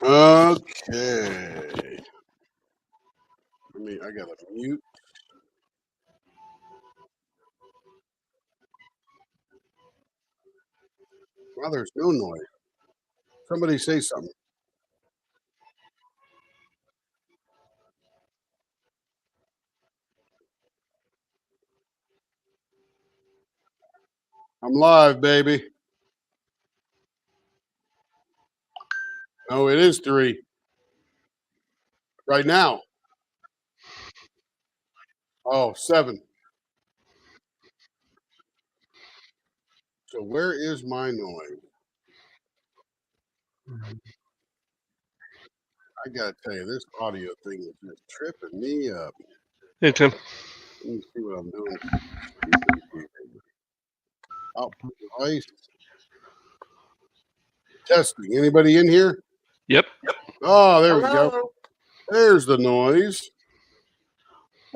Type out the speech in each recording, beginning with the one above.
Okay. I gotta mute. Well, there's no noise. Somebody say something. I'm live, baby. No, it is 3 right now. Oh, 7. So where is my noise? I gotta tell you, this audio thing is just tripping me up. Hey, Tim. Let me see what I'm doing. Output device. Testing. Anybody in here? Yep. Oh, there we go. There's the noise.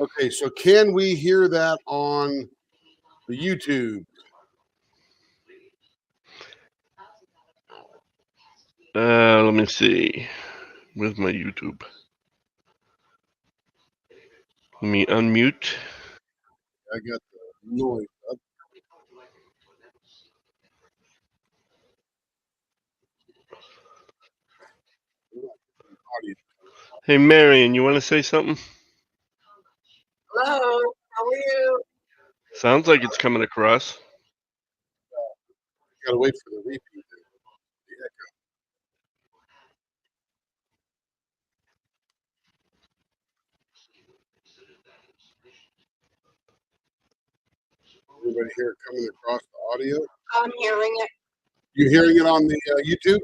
Okay, so can we hear that on the YouTube? Let me see. Where's my YouTube? Let me unmute. I got the noise up. Audio. Hey, Marion, you want to say something? Hello, how are you? Sounds like it's coming across. Gotta wait for the repeat. The echo. Everybody here coming across the audio? I'm hearing it. You hearing it on the YouTube?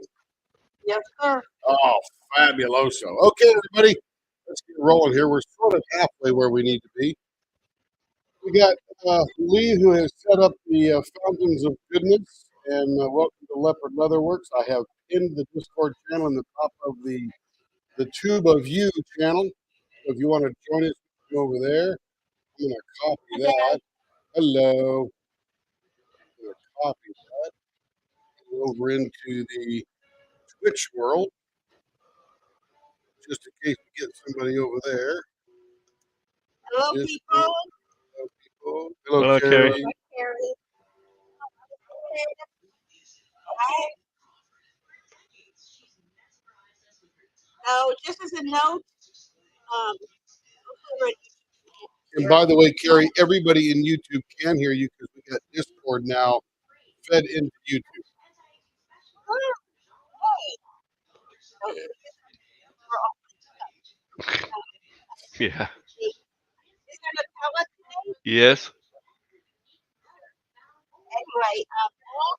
Yes, sir. Oh, fabuloso. Okay, everybody, let's get rolling here. We're sort of halfway where we need to be. We got Lee, who has set up the Fountains of Goodness, and welcome to Leopard Leatherworks. I have pinned the Discord channel in the top of the Tube of You channel. So if you want to join us over there, I'm going to copy that. Hello. I'm going to copy that over into the Twitch world, just in case we get somebody over there. Hello, Just people. hello, people. Hello, Hello, Carrie. Carrie. Hi, Carrie. Hi. So, just as a note, And by the way, Carrie, everybody in YouTube can hear you because we got Discord now fed into YouTube. Yeah. Is there a pellet today? Yes. Anyway, all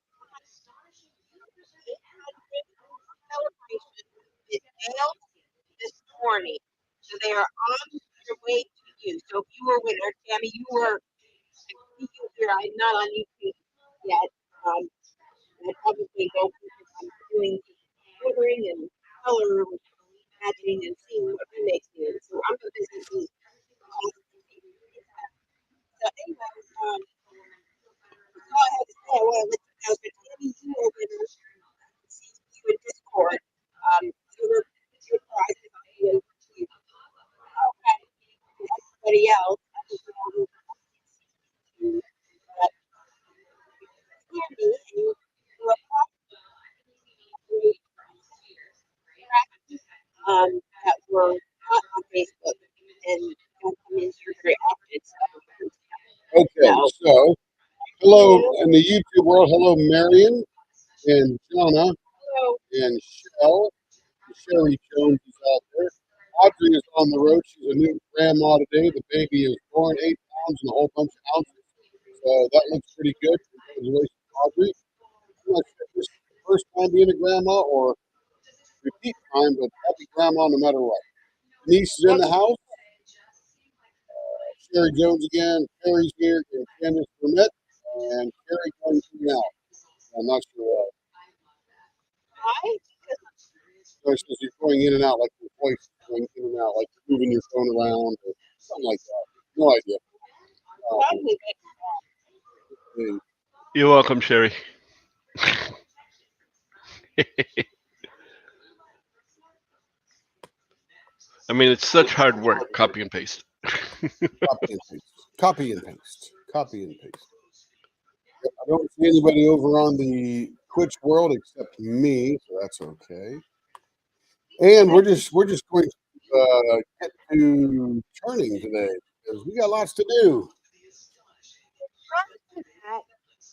celebration is mailed this morning, so they are on their way to you. So if you were with her, Tammy, you were. I see you here. I'm not on YouTube yet. I probably go because I'm doing ordering and color matching and seeing what remakes do. So I'm going to visit these. So anyway, that's all I have to say. I want to let you know. So Tammy, you were with her. See you in Discord. Your prizes on the OT. Okay. And everybody else, I think we all know to Tammy and you do a that were not on Facebook and don't come in here very often. Okay, so hello in the YouTube world. Hello, Marion and Jonna Hello. and Shell. Sherry Jones is out there. Audrey is on the road. She's a new grandma today. The baby is born 8 pounds and a whole bunch of ounces. So that looks pretty good. Congratulations, Audrey. I'm not sure if this is the first time being a grandma or repeat time, but happy grandma no matter what. Niece is in the house. Sherry Jones again. Carrie's here. And Candace Burnett. And Carrie going through now. I'm not sure. Hi. Because you're going in and out, like your voice is going in and out, like moving your phone around or something like that. No idea. Probably. Hey, You're welcome, Sherry. I mean, it's such hard work. Copy and paste. Copy and paste. Copy and paste. Copy and paste. I don't see anybody over on the Twitch world except me, so that's okay. And we're just going to get to turning today because we got lots to do.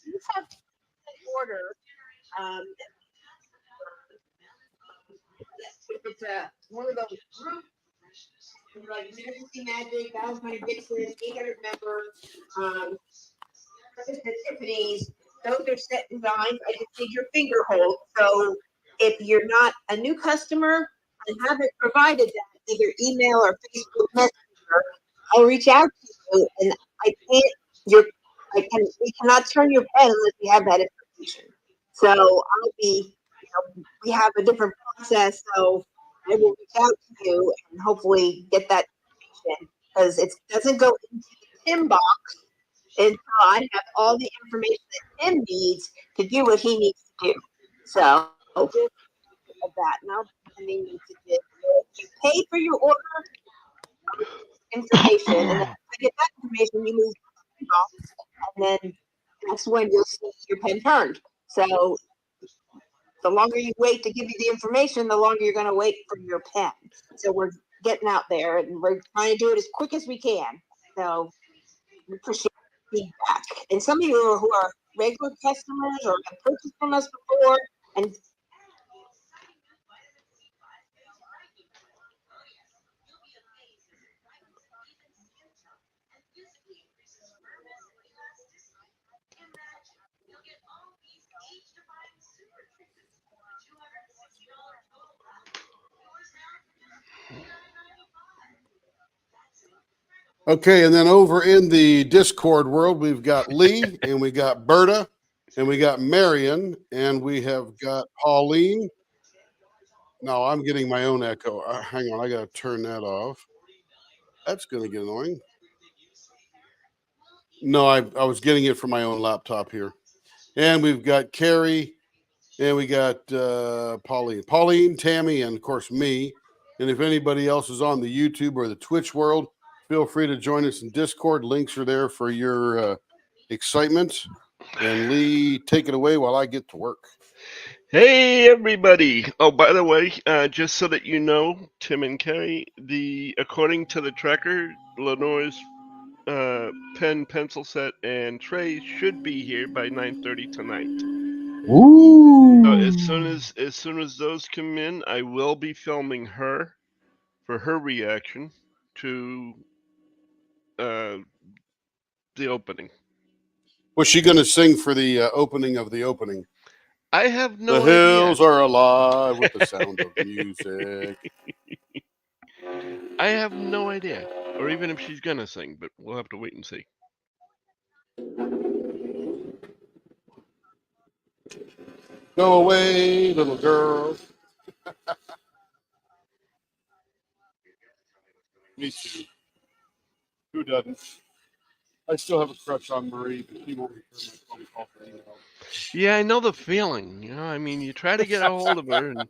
You have to order. It's one of those group, like Emergency Magic, Valentine Dixon, 800 member, Tiffany's. Those are set designs. I just need your finger hold. So if you're not a new customer and haven't provided that, either email or Facebook Messenger, I'll reach out to you. And I can't. We cannot turn your pen unless you have that information. So I'll be. We have a different process. So I will reach out to you and hopefully get that information because it doesn't go into the Tim box until I have all the information that Tim needs to do what he needs to do. So just of that. Now I mean you pay for your order information and then to get that information you move to the box and then that's when you'll see your pen turned. So the longer you wait to give you the information, the longer you're going to wait for your pen. So we're getting out there and we're trying to do it as quick as we can. So we appreciate feedback. And some of you who are regular customers or have purchased from us before and Okay, and then over in the Discord world, we've got Lee and we got Berta and we got Marion and we have got Pauline. No, I'm getting my own echo. Hang on, I got to turn that off. That's going to get annoying. No, I was getting it from my own laptop here. And we've got Carrie and we got Pauline, Tammy, and of course me. And if anybody else is on the YouTube or the Twitch world, feel free to join us in Discord. Links are there for your excitement. And Lee, take it away while I get to work. Hey everybody! Oh, by the way, just so that you know, Tim and Carrie, according to the tracker, Lenore's pen, pencil set, and tray should be here by 9:30 tonight. Ooh! So as soon as those come in, I will be filming her for her reaction to the opening. Was she going to sing for the opening of the opening? I have no The idea. hills are alive with the sound of music. I have no idea, or even if she's gonna sing, but we'll have to wait and see. Go away, little girl. Me too. Who doesn't? I still have a crush on Marie, but she won't return my phone call for email. Yeah, I know the feeling. I mean, you try to get a hold of her, and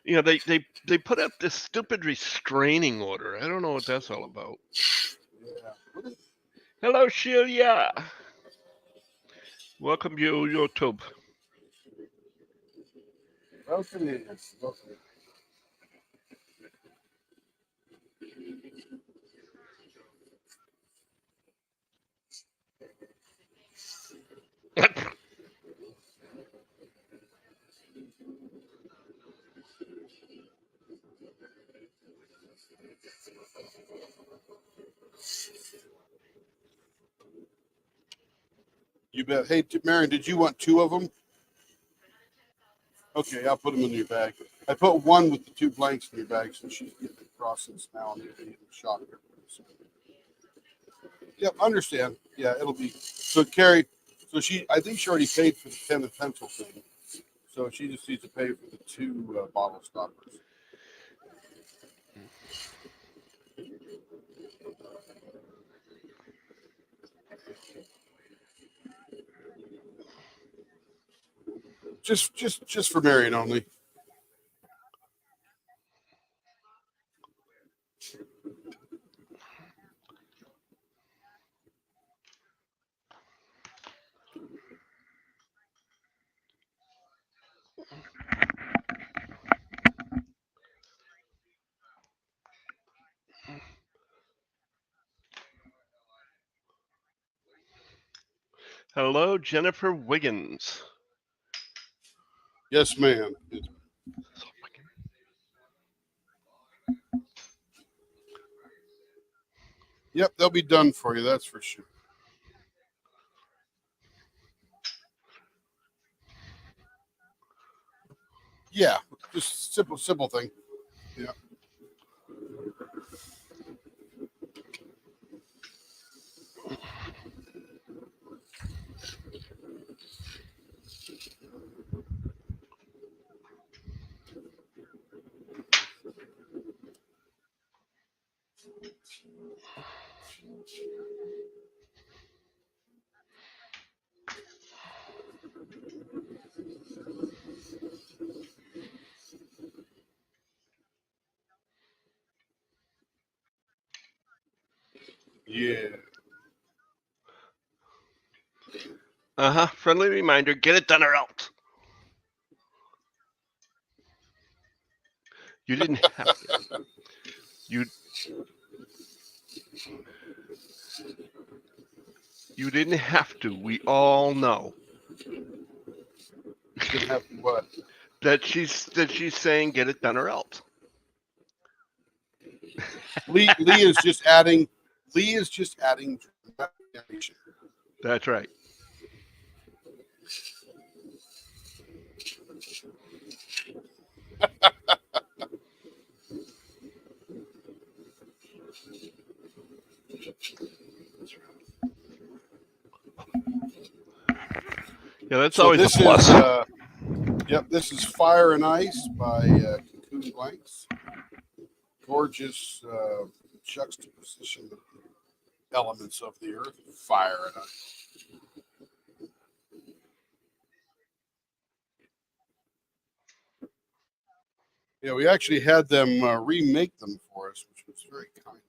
they put up this stupid restraining order. I don't know what that's all about. Yeah. Hello, Sheila. Welcome to YouTube. Welcome in. Welcome in. You bet. Hey, Marion, did you want two of them? Okay, I'll put them in your bag. I put one with the two blanks in your bag, so she's getting the crossings now and getting shot. Yep, understand. Yeah, it'll be so. Carrie, so I think she already paid for the pen and pencil thing, so she just needs to pay for the two bottle stoppers. Just for Marion only. Hello, Jennifer Wiggins. Yes, ma'am. Yep, they'll be done for you. That's for sure. Yeah, just simple thing. Yeah. Yeah. Friendly reminder, get it done or else. You didn't have to. You didn't have to. We all know Didn't have to what? that she's saying get it done or else. Lee is just adding. Lee is just adding narration. That's right. Yeah, that's So always this a plus. is yep. This is Fire and Ice by Cocoon Blanks. Gorgeous juxtaposition of the elements of the earth, fire and ice. Yeah, we actually had them remake them for us, which was very kind.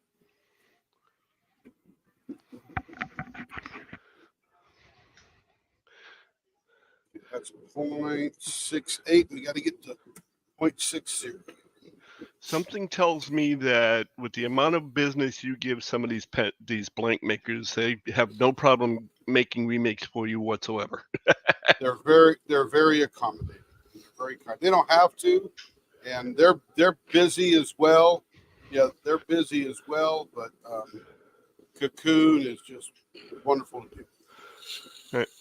That's 0.68. We got to get to 0.60. Something tells me that with the amount of business you give some of these blank makers, they have no problem making remakes for you whatsoever. They're very accommodating. They're very kind. They don't have to, and they're busy as well. Yeah, they're busy as well, but Cocoon is just wonderful to do.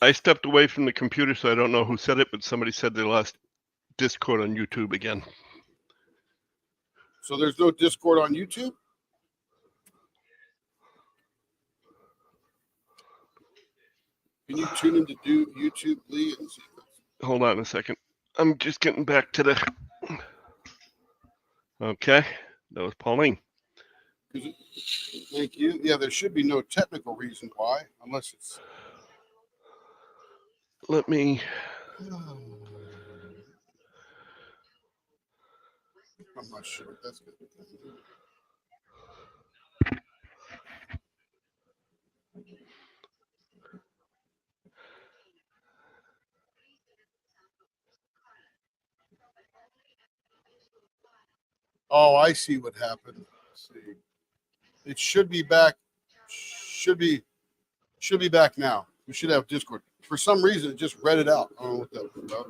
I stepped away from the computer, so I don't know who said it, but somebody said they lost Discord on YouTube again. So there's no Discord on YouTube? Can you tune into YouTube, Lee, and see? Hold on a second. I'm just getting back to the. Okay, that was Pauline. Thank you. Yeah, there should be no technical reason why, unless it's. Let me. I'm not sure. That's good. Oh, I see what happened. Let's see. It should be back. Should be back now. We should have Discord. For some reason, it just read it out. I don't know what that was about.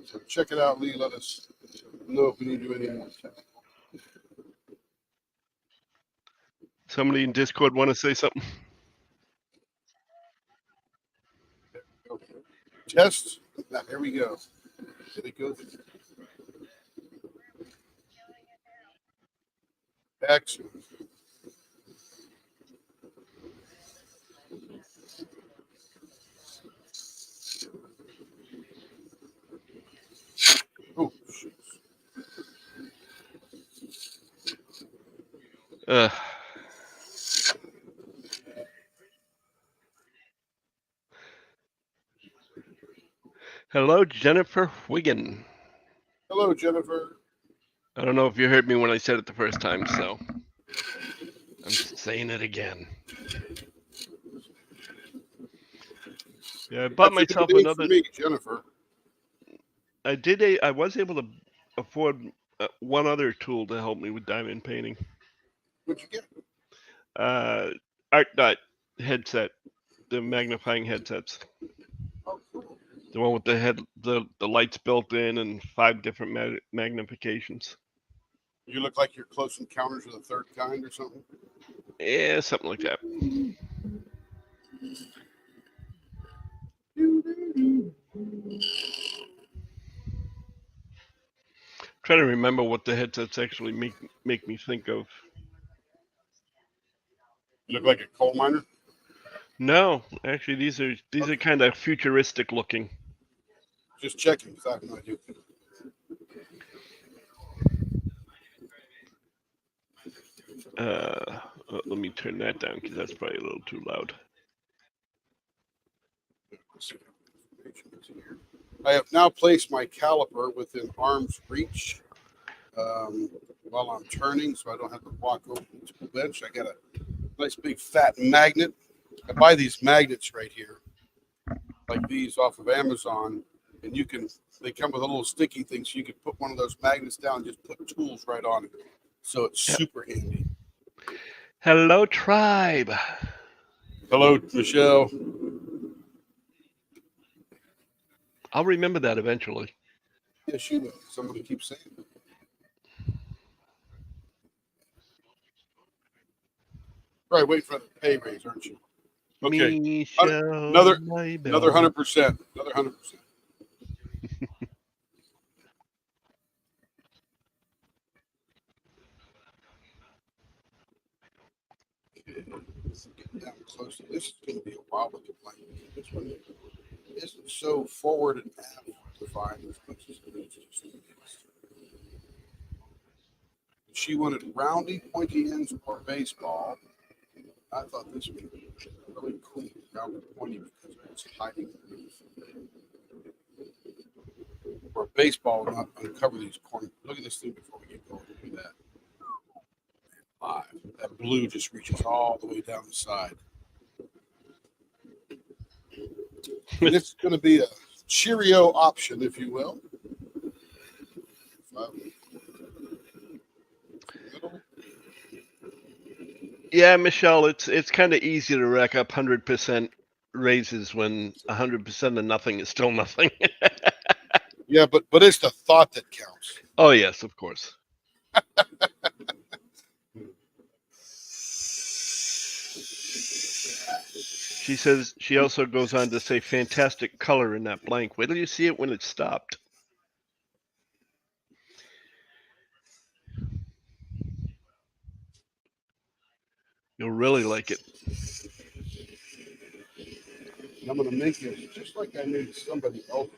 So check it out, Lee. Let us know if we need to do any more. Somebody in Discord want to say something? Okay. Test. Now, here we go. Did it go? Excellent. Oh, shoot. Hello, Jennifer Wiggin. Hello, Jennifer. I don't know if you heard me when I said it the first time, so I'm saying it again. Yeah, I bought myself another. For me, Jennifer. I was able to afford one other tool to help me with diamond painting. What'd you get? Art Dot headset, the magnifying headsets. Oh, cool. The one with the lights built in and 5 different magnifications. You look like you're Close Encounters of the Third Kind or something. Yeah, something like that. Trying to remember what the headsets actually make me think of. You look like a coal miner. No, actually, these are kind of futuristic looking. Just checking, because I have no idea. Let me turn that down because that's probably a little too loud. I have now placed my caliper within arm's reach while I'm turning, so I don't have to walk over to the tool bench. I got a nice big fat magnet. I buy these magnets right here, like these off of Amazon, and they come with a little sticky thing, so you can put one of those magnets down and just put tools right on it. So it's super handy. Hello, tribe. Hello, Michelle. I'll remember that eventually. Yes, she will. Somebody keeps saying it. Right, wait for the pay raise, aren't you? Okay. Michelle, Another my 100%. bell. Another 100%. Okay, let's get down close to this. Is going to be a while to play. This one isn't so forward and aft defined as much as it is. She wanted roundy, pointy ends or baseball. I thought this would be really cool, rounded, pointy, because it's hiding. Or baseball would not uncover these corners. Look at this thing before we get going. Look at that. That blue just reaches all the way down the side. And it's going to be a Cheerio option, if you will. Yeah, Michelle, it's kind of easy to rack up 100% raises when 100% of nothing is still nothing. Yeah, but it's the thought that counts. Oh yes, of course. She says, she also goes on to say, fantastic color in that blank. Wait till you see it when it's stopped. You'll really like it. I'm going to make it just like I made somebody else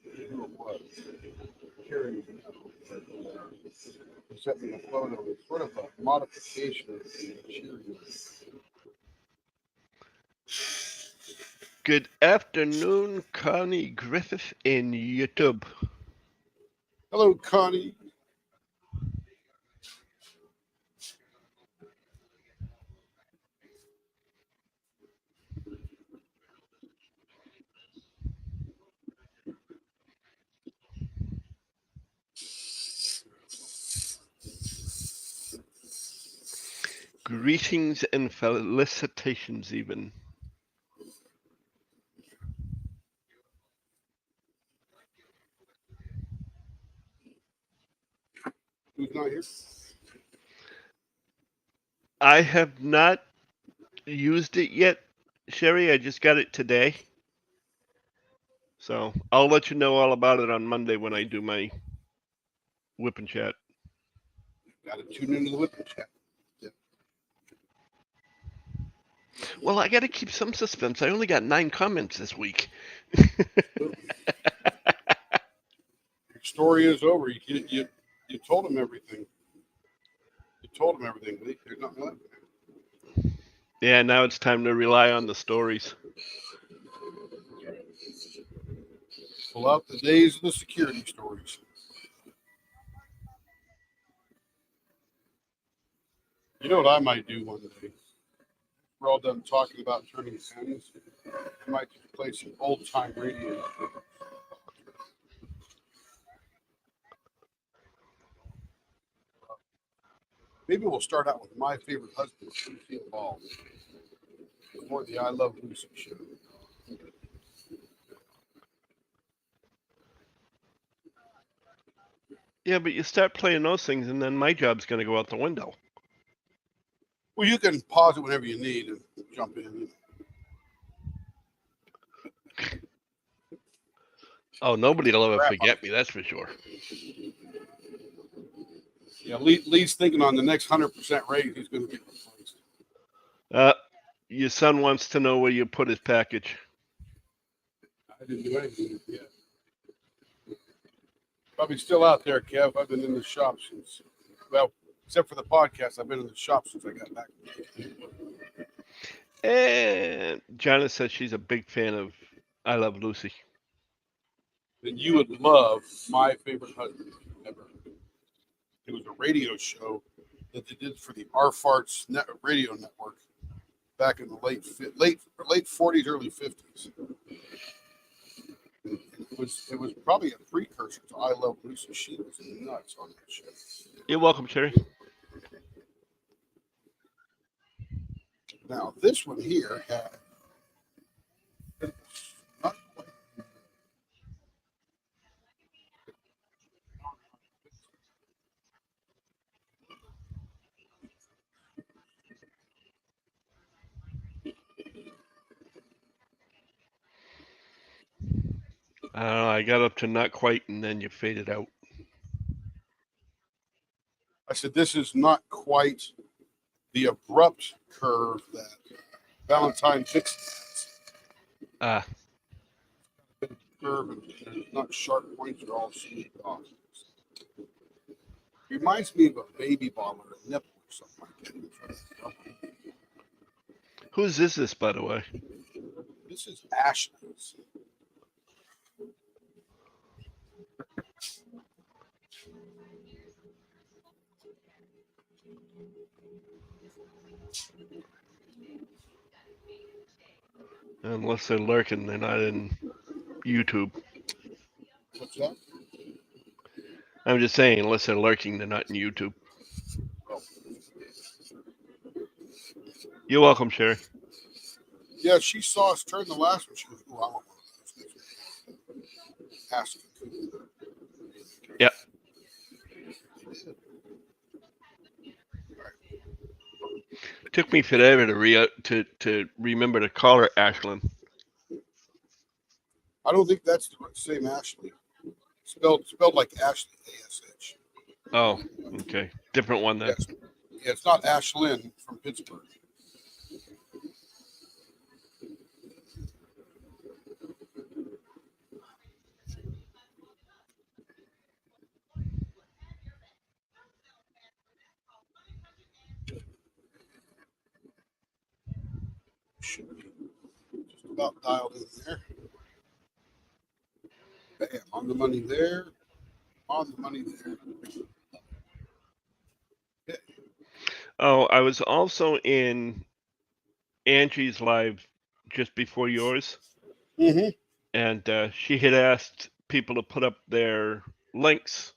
who it was. Carrying it out. Sent me a photo. It's sort of a modification of the Cheerios. Good afternoon, Connie Griffith in YouTube. Hello, Connie. Greetings and felicitations, even. Who's not here? I have not used it yet, Sherry. I just got it today. So I'll let you know all about it on Monday when I do my whip and chat. Got to tune into the whip and chat. Yeah. Well, I got to keep some suspense. I only got 9 comments this week. Your story is over. You told him everything. You told him everything. There's nothing left. Yeah, now it's time to rely on the stories. Pull out the days of the security stories. You know what I might do one day? We're all done talking about turning pens. I might just play some old time radio. Maybe we'll start out with my favorite husband, Lucy and Ball, before the I Love Lucy show. Yeah, but you start playing those things, and then my job's going to go out the window. Well, you can pause it whenever you need and jump in. Oh, nobody will ever forget me, that's for sure. Yeah, Lee's thinking on the next 100% raise, he's going to get replaced. Your son wants to know where you put his package. I didn't do anything yet. Probably still out there, Kev. I've been in the shop since, well, except for the podcast, I've been in the shop since I got back. And Janice says she's a big fan of I Love Lucy. And you would love My Favorite Husband ever. It was a radio show that they did for the R Farts radio network back in the late 40s, early 50s. It was probably a precursor to I Love Lucy. She was nuts on that show. You're welcome, Sherry. Now this one here had not quite. I don't know, I got up to not quite, and then you faded out. I said this is not quite the abrupt curve that Valentine fixed. Curve and there's not sharp points at all. Reminds me of a baby bottle or a nipple or something like that. Whose is this, by the way? This is Ashley's. Unless they're lurking, they're not in YouTube. What's that? I'm just saying, unless they're lurking, they're not in YouTube. Oh. You're welcome, Sherry. Yeah, she saw us turn the last one. She goes, "Oh, I want one of those." Ask. Yep. Took me forever to remember to call her Ashlyn. I don't think that's the same Ashley. Spelled like Ashley, A-S-H. Oh, okay. Different one then. Yes. Yeah, it's not Ashlyn from Pittsburgh. Should be just about dialed in there. Bam, on the money there. On the money there. Okay. Oh, I was also in Angie's live just before yours, Mm-hmm. and she had asked people to put up their links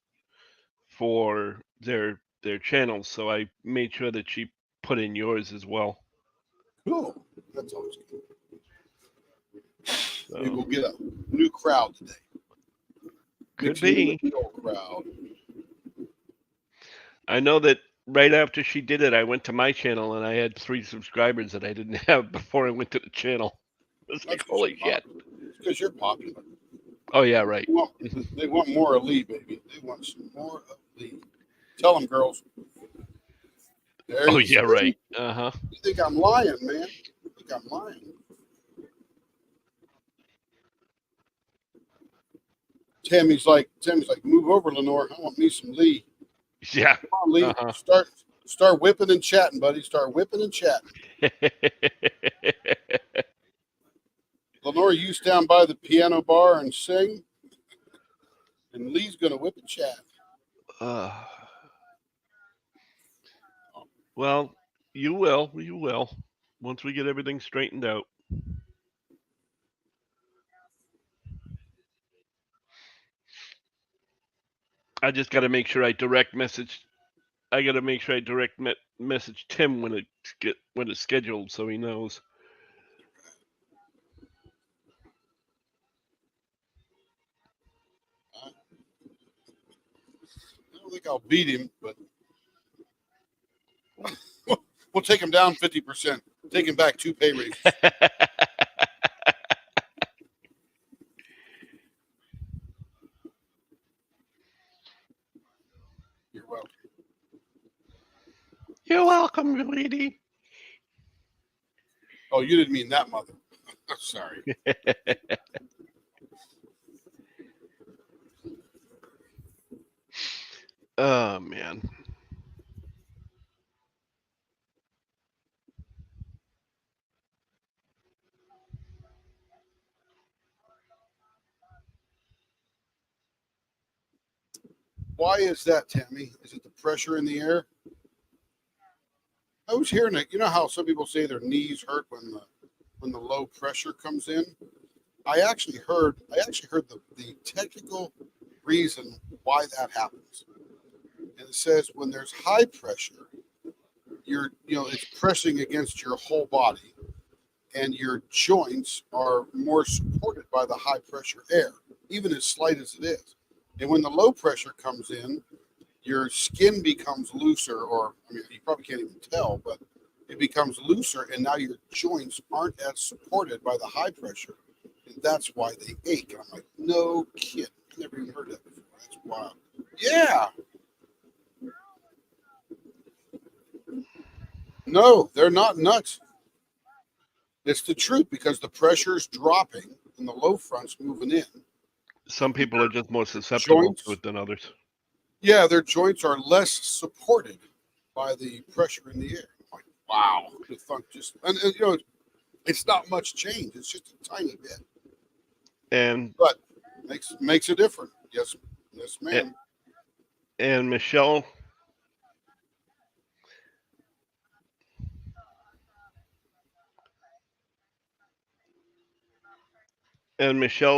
for their channels, so I made sure that she put in yours as well. Cool. That's always good. So, Maybe we'll get a new crowd today. could Mixing in be. with the old crowd. I know that right after she did it, I went to my channel and I had 3 subscribers that I didn't have before I went to the channel. It was like, That's holy shit. because you're popular. Oh, yeah, right. They want more of Lee, baby. They want some more of Lee. Tell them, girls. There Oh, you yeah, see? right. Uh-huh. You think I'm lying, man? You think I'm lying? Tammy's like, move over, Lenore. I want me some Lee. Yeah. Come on, Lee. Uh-huh. Start whipping and chatting, buddy. Start whipping and chatting. Lenore, you stand by the piano bar and sing, and Lee's gonna whip and chat. Well, you will. Once we get everything straightened out. I just got to make sure I direct message I gotta make sure I direct message Tim when it's scheduled, so he knows. I don't think I'll beat him, but we'll take him down 50%. Take him back 2 pay raises. You're welcome. You're welcome, lady. Oh, you didn't mean that, mother. Sorry. Oh man. Why is that, Tammy? Is it the pressure in the air? I was hearing it. You know how some people say their knees hurt when the low pressure comes in? I actually heard the technical reason why that happens. And it says when there's high pressure, it's pressing against your whole body, and your joints are more supported by the high pressure air, even as slight as it is. And when the low pressure comes in, your skin becomes looser, or I mean, you probably can't even tell, but it becomes looser, and now your joints aren't as supported by the high pressure, and that's why they ache. And I'm like, no kid, I never even heard that before. That's wild. Yeah. No, they're not nuts. It's the truth, because the pressure's dropping and the low front's moving in. Some people are just more susceptible Joints? to it than others. Yeah, their joints are less supported by the pressure in the air. I'm like, wow, the thunk just, and it's not much change. It's just a tiny bit, And but makes a difference. Yes, ma'am. and Michelle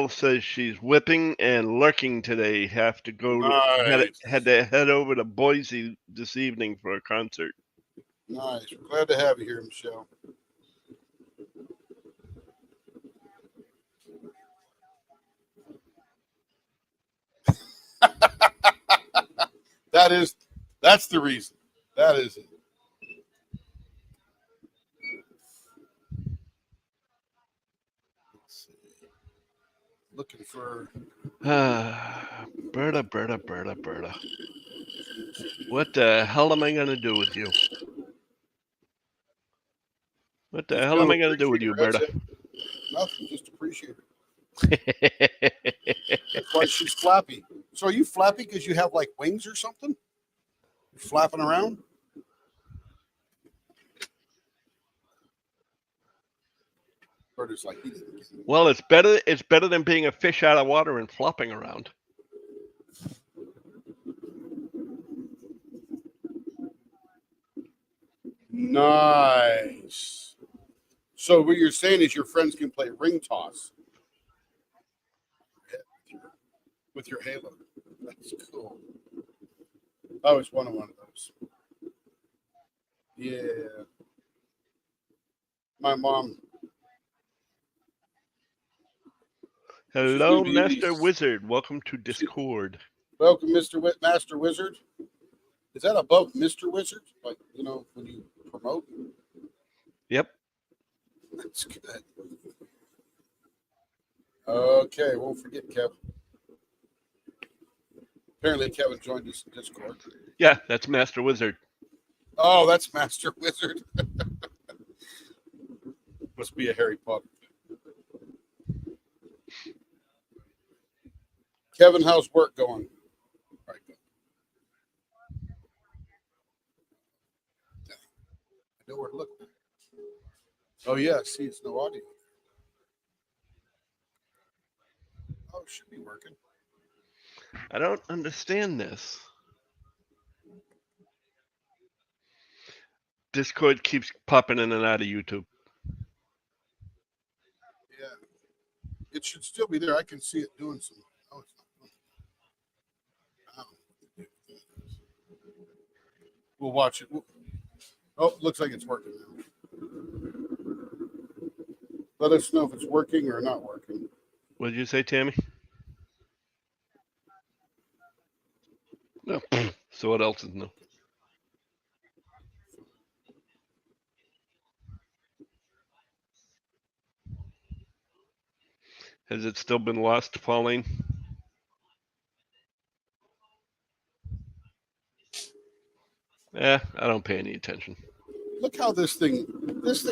says she's whipping and lurking today. Have to go Nice. had to head over to Boise this evening for a concert. Nice. We're glad to have you here, Michelle. That's the reason. That is it. Let's see. Looking for Berta. What the hell am I gonna do with you? What the hell am I gonna do with you, Berta? Nothing, just appreciate it. That's why she's flappy. So are you flappy because you have like wings or something? You flapping around? Berta's like, he didn't get it. Well, it's better than being a fish out of water and flopping around. Nice. So what you're saying is your friends can play ring toss with your halo. That's cool. I always wanted one of those. Yeah. My mom. Hello, Master Wizard. Welcome to Discord. Welcome, Master Wizard. Is that above Mr. Wizard? Like, when you promote? Yep. That's good. Okay, won't forget Kevin. Apparently Kevin joined us in Discord. Yeah, that's Master Wizard. Oh, that's Master Wizard. Must be a Harry Potter. Kevin, how's work going? All right, good. I know where to look. Oh, yeah, see, it's no audio. Oh, it should be working. I don't understand this. Discord keeps popping in and out of YouTube. Yeah. It should still be there. I can see it doing some. Oh, it's not. Oh. We'll watch it. Oh, looks like it's working now. Let us know if it's working or not working. What did you say, Tammy? No. So what else is new? Has it still been lost, Pauline? I don't pay any attention. Look how this thing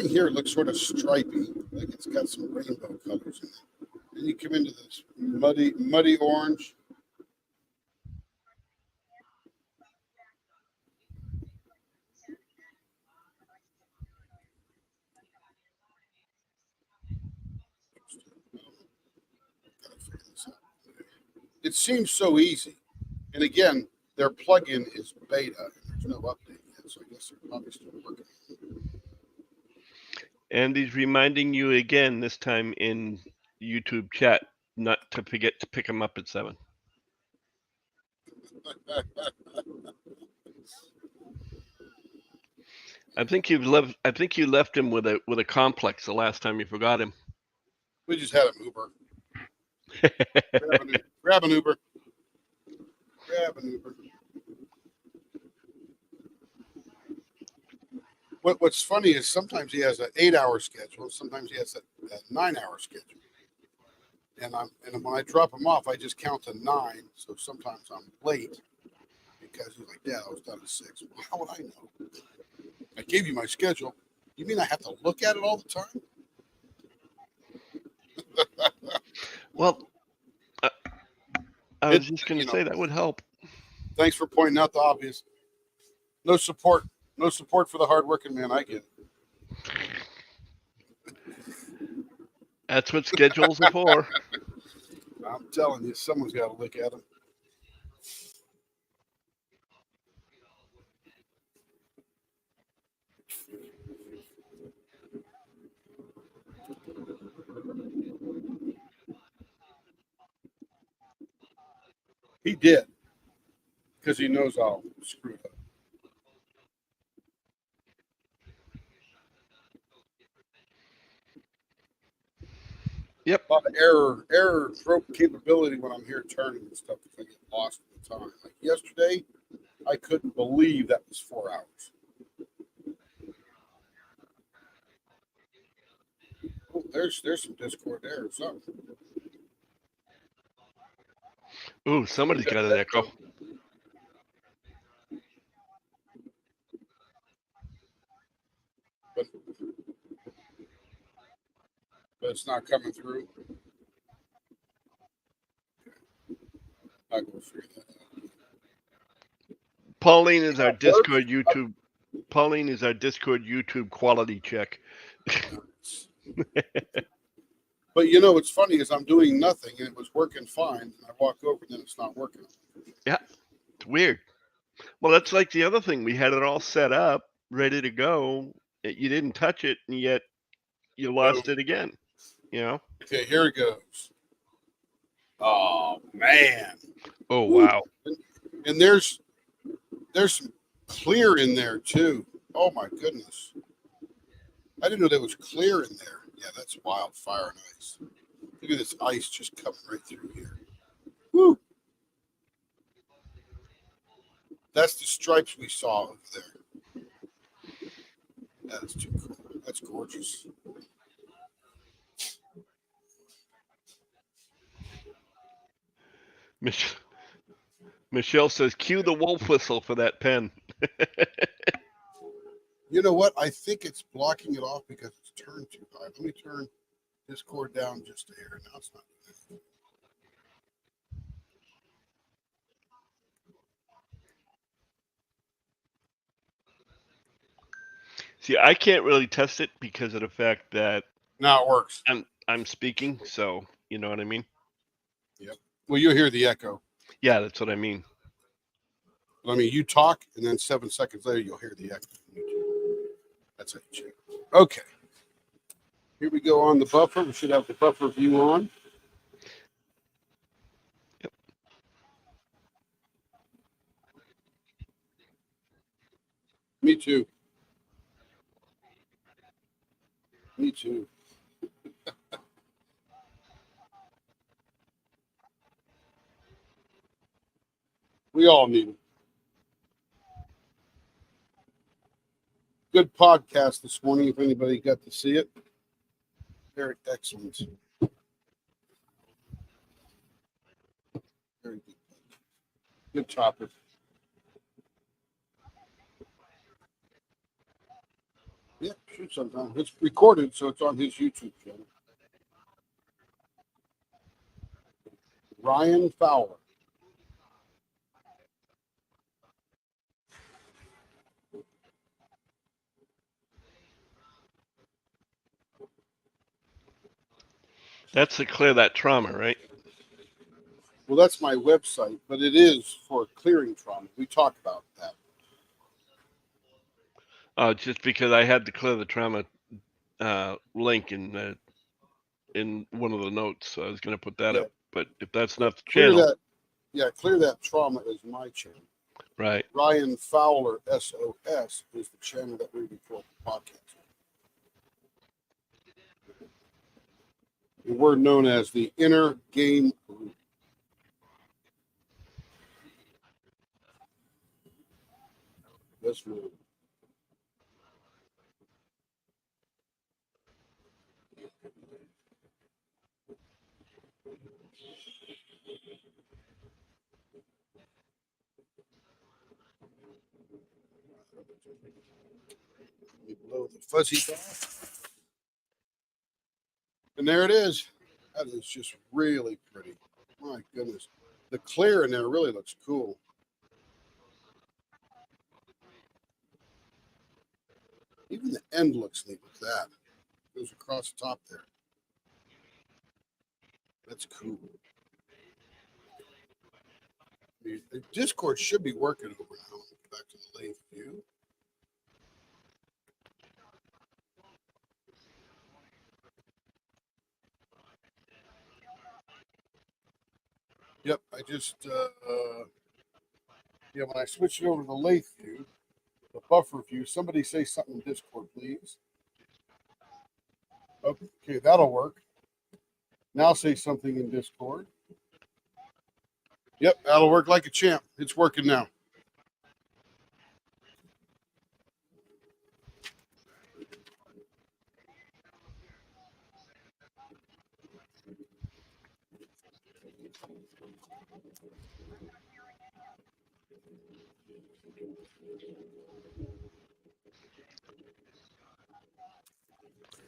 here looks sort of stripy, like it's got some rainbow colors in it. And you come into this muddy orange. It seems so easy. And again, their plugin is beta. There's no update yet, so I guess they're probably still working. And he's reminding you again, this time in YouTube chat, not to forget to pick him up at 7. I think you left him with a complex the last time you forgot him. We just had an Uber. Grab an Uber. Grab an Uber. What's funny is sometimes he has an 8-hour schedule, sometimes he has a 9-hour schedule. And when I drop him off, I just count to 9. So sometimes I'm late because he's like, Dad, I was done at 6. Well, how would I know? I gave you my schedule. You mean I have to look at it all the time? Well, I was just going to say that would help. Thanks for pointing out the obvious. No support for the hardworking man. I get it. That's what schedules are for. I'm telling you, someone's got to look at them. He did, because he knows I'll screw it up. Yep. A lot of error throat capability when I'm here turning and stuff because I get lost in the time. Like yesterday, I couldn't believe that was 4 hours. Oh, there's some Discord there or something. Ooh, somebody's got an echo. But it's not coming through. I'll go figure that out. Pauline is our Discord YouTube. Pauline is our Discord YouTube quality check. But you know what's funny is I'm doing nothing and it was working fine. And I walk over and then it's not working. Yeah, it's weird. Well, that's like the other thing. We had it all set up, ready to go. You didn't touch it, and yet you lost it again. You know? Okay, here it goes. Oh man. Oh wow. And there's some clear in there too. Oh my goodness. I didn't know there was clear in there. Yeah, that's wildfire and ice. Look at this ice just coming right through here. Woo! That's the stripes we saw over there. That is too cool. That's gorgeous. Michelle says, cue the wolf whistle for that pen. You know what? I think it's blocking it off because it's turned too high. Let me turn this cord down just a hair. Now it's not doing it. See, I can't really test it because of the fact that now it works. I'm speaking, so you know what I mean? Yep. Well, you'll hear the echo. Yeah, that's what I mean. I mean, you talk, and then 7 seconds later, you'll hear the echo. That's how you check. Okay. Here we go on the buffer. We should have the buffer view on. Yep. Me too. Me too. We all need them. Good podcast this morning. If anybody got to see it, very excellent. Very good. Good topic. Yeah, shoot sometime. It's recorded, so it's on his YouTube channel. Ryan Fowler. That's to clear that trauma, right? Well, that's my website, but it is for clearing trauma. We talk about that. Just because I had to clear the trauma link in one of the notes, so I was going to put that Yeah. up. But if that's not the Clear channel, that. Yeah, clear that trauma is my channel. right? Ryan Fowler SOS is the channel that we record the podcast. And we're known as the Inner Game Group. That's really. Blow the fuzzy off. And there it is. That is just really pretty. My goodness. The clear in there really looks cool. Even the end looks neat with that. Goes across the top there. That's cool. The Discord should be working over now. Back to the lathe view. Yep, I just when I switched it over to the lathe view, the buffer view, somebody say something in Discord, please. Okay, that'll work. Now say something in Discord. Yep, that'll work like a champ. It's working now.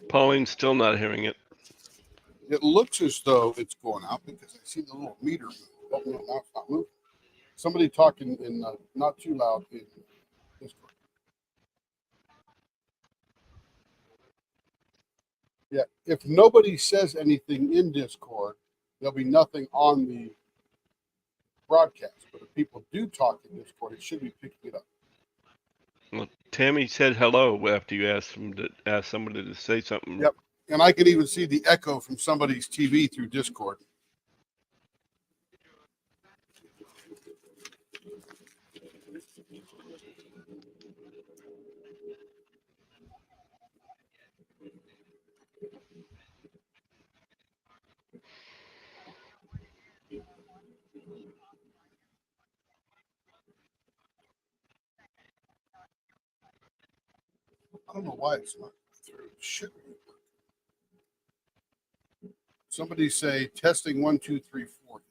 Pauline's still not hearing it. It looks as though it's going out because I see the little meter move. Oh, no, now it's not moving. Somebody talking in not too loud in Discord. Yeah, if nobody says anything in Discord, there'll be nothing on the broadcast. But if people do talk in Discord, it should be picking it up. Well, Tammy said hello after you asked somebody to say something. Yep. And I can even see the echo from somebody's TV through Discord. I don't know why it's not through. It should be. Somebody say testing 1, 2, 3, 4.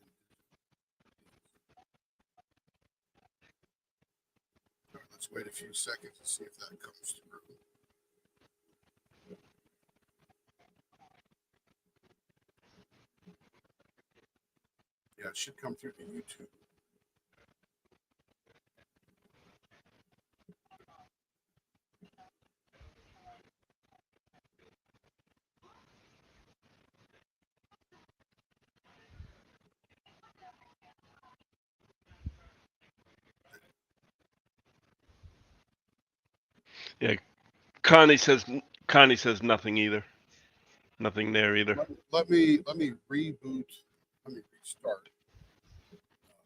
Let's wait a few seconds to see if that comes through. Yeah, it should come through to YouTube. Yeah, Connie says nothing either. Nothing there either. Let me reboot. Let me restart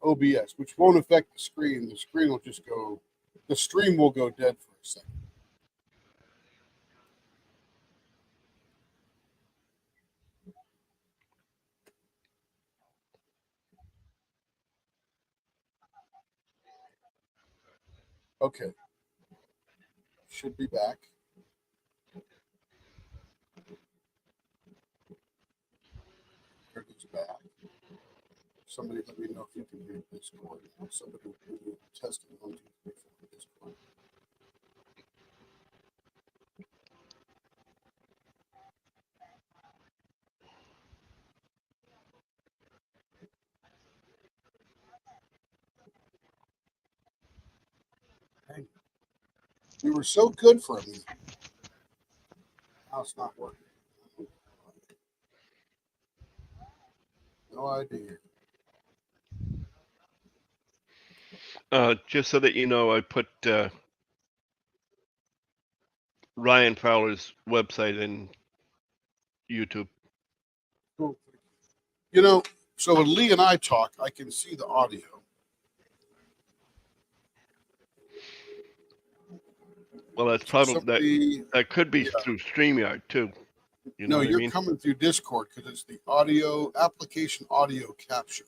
OBS, which won't affect the screen. The screen will just go The stream will go dead for a second. Okay. Should be back. There it is back. Somebody let me know if you can hear Discord. Somebody will be testing 1, 2, 3, 4 Discord. Dang. We were so good for a minute. Now it's not working. No idea. Just so that you know, I put Ryan Fowler's website in YouTube. Cool. You know, so when Lee and I talk, I can see the audio. Well, that's probably Somebody, that could be yeah. through StreamYard too. You know No, what you're I mean? coming through Discord because it's the audio application audio capture.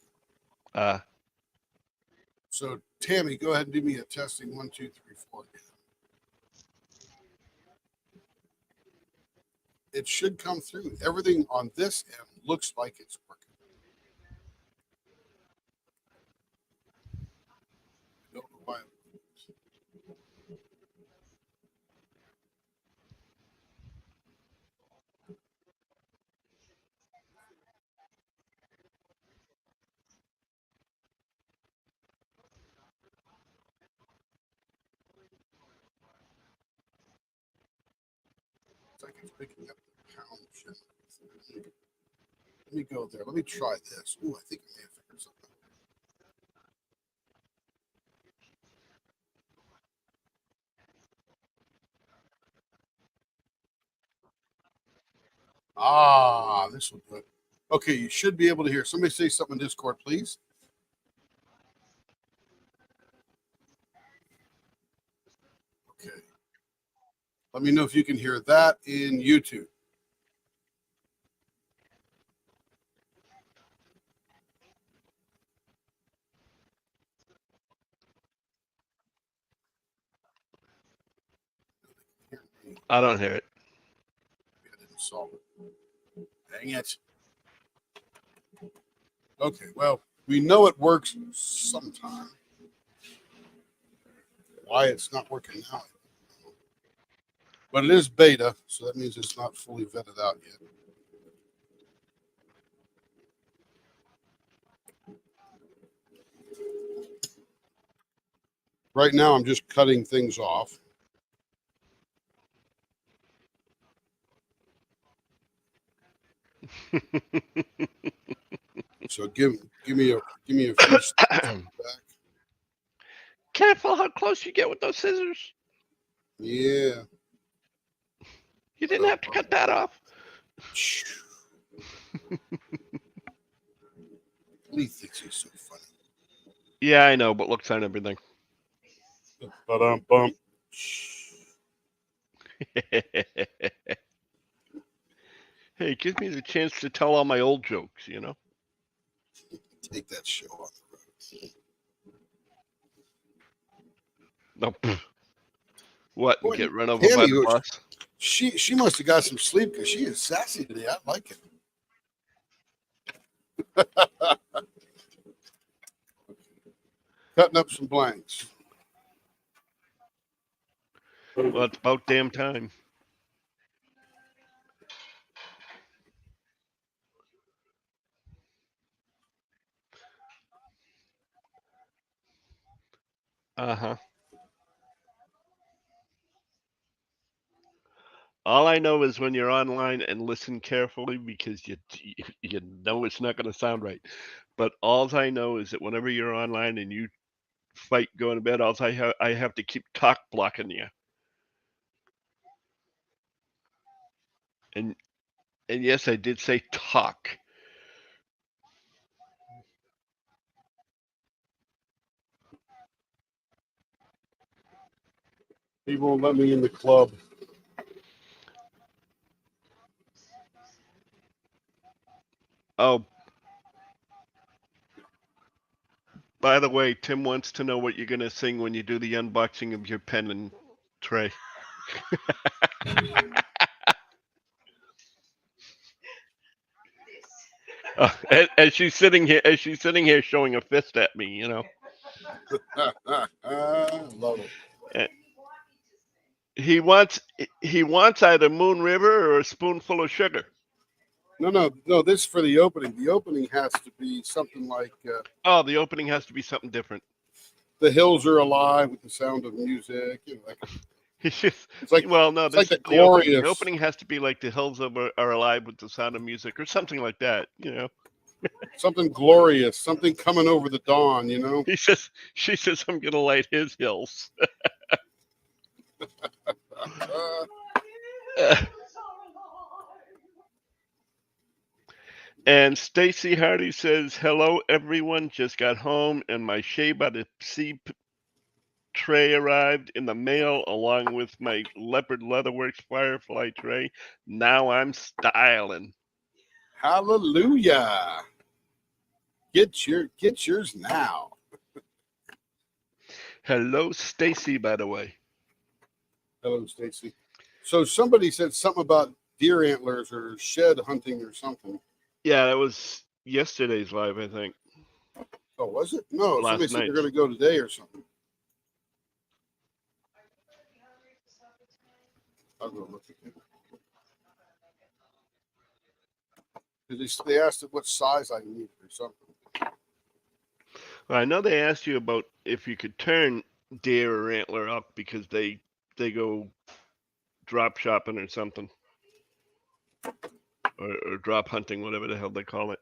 So Tammy, go ahead and do me a testing 1, 2, 3, 4 again. It should come through. Everything on this end looks like it's working. I don't know why. It's like it's picking up the pound shit. Let me go there. Let me try this. Ooh, I think I may have figured something out. Ah, this will do it. Okay, you should be able to hear. Somebody say something in Discord, please. Okay. Let me know if you can hear that in YouTube. I don't hear it. I didn't solve it. Dang it. Okay, well, we know it works sometime. Why it's not working now? But it is beta, so that means it's not fully vetted out yet. Right now, I'm just cutting things off. So give me a few seconds. Back. Careful how close you get with those scissors. Yeah. You didn't have to cut that off. Lee thinks he's so funny. Yeah, I know, but looks on everything. Ba-dum-bum. Hey, it gives me the chance to tell all my old jokes, you know? Take that show on the road. No. What? Boy, Get run over by Tammy, the bus? she must have got some sleep because she is sassy today. I like it. Cutting up some blanks. Well, it's about damn time. Uh-huh. All I know is when you're online and listen carefully because you know it's not going to sound right. But all I know is that whenever you're online and you fight going to bed, I have to keep talk blocking you. And yes, I did say talk. He won't let me in the club. Oh, by the way, Tim wants to know what you're gonna sing when you do the unboxing of your pen and tray. As she's sitting here showing a fist at me, you know. Love it. He wants either Moon River or a spoonful of sugar. No. This is for the opening. The opening has to be something like Oh, the opening has to be something different. "The Hills Are Alive" with the sound of music. You know, like, It's like, well, no, it's like the opening. glorious. The opening has to be like "The Hills Are Alive" with the sound of music, or something like that. You know, something glorious, something coming over the dawn. You know. She says, "I'm gonna light his hills." And Stacy Hardy says, "Hello, everyone. Just got home, and my Shea by the Sea tray arrived in the mail, along with my Leopard Leatherworks Firefly tray. Now I'm styling." Hallelujah! Get yours now. Hello, Stacy. By the way. Hello, Stacy. So somebody said something about deer antlers or shed hunting or something. Yeah, that was yesterday's live, I think. Oh, was it? No, Last somebody said night. they're going to go today or something. I'll go look again. They asked what size I needed or something. Well, I know they asked you about if you could turn deer or antler up because they go drop shopping or something, or drop hunting, whatever the hell they call it.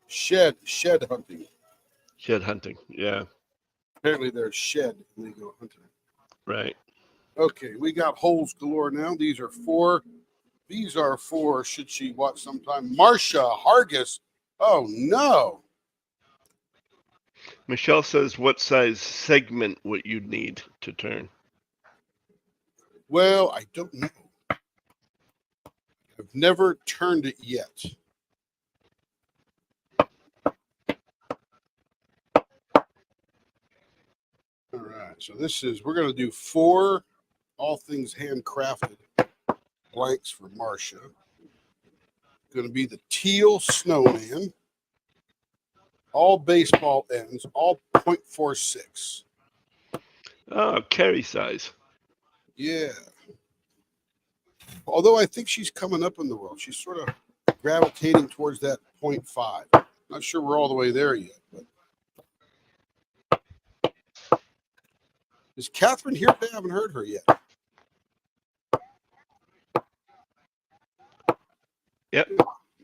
Shed hunting. Shed hunting, yeah. Apparently they're shed and they go hunting. Right. Okay, we got holes galore now. These are for should she watch sometime. Marcia Hargis. Oh no. Michelle says, "What size segment would you need to turn?" Well, I don't know. I've never turned it yet. All right, so we're going to do 4 all things handcrafted blanks for Marcia. Going to be the teal snowman, all baseball ends, all .46. Oh, Carrie size. Yeah. Although I think she's coming up in the world. She's sort of gravitating towards that 0.5. Not sure we're all the way there yet. But is Catherine here? I haven't heard her yet. Yep.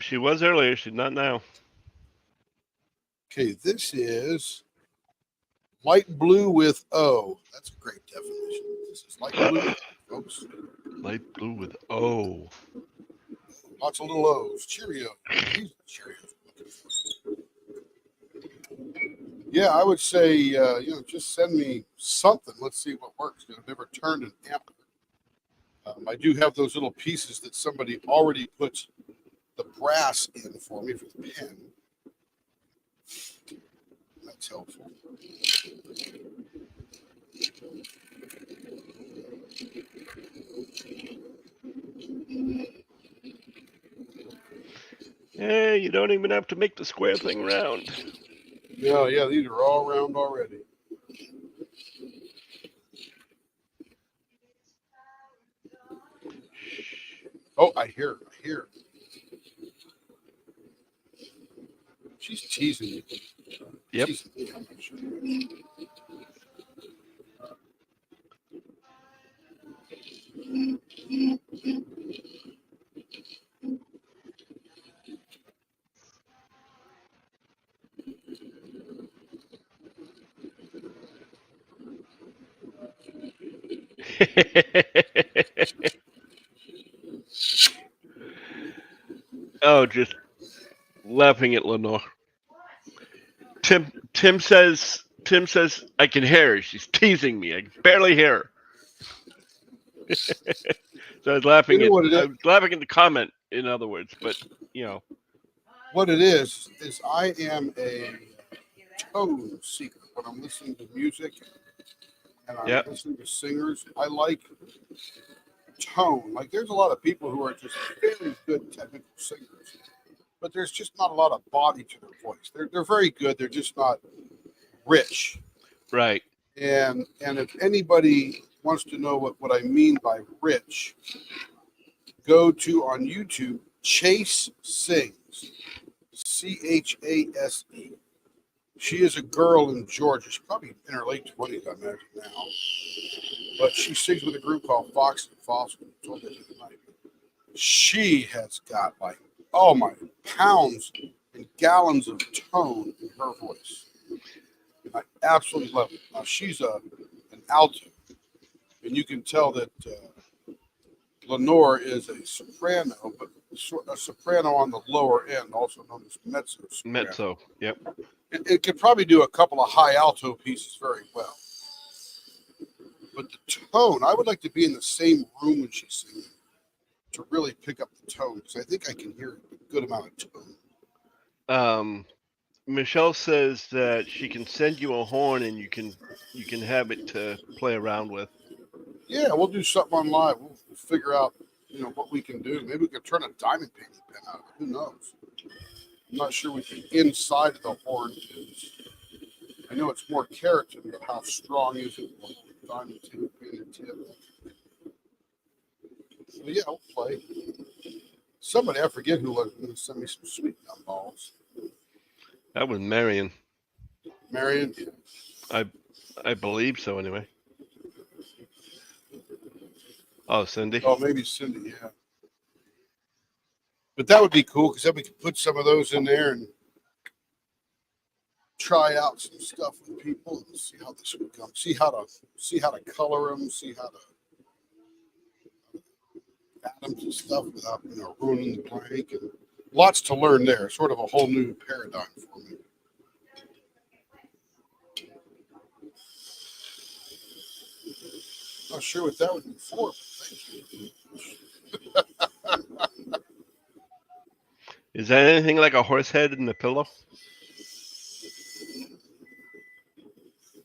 She was earlier. She's not now. Okay, this is light blue with O. That's a great definition. This is light blue, folks. Light blue with O. Lots of little O's. Cheerio. These are Cheerios. Yeah, I would say, just send me something. Let's see what works. I've never turned an antler. I do have those little pieces that somebody already put the brass in for me for the pen. That's helpful. Hey, you don't even have to make the square thing round. Yeah, these are all round already. Oh, I hear. She's teasing me. Yep. Teasing me, I'm not sure. Oh, just laughing at Lenore. Tim says Tim says I can hear her. She's teasing me. I can barely hear her. So I was laughing You know what it is? I was laughing at the comment, in other words, but you know. What it is I am a tone seeker when I'm listening to music and I'm Yep. listening to singers. I like tone. Like there's a lot of people who are just very good technical singers, but there's just not a lot of body to their voice. They're very good. They're just not rich. Right. And if anybody wants to know what I mean by rich, go to on YouTube Chase Sings. Chase. She is a girl in Georgia. She's probably in her late 20s, I imagine now. But she sings with a group called Fox and Fossil. She has got like, oh my, pounds and gallons of tone in her voice. And I absolutely love it. Now she's an alto, and you can tell that Lenore is a soprano, but a soprano on the lower end, also known as mezzo soprano. Mezzo. Yep. It could probably do a couple of high alto pieces very well. But the tone, I would like to be in the same room when she's singing to really pick up the tone, because I think I can hear a good amount of tone. Michelle says that she can send you a horn and you can have it to play around with. Yeah, we'll do something on live. We'll figure out, what we can do. Maybe we can turn a diamond painting pen out of it. Who knows? I'm not sure what the inside of the horn is. I know it's more keratin, but how strong is it? Diamond painted tip. So yeah, we'll play. Somebody, I forget who was going to send me some sweet gumballs. That was Marion. Marion? I believe so anyway. Oh, Cindy. Oh, maybe Cindy, yeah. But that would be cool, because then we could put some of those in there and try out some stuff with people and see how this would come. See how to color them, see how to add them to stuff without ruining the blank. And lots to learn there. Sort of a whole new paradigm for me. Not sure what that would be for, but thank you. Is that anything like a horse head in the pillow?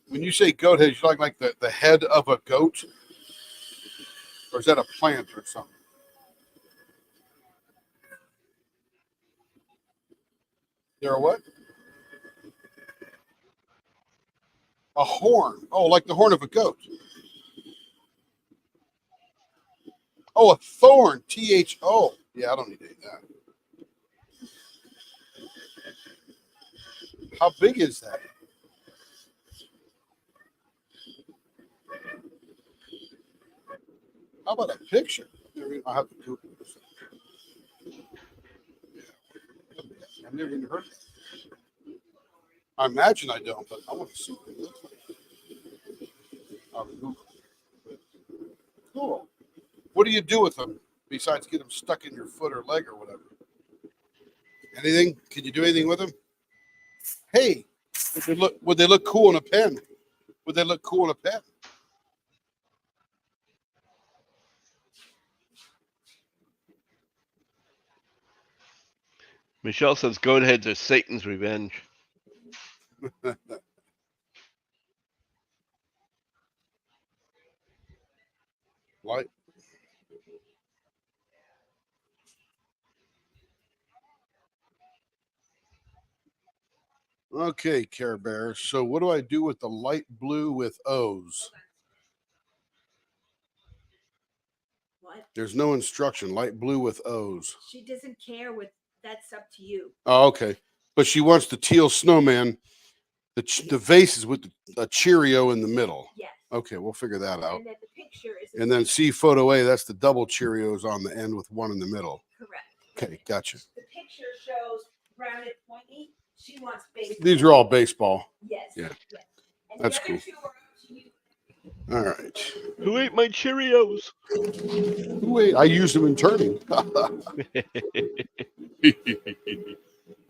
When you say goat head, you like the head of a goat? Or is that a plant or something? There a what? A horn. Oh, like the horn of a goat. Oh, a thorn. THO. Yeah, I don't need to eat that. How big is that? How about a picture? I have to Google this. Yeah. I've never even heard of that. I imagine I don't, but I want to see what it looks like. I'll Google it. Cool. What do you do with them besides get them stuck in your foot or leg or whatever? Anything? Can you do anything with them? Hey, would they look cool in a pen? Would they look cool in a pen? Michelle says goat heads are Satan's revenge. Light. Okay, Care Bear. So what do I do with the light blue with O's? What? There's no instruction. Light blue with O's. She doesn't care what. That's up to you. Oh, okay. But she wants the teal snowman. The vase is with a Cheerio in the middle. Yes. Okay, we'll figure that out. And then the picture is. And then see photo A, that's the double Cheerios on the end with one in the middle. Correct. Okay, gotcha. The picture shows rounded pointy. She wants baseball. These are all baseball. Yes. Yeah. Yes. And That's the other cool. two are up to you. All right. Who ate my Cheerios? Wait, I used them in turning.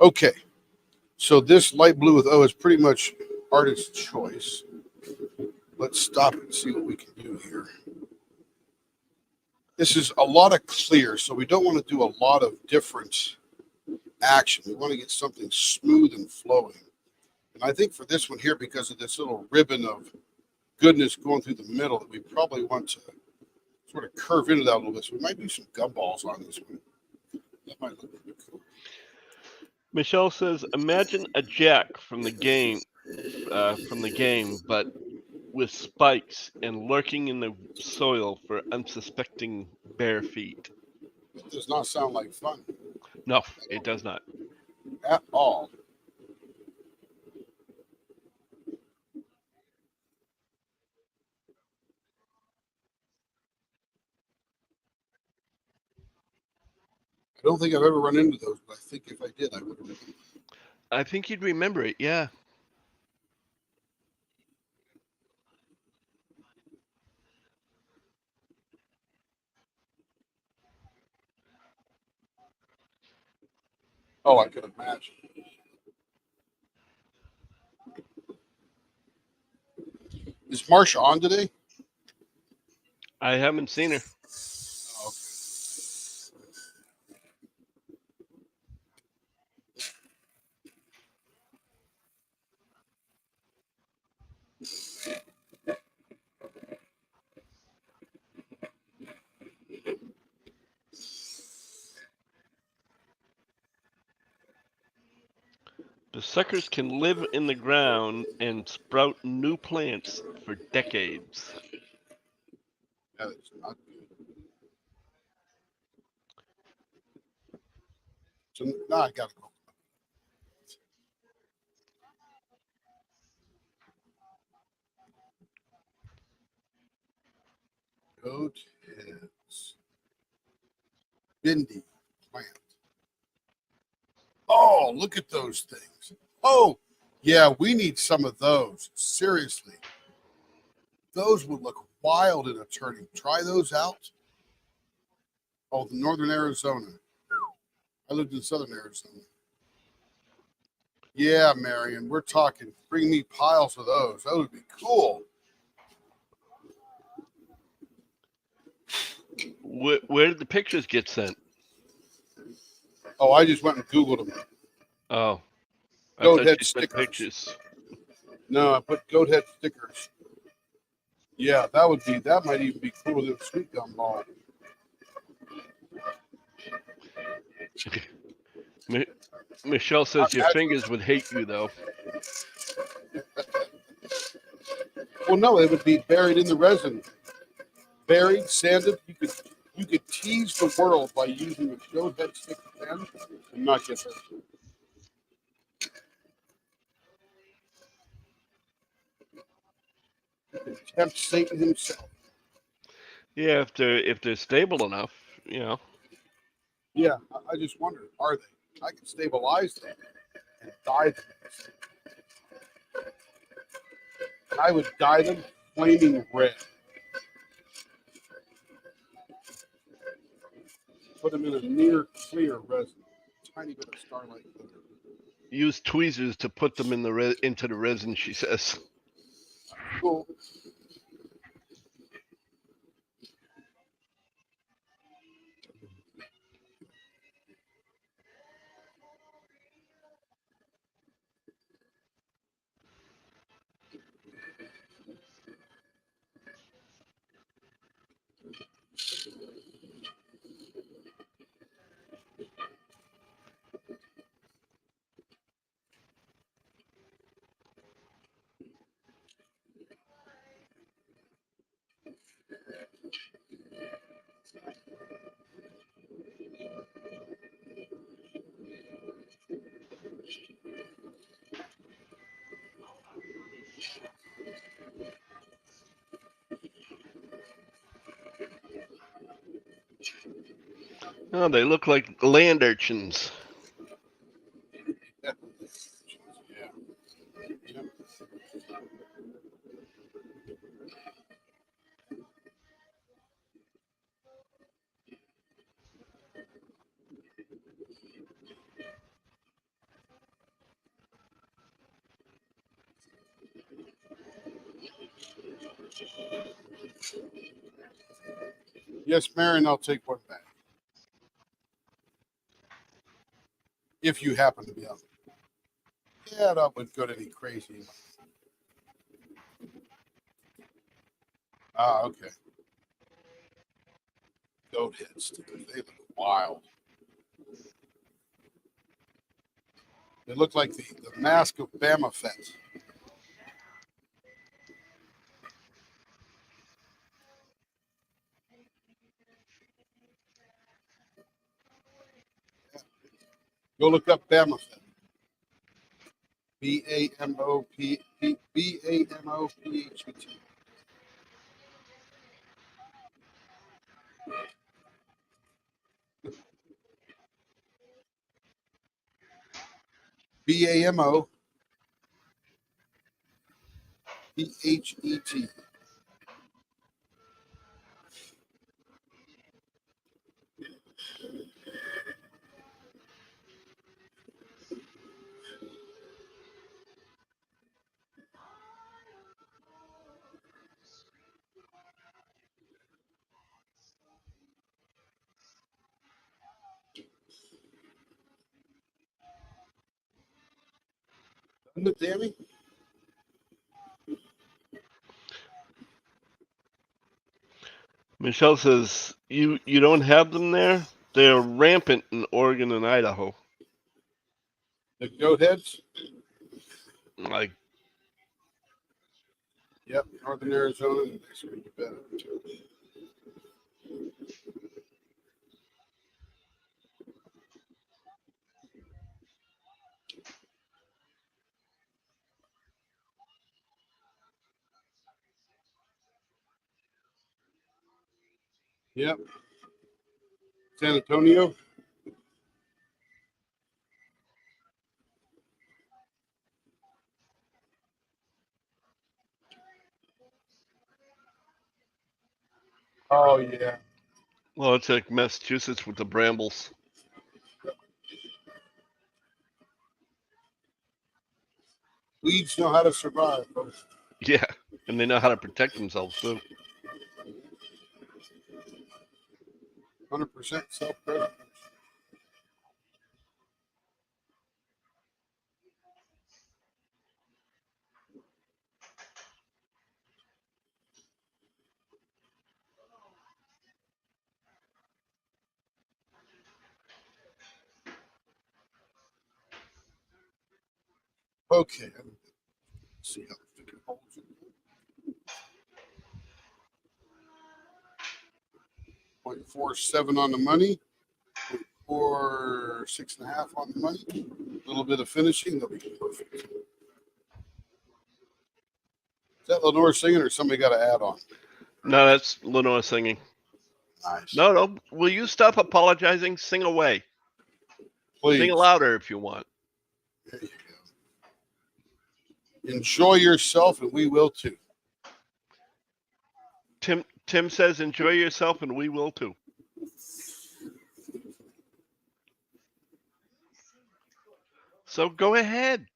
Okay. So this light blue with O is pretty much artist choice. Let's stop and see what we can do here. This is a lot of clear, so we don't want to do a lot of different action. We want to get something smooth and flowing. And I think for this one here, because of this little ribbon of goodness going through the middle, that we probably want to sort of curve into that a little bit. So we might do some gumballs on this one. That might look pretty cool. Michelle says, "Imagine a Jack from the game, but with spikes and lurking in the soil for unsuspecting bare feet." It does not sound like fun No, it does not. at all. I don't think I've ever run into those, but I think if I did, I would have. I think you'd remember it. Yeah. Oh, I could imagine. Is Marsha on today? I haven't seen her. Oh, The suckers can live in the ground and sprout new plants for decades. that is not good. So now I gotta go. Goat heads. Bindi plant. Oh, look at those things. Oh, yeah, we need some of those. Seriously. Those would look wild in a turning. Try those out. Oh, the northern Arizona. I lived in southern Arizona. Yeah, Marion, we're talking. Bring me piles of those. That would be cool. Where did the pictures get sent? Oh, I just went and Googled them. Oh, I Goat thought head you said stickers. pictures. No, I put goat head stickers. Yeah, that might even be cool with a sweet gum ball. Michelle says your fingers would hate you though. Well, no, it would be buried in the resin. Buried, sanded. You could tease the world by using a goat head stick pen and not get hurt. You could tempt Satan himself. Yeah, if they're stable enough, you know. Yeah, I just wonder, are they? I can stabilize them and dye them. I would dye them flaming red. Put them in a near clear resin. Tiny bit of starlight glitter. Use tweezers to put them in into the resin, she says. Cool. Oh, they look like land urchins. Yeah. Yep. Yes, Marion, I'll take one back. If you happen to be on. Yeah, that would go to any crazy. Ah, okay. Goat heads. They look wild. They look like the mask of Bama Fett. Go look up Bama Fett. Bamophet. Bamophet. Isn't it, Dammy? Michelle says you don't have them there. They're rampant in Oregon and Idaho. The goat heads? Like, Yep, northern Arizona. They speak better too. Yep. San Antonio. Oh yeah. well, it's like Massachusetts with the brambles. Weeds know how to survive, folks. Yeah, and they know how to protect themselves too. 100% self-preservation. Okay. Let's see how the figure holds it. 0.47 on the money. 6.5 on the money. A little bit of finishing, they'll be perfect. Is that Lenore singing or somebody got to add on? No, that's Lenore singing. Nice. No. Will you stop apologizing? Sing away. Please. Sing louder if you want. There you go. Enjoy yourself, and we will too. Tim says, "Enjoy yourself, and we will too." So go ahead.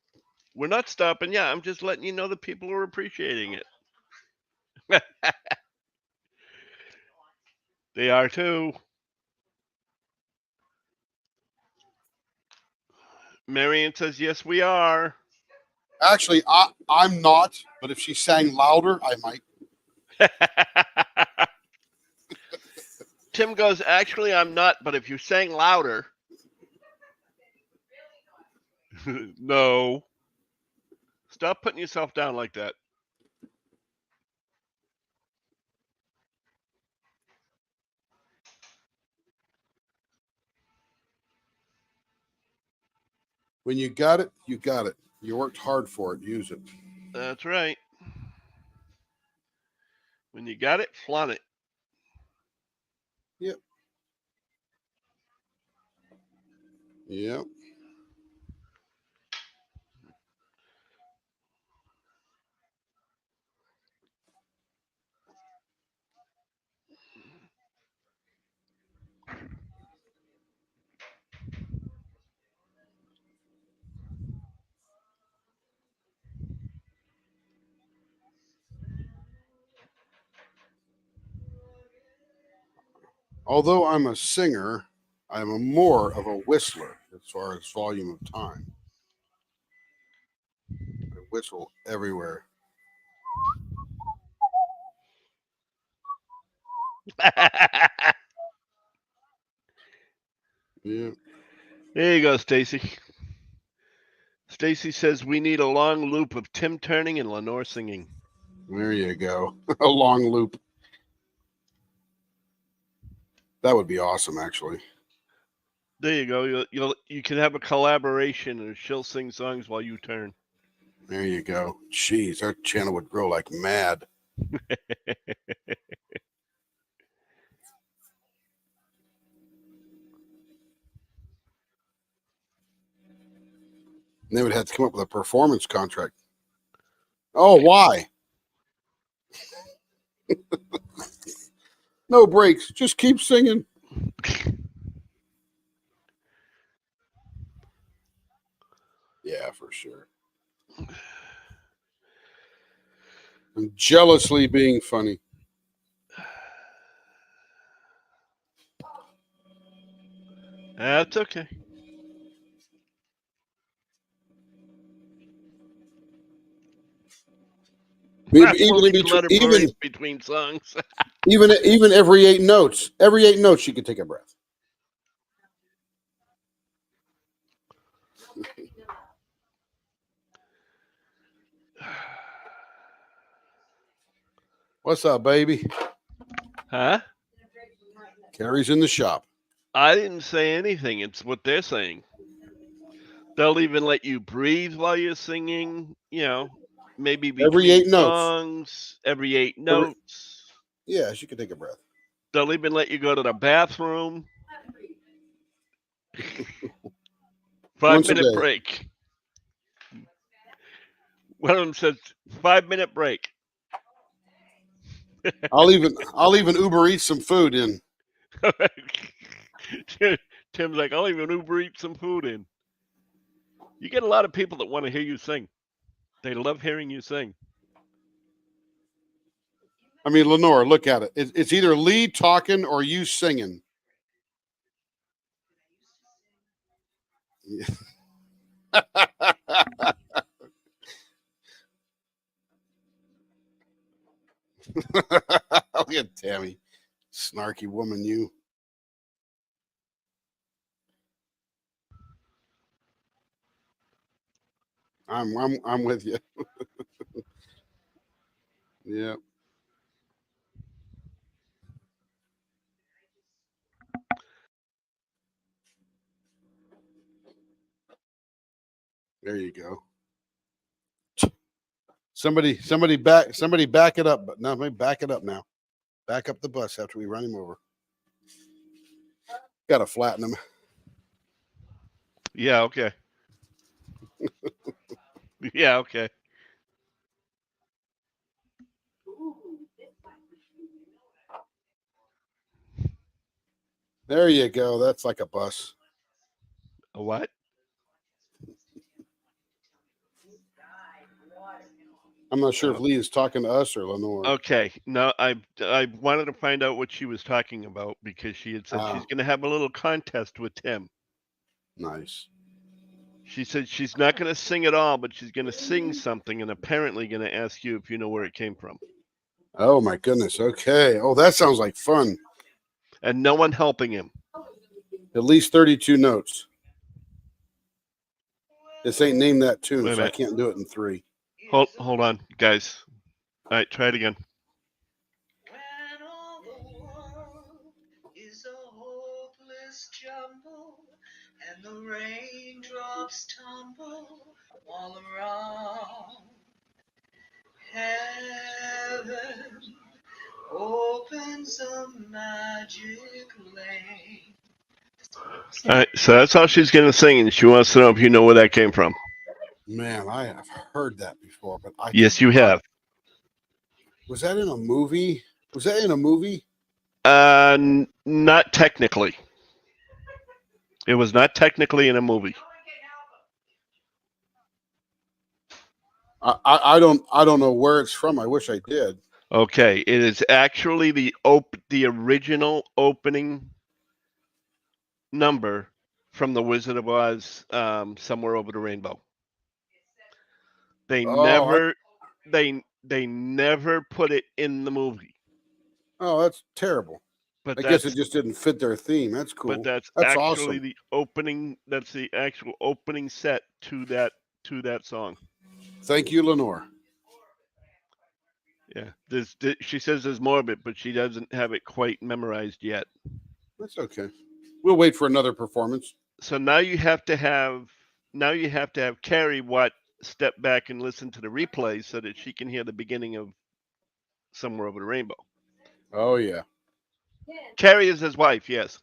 We're not stopping. Yeah, I'm just letting you know that people are appreciating it. They are too. Marion says, "Yes, we are." Actually, I'm not, but if she sang louder, I might. Tim goes, "Actually, I'm not, but if you sang louder." No. Stop putting yourself down like that. When you got it, you got it. You worked hard for it. Use it. That's right. When you got it, flaunt it. Yep. Yep. Although I'm a singer, I'm a more of a whistler as far as volume of time. I whistle everywhere. Yeah. There you go, Stacy. Stacy says we need a long loop of Tim turning and Lenore singing. There you go. A long loop. That would be awesome, actually. There you go. You can have a collaboration, and she'll sing songs while you turn. There you go. Jeez, our channel would grow like mad. And they would have to come up with a performance contract. Oh, why? No breaks. Just keep singing. Yeah, for sure. I'm jealously being funny. That's okay. Maybe We'll even, let her breathe between songs. even every 8 notes. Every 8 notes, you could take a breath. What's up, baby? Huh? Carrie's in the shop. I didn't say anything. It's what they're saying. They'll even let you breathe while you're singing. Maybe between Every 8 notes. songs, every 8 notes. Yeah, she could take a breath. They'll even let you go to the bathroom. 5-minute break. One of them says 5-minute break. I'll even Uber Eats some food in. Tim's like, I'll even Uber Eat some food in. You get a lot of people that want to hear you sing. They love hearing you sing. I mean, Lenore, look at it. It's either Lee talking or you singing. Yeah. Look at Tammy, snarky woman, you. I'm with you. Yeah. There you go. Somebody back it up, but no, maybe back it up now. Back up the bus after we run him over. Gotta flatten him. Yeah, okay. Yeah, okay. There you go. That's like a bus. A what? I'm not sure if Lee is talking to us or Lenore. Okay. No, I wanted to find out what she was talking about because she had said she's going to have a little contest with Tim. Nice. She said she's not going to sing at all, but she's going to sing something and apparently going to ask you if you know where it came from. Oh, my goodness. Okay. Oh, that sounds like fun. And no one helping him. At least 32 notes. This ain't named that tune, so I can't do it in 3. Hold on, guys. All right, try it again. When all the world is a hopeless jumble and the raindrops tumble all around, heaven opens a magic lane. All right, so that's how she's going to sing, and she wants to know if you know where that came from. Man, I have heard that before, but Yes, you have. Was that in a movie? Was that in a movie? Not technically. It was not technically in a movie. I don't know where it's from. I wish I did. Okay, it is actually the original opening number from The Wizard of Oz, Somewhere Over the Rainbow. They Oh, never they never put it in the movie, that's terrible. but I guess it that's just didn't fit their theme. That's cool. but that's That's actually awesome. the opening. That's the actual opening set to that song. Thank you, Lenore. Yeah, she says there's more of it, but she doesn't have it quite memorized yet. That's okay. We'll wait for another performance. So now you have to have Carrie step back and listen to the replay so that she can hear the beginning of Somewhere Over the Rainbow. Oh yeah. Carrie is his wife, yes.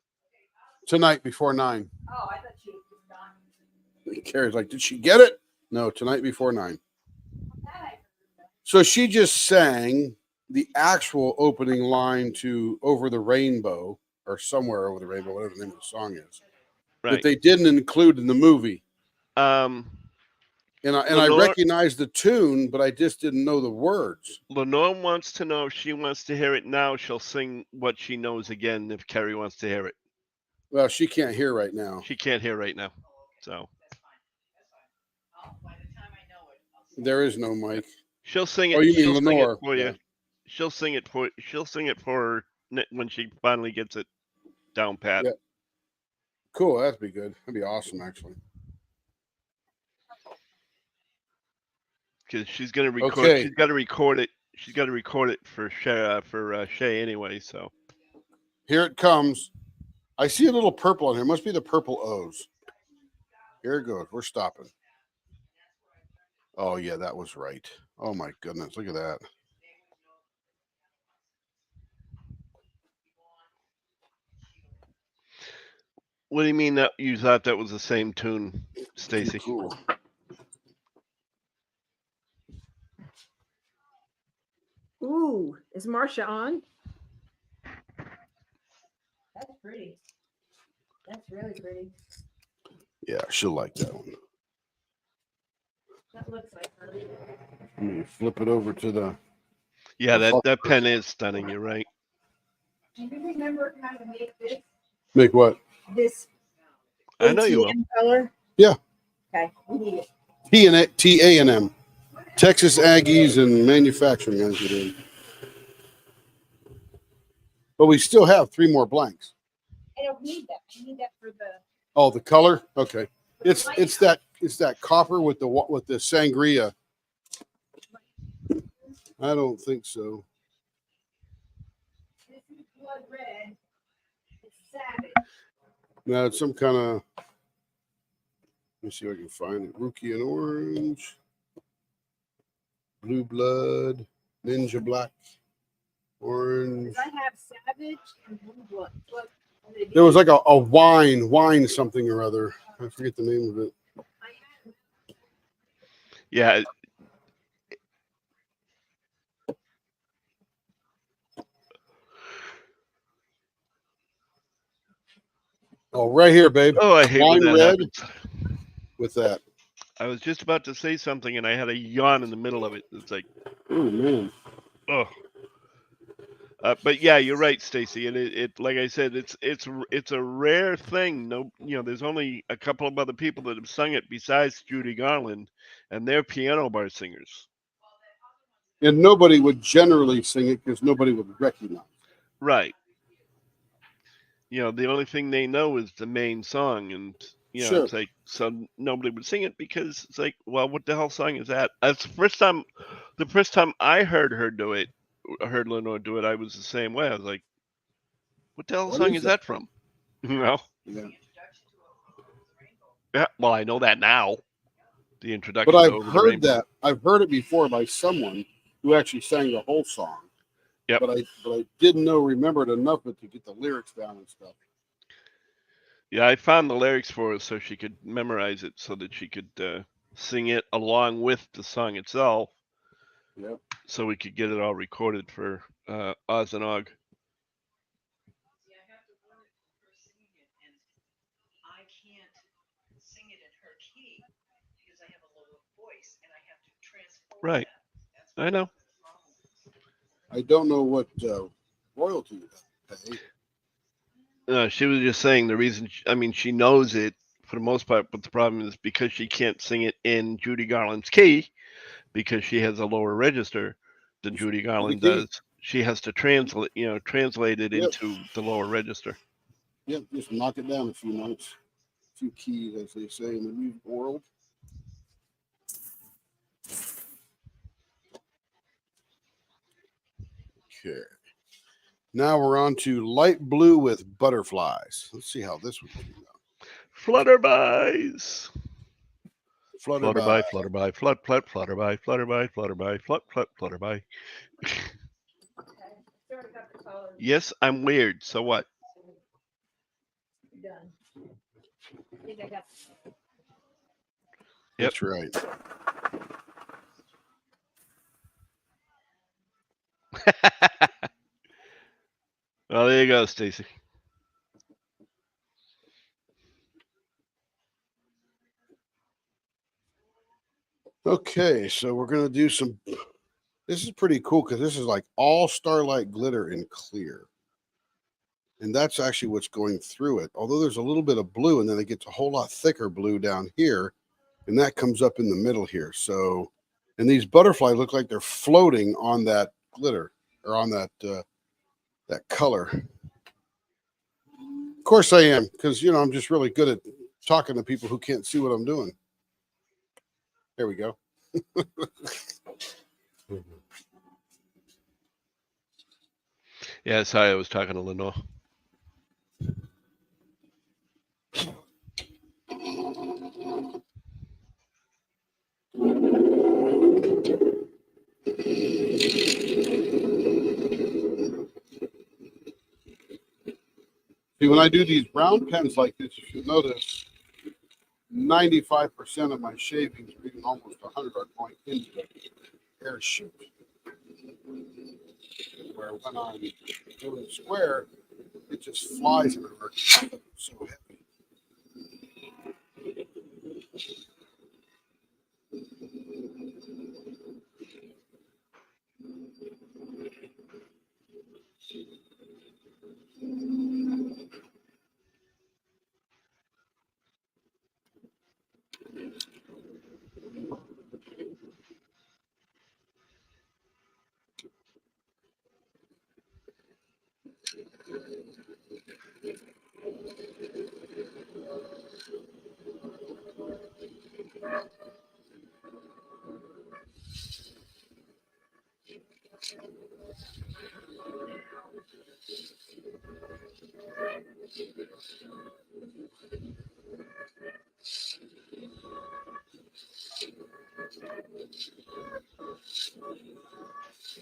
Tonight before 9. Oh, I thought she was done. Carrie's like, did she get it? No, tonight before 9. So she just sang the actual opening line to Over the Rainbow, or Somewhere Over the Rainbow, whatever the name of the song is, Right. that they didn't include in the movie. Um, And I Lenore- recognized the tune, but I just didn't know the words. Lenore wants to know if she wants to hear it now. She'll sing what she knows again if Carrie wants to hear it. Well, she can't hear right now. She can't hear right now. So There is no mic. she'll sing it. Oh, you mean she'll sing it Lenore. for Yeah. you. She'll sing it for her when she finally gets it down pat. Yeah. Cool. That'd be good. That'd be awesome, actually. Because she's gonna record. Okay. She's got to record it. She's got to record it for Shay anyway. So Here it comes. I see a little purple on here. Must be the purple O's. Here it goes. We're stopping. Oh, yeah, that was right. Oh, my goodness. Look at that. what do you mean that you thought that was the same tune, Stacy? Cool. Ooh, is Marcia on? That's pretty. That's really pretty. Yeah, she'll like that one. That looks like her. Let me flip it over to the. Yeah, that pen is stunning. You're right. Do you remember how to make this? Make what? This I know you will. ATM color? Yeah. Okay, we need it. TANM. Texas Aggies and Manufacturing Engineering. But we still have 3 more blanks. I don't need that. I need that for the. Oh, the color? Okay. It's that copper with the sangria. I don't think so. This is blood red. It's savage. No, it's some kind of. Let me see if I can find it. Rookie and orange, blue blood, ninja black, orange. I have savage and blue blood. Look, There was like a wine something or other. I forget the name of it. Yeah. Oh, right here, babe. Oh, I hate when Wine that red happens. with that. I was just about to say something and I had a yawn in the middle of it. It's like, Oh man. oh. But yeah, you're right, Stacy. And it like I said, it's a rare thing. No, there's only a couple of other people that have sung it besides Judy Garland, and they're piano bar singers. And nobody would generally sing it because nobody would recognize. Right. The only thing they know is the main song, and Sure. it's like, so nobody would sing it because it's like, well, what the hell song is that? That's the first time I heard her do it. I heard Lenore do it. I was the same way. I was like, what the hell What song is is it? that from? Yeah. Yeah, well, I know that now. The introduction. But I've to Over the heard Rainbow. that. I've heard it before by someone who actually sang the whole song. Yep. But I didn't remember it enough to get the lyrics down and stuff. Yeah, I found the lyrics for her so she could memorize it, so that she could sing it along with the song itself. Yep. So we could get it all recorded for Oz and Og. See, I have to learn her singing it, and I can't sing it in her key because I have a lower voice, and I have to transpose Right. that. That's I know. the problem. I don't know what royalty they pay. She was just saying the reason. I mean, she knows it for the most part, but the problem is because she can't sing it in Judy Garland's key because she has a lower register than Judy Garland key. does. She has to translate it Yep. into the lower register. Yep, just knock it down a few notes, a few keys, as they say in the music world. Okay. Now we're on to light blue with butterflies. Let's see how this one came out. Flutterbys. Flutterby. Flutterby, flutterby, flutterby, flutterby, flutterby. Already got the colors. Yes, I'm weird. So what? Done. I think I got. Yep. That's right. Well, there you go, Stacy. Okay, so we're gonna do some. This is pretty cool because this is like all starlight glitter in clear, and that's actually what's going through it. Although there's a little bit of blue, and then it gets a whole lot thicker blue down here, and that comes up in the middle here. So, and these butterflies look like they're floating on that glitter or on that that color. Of course I am, because I'm just really good at talking to people who can't see what I'm doing. There we go. Yeah, sorry, I was talking to Lenore. See, when I do these brown pens like this, if you notice, 95% of my shavings, or even almost 100, are going into the hair shoot. Where when I'm doing the square, it just flies everywhere. So heavy.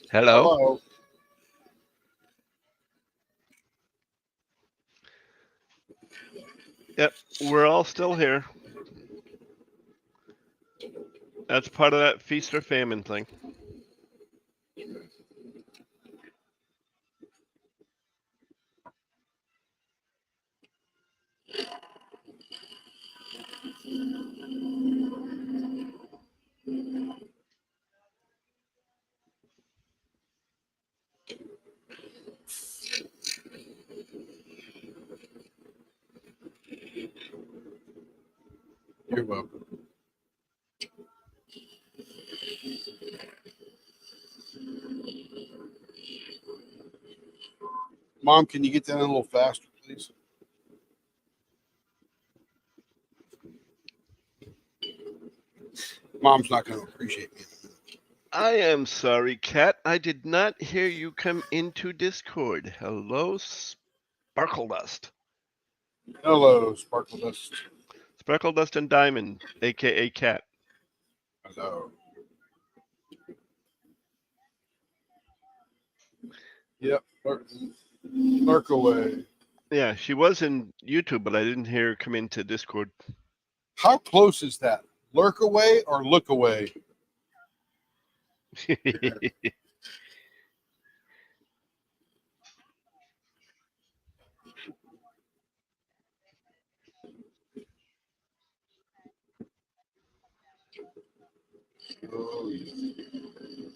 Hello. Hello. Yep, we're all still here. That's part of that feast or famine thing. You're welcome. Mom, can you get that in a little faster, please? Mom's not going to appreciate me. I am sorry, Kat. I did not hear you come into Discord. Hello, Sparkle Dust. Hello, Sparkle Dust. Sparkle Dust and Diamond, aka Kat. Hello. Yep. Lurk away. Yeah, she was in YouTube, but I didn't hear her come into Discord. How close is that? Lurk away or look away? Oh, yeah.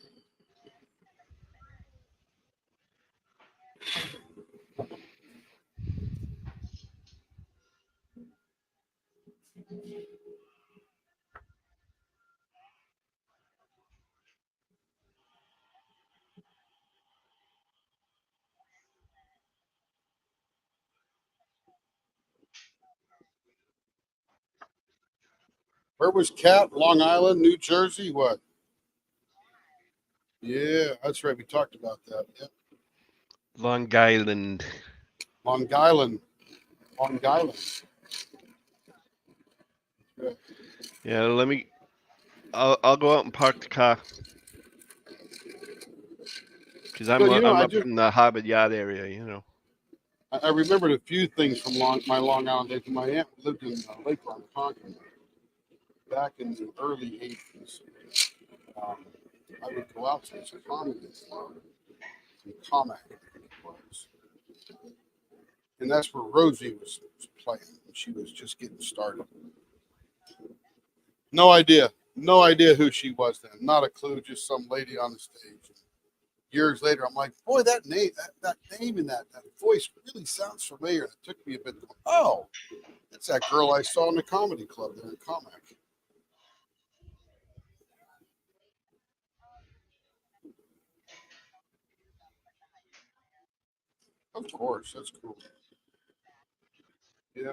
Where was Cat? Long Island, New Jersey? What? Yeah, that's right. We talked about that. Yep. Long Island. Long Island. Long Island. Yeah, let me. I'll go out and park the car because I'm Well, you know, I'm I up just in the Harvard Yard area. You know. I remembered a few things from my Long Island days. My aunt lived in Lake Ronkonkoma back in the early 80s. I would go out to this comedy club in Comac, I think it was. And that's where Rosie was playing. She was just getting started. No idea. No idea who she was then. Not a clue. Just some lady on the stage. Years later, I'm like, boy, that name, that name and that voice really sounds familiar. It took me a bit to go, oh, it's that girl I saw in the comedy club there in Comac. Of course, that's cool. Yeah.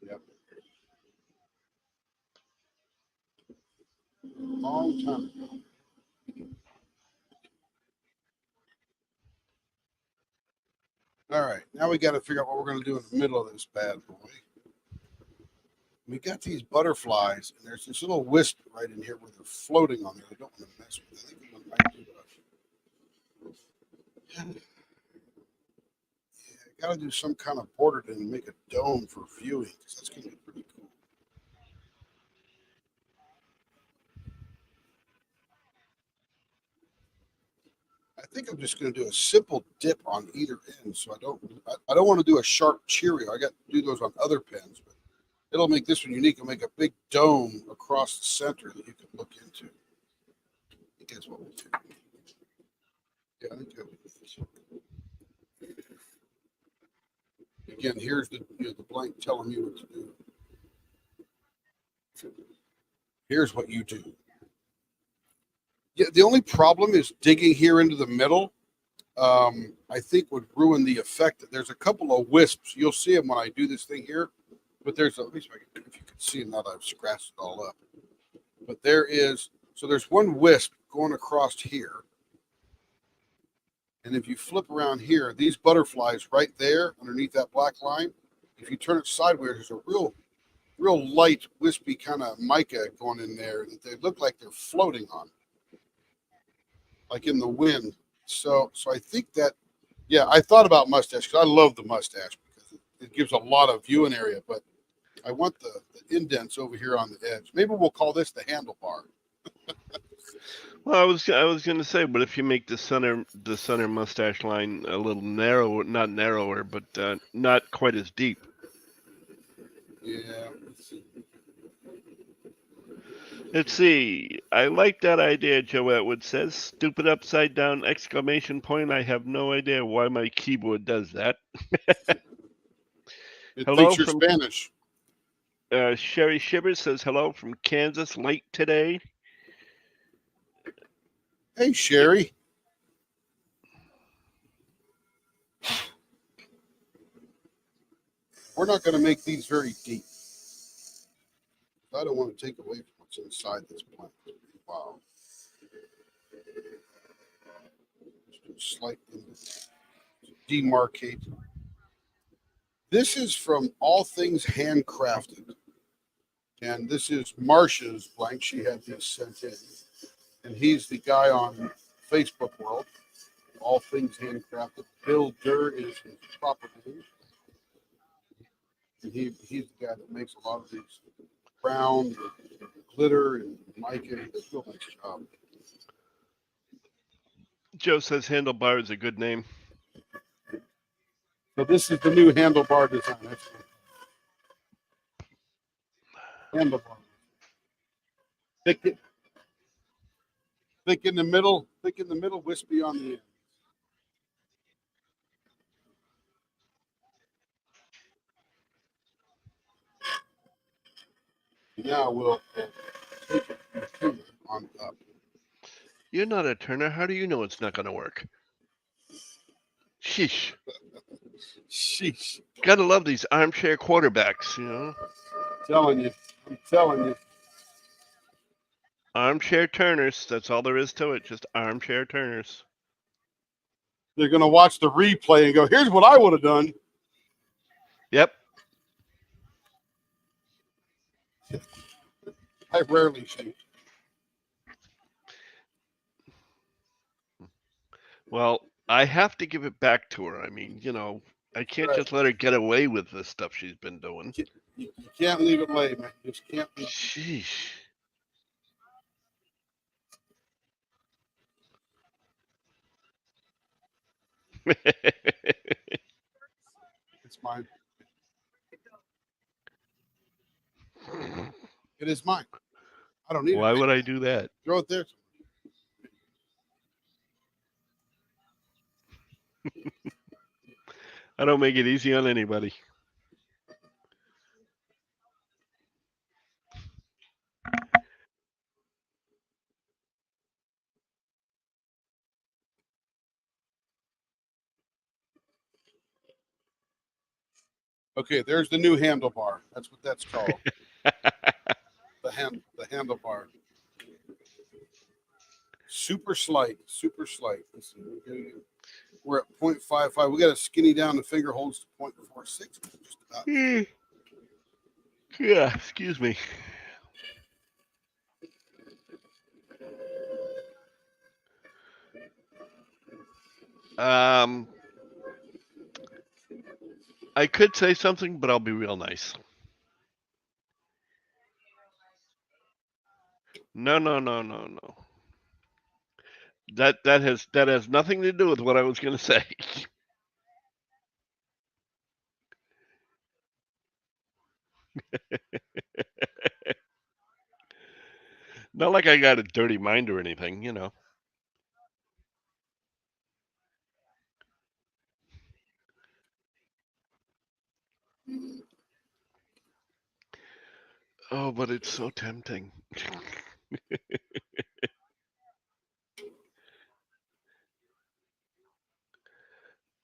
Yep. Long time ago. All right, now we got to figure out what we're going to do in the middle of this bad boy. We got these butterflies, and there's this little wisp right in here where they're floating on there. I don't want to mess with it. I think we might do got to do some kind of border and make a dome for viewing because that's going to be pretty cool. I think I'm just going to do a simple dip on either end, so I don't want to do a sharp Cheerio. I got to do those on other pens, but it'll make this one unique and make a big dome across the center that you can look into. I think that's what we'll do. Yeah, I think that would be this. Again, here's the blank telling me what to do. Here's what you do. Yeah, the only problem is digging here into the middle. I think would ruin the effect. There's a couple of wisps. You'll see them when I do this thing here, but there's at least if you can see them now that I've scratched it all up. But there's one wisp going across here. And if you flip around here, these butterflies right there underneath that black line, if you turn it sideways, there's a real light, wispy kind of mica going in there that they look like they're floating on, like in the wind. So I think that, yeah, I thought about mustache because I love the mustache because it gives a lot of viewing area, but I want the indents over here on the edge. Maybe we'll call this the handlebar. Well, I was gonna say, but if you make the center mustache line a little narrow, not narrower, but not quite as deep. Yeah. Let's see. I like that idea, Joe Atwood says. Stupid upside down exclamation point. I have no idea why my keyboard does that. It Hello thinks you're from Spanish. Sherry Shivers says hello from Kansas late today. Hey, Sherry. We're not going to make these very deep. I don't want to take away from what's inside this plant. Wow. Just do a slight demarcate. This is from All Things Handcrafted. And this is Marcia's blank. She had these sent in. And he's the guy on Facebook World. All Things Handcrafted. Bill Durr is his proper name. And he's the guy that makes a lot of these brown and glitter and mica. He does a real nice job. Joe says handlebar is a good name. So this is the new handlebar design. That's handlebar. Thick in the middle, wispy on the end. Now we'll take it on up. You're not a turner. How do you know it's not going to work? Sheesh. Sheesh. Gotta love these armchair quarterbacks, you know? I'm telling you. Armchair Turners. That's all there is to it. Just armchair Turners. They're going to watch the replay and go, here's what I would have done. Yep. I rarely think. Well, I have to give it back to her. I mean, you know, I can't Right. just let her get away with this stuff she's been doing. You can't leave it lay, man. You just can't leave Sheesh. It's mine. It is mine. I don't need Why it. would I do that? Throw it there. I don't make it easy on anybody. Okay, there's the new handlebar. That's what that's called. the handlebar. Super slight. Let's see, we're at 0.55. We got to skinny down the finger holds to 0.46. Just about. Yeah, excuse me. I could say something, but I'll be real nice. No. That has nothing to do with what I was going to say. Not like I got a dirty mind or anything, you know. Oh, but it's so tempting.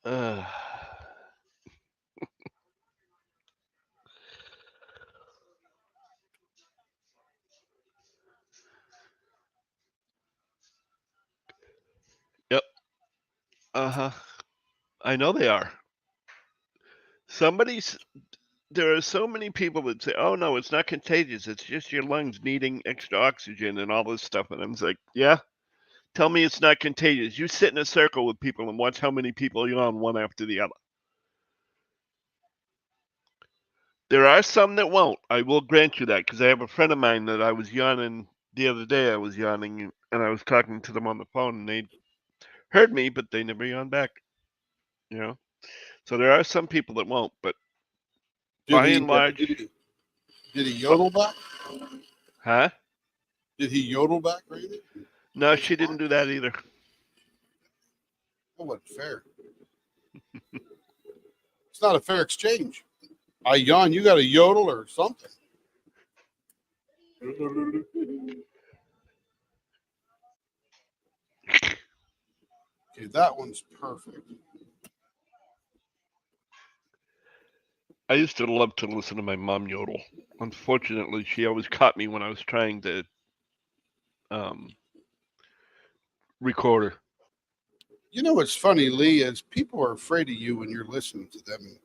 uh, yep. Uh-huh. I know they are. There are so many people that say, "Oh no, it's not contagious. It's just your lungs needing extra oxygen and all this stuff." And I'm like, "Yeah, tell me it's not contagious. You sit in a circle with people and watch how many people yawn one after the other." There are some that won't. I will grant you that because I have a friend of mine that I was yawning the other day. I was yawning and I was talking to them on the phone and they heard me, but they never yawned back. You know, so there are some people that won't, but by and large, Did he yodel back? huh? Did he yodel back, Randy? No, she didn't do that either. That wasn't fair. It's not a fair exchange. I yawn, you got a yodel or something. Okay, that one's perfect. I used to love to listen to my mom yodel. Unfortunately, she always caught me when I was trying to record her. You know what's funny, Lee, is people are afraid of you when you're listening to them. And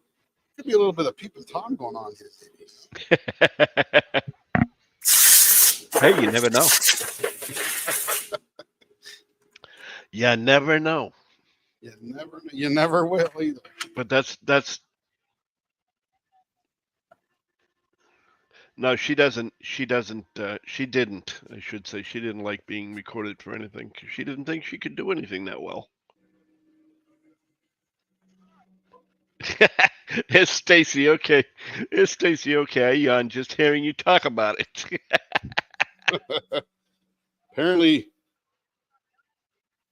could be a little bit of peep and Tom going on here. Hey, you never know. You never know. You never will either. But no, she doesn't. She didn't. I should say she didn't like being recorded for anything. She didn't think she could do anything that well. It's Stacy. Okay, it's Stacy. Okay, I yawn just hearing you talk about it. Apparently,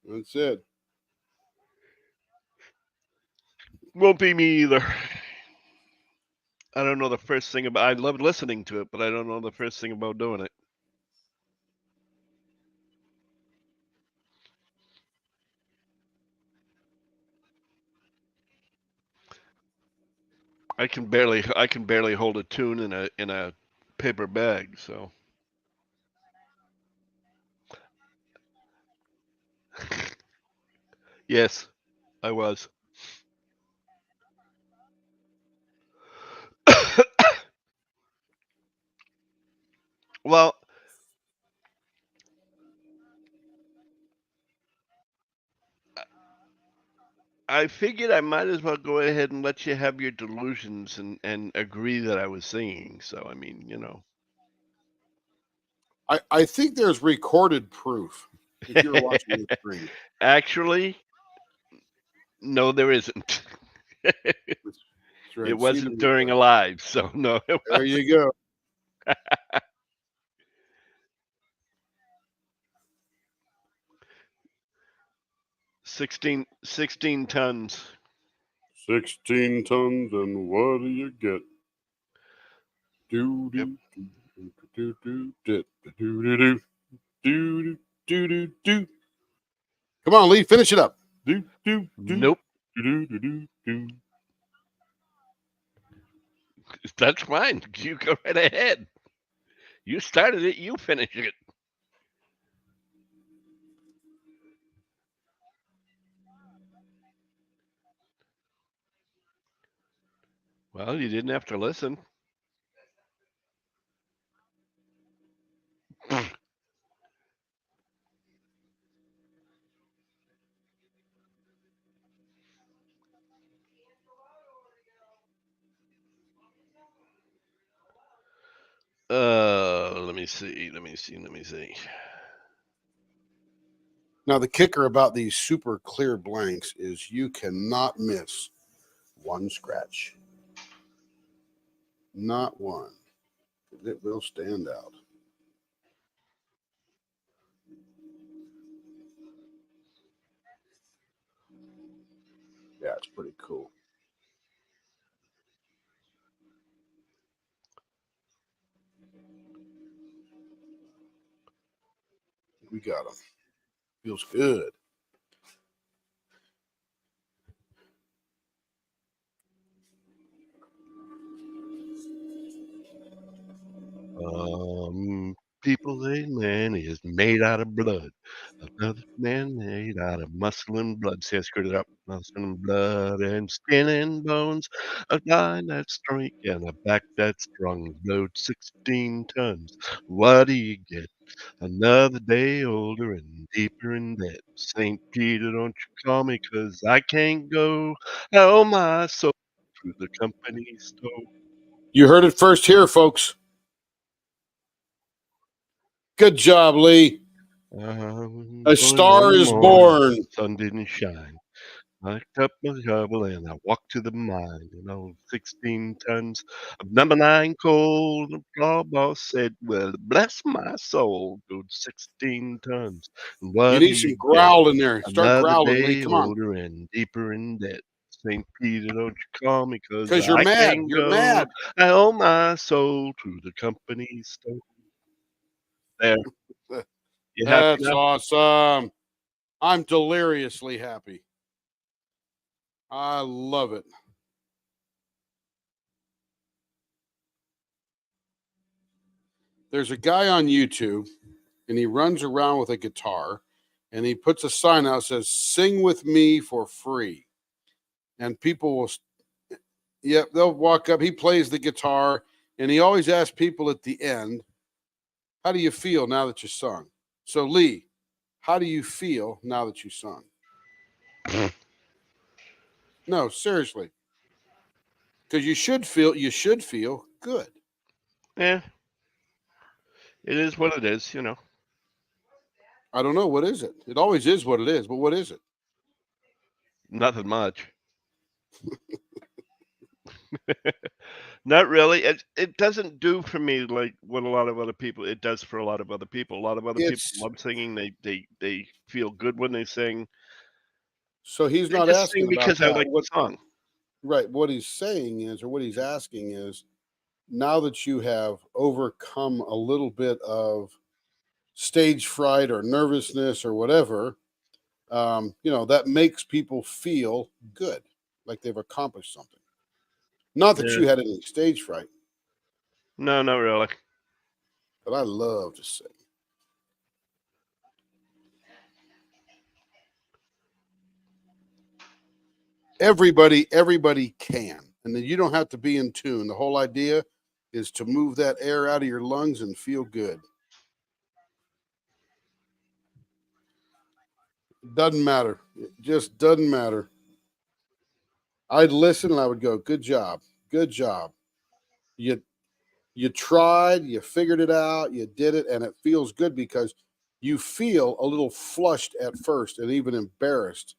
that's it. Won't be me either. I don't know the first thing about. I love listening to it, but I don't know the first thing about doing it. I can barely hold a tune in a paper bag. So yes, I was. Well, I figured I might as well go ahead and let you have your delusions and agree that I was singing. So I mean, I think there's recorded proof if you're watching the screen. actually, no, there isn't. That's right. It See the wasn't during a recording. live, so no. There you go. 16 tons. 16 tons, and what do you get? Do Yep. do do do do do do do do do do do. Come on, Lee, finish it up. Do do do Nope. do do do do. That's fine. You go right ahead. You started it, you finish it. Well, you didn't have to listen. Let me see. Now, the kicker about these super clear blanks is you cannot miss one scratch. Not one. It will stand out. Yeah, it's pretty cool. We got them. Feels good. People, a man is made out of blood. Another man made out of muscle and blood. See, I screwed it up. Muscle and blood and skin and bones. A mind that's strong and a back that's strong. Load 16 tons. What do you get? Another day older and deeper in debt. St. Peter, don't you call me, 'cause I can't go. Oh, my soul through the company store. You heard it first here, folks. Good job, Lee. A star is born. Sun didn't shine. I picked up my shovel and I walked to the mine. 16 tons of number 9 coal. The law boss said, "Well, bless my soul, those 16 tons. And You what need do some you get? growl in there. Start Another growling, Lee. day Come on. older and deeper in debt. St. Peter, don't you call me, 'cause Because you're I mad. can't You're go. mad. I owe my soul to the company store." There. You happy That's now? awesome. I'm deliriously happy. I love it. There's a guy on YouTube, and he runs around with a guitar, and he puts a sign out that says, "Sing with me for free." And people will, yep, they'll walk up. He plays the guitar, and he always asks people at the end, "How do you feel now that you sung?" So, Lee, how do you feel now that you sung? No, seriously. Because you should feel good. Yeah. It is what it is, I don't know. What is it? It always is what it is, but what is it? Nothing much. Not really. It doesn't do for me like what a lot of other people it does for a lot of other people. A lot of other people It's love singing. They feel good when they sing. so he's I not just sing asking about because I that. like the What song. right? What he's saying is, or what he's asking is, now that you have overcome a little bit of stage fright or nervousness or whatever, that makes people feel good, like they've accomplished something. Not that Yeah. you had any stage fright, No, not really. but I love to sing. Everybody can. And then you don't have to be in tune. The whole idea is to move that air out of your lungs and feel good. Doesn't matter. It just doesn't matter. I'd listen and I would go, good job. Good job. You tried, you figured it out, you did it, and it feels good because you feel a little flushed at first and even embarrassed.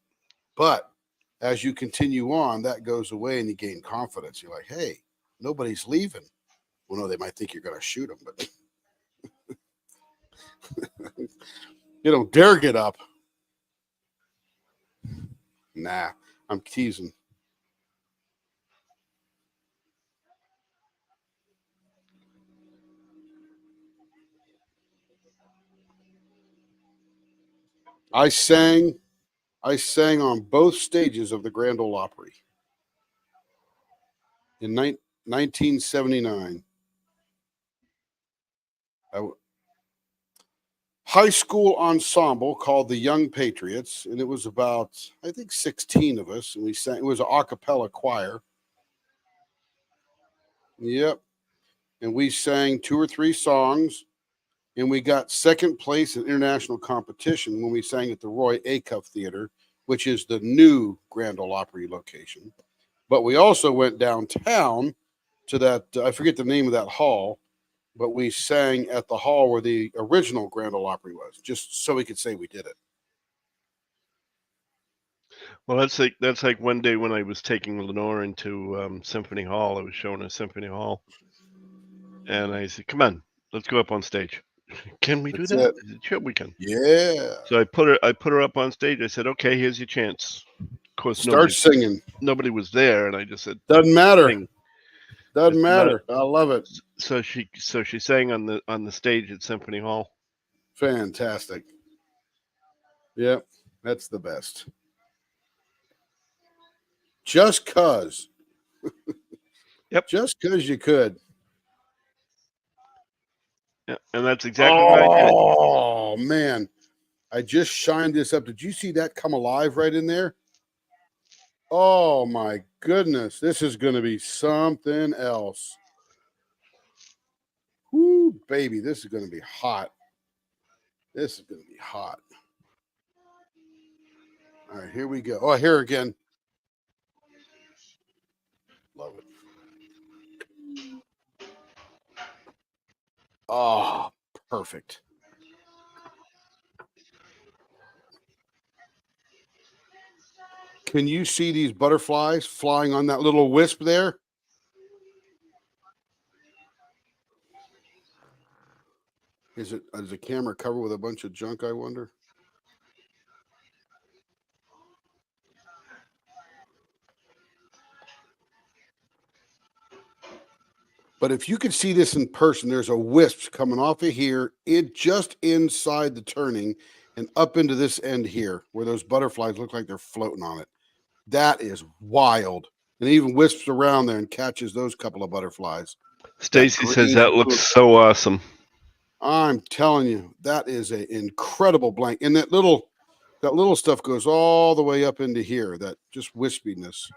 But as you continue on, that goes away and you gain confidence. You're like, hey, nobody's leaving. Well, no, they might think you're going to shoot them, but you don't dare get up. Nah, I'm teasing. I sang on both stages of the Grand Ole Opry in 1979. High school ensemble called the Young Patriots, and it was about, I think, 16 of us, and we sang. It was an a cappella choir. Yep, and we sang 2 or 3 songs, and we got second place in international competition when we sang at the Roy Acuff Theater, which is the new Grand Ole Opry location. But we also went downtown to that, I forget the name of that hall, but we sang at the hall where the original Grand Ole Opry was, just so we could say we did it. Well, that's like one day when I was taking Lenore into Symphony Hall. I was showing her Symphony Hall, and I said, "Come on, let's go up on stage." Can we do That's that? it. I said, sure, we can. Yeah. So I put her up on stage. I said, "Okay, here's your chance." Of course, Start singing. nobody was there, and I just said, Doesn't matter. "Sing." Doesn't It's matter. I love it. So she sang on the stage at Symphony Hall. Fantastic. Yep. That's the best. Just cause. Yep. Just cause you could. Yeah, and that's exactly why I did it. Oh man. I just shined this up. Did you see that come alive right in there? Oh my goodness. This is gonna be something else. Whoo, baby. This is gonna be hot. This is gonna be hot. All right, here we go. Oh, here again. Love it. Oh, perfect. Can you see these butterflies flying on that little wisp there? Is the camera covered with a bunch of junk, I wonder? But if you could see this in person, there's a wisp coming off of here, just inside the turning and up into this end here, where those butterflies look like they're floating on it. That is wild. And it even wisps around there and catches those couple of butterflies. Stacy says green that looks so awesome. I'm telling you, that is an incredible blank. And that little stuff goes all the way up into here, that just wispiness.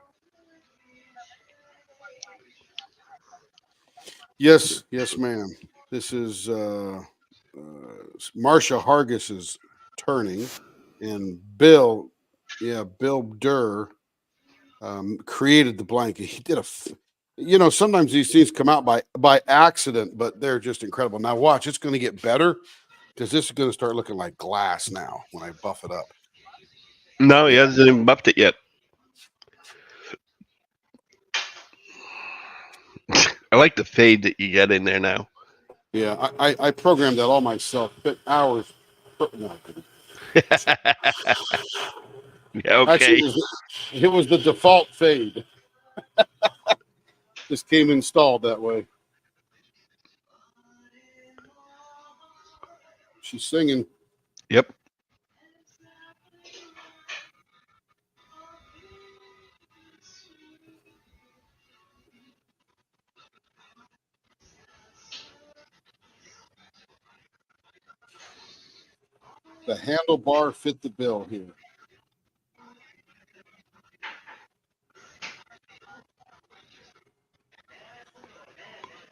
Yes, ma'am. This is Marcia Hargis's turning, and Bill Durr created the blanket. He did sometimes these things come out by accident, but they're just incredible. Now watch, it's going to get better because this is going to start looking like glass now when I buff it up. No, he hasn't even buffed it yet. I like the fade that you get in there now. Yeah, I programmed that all myself. Took hours. No, Yeah, okay. actually, it was the default fade. Just came installed that way. She's singing. Yep. The handlebar fit the bill here.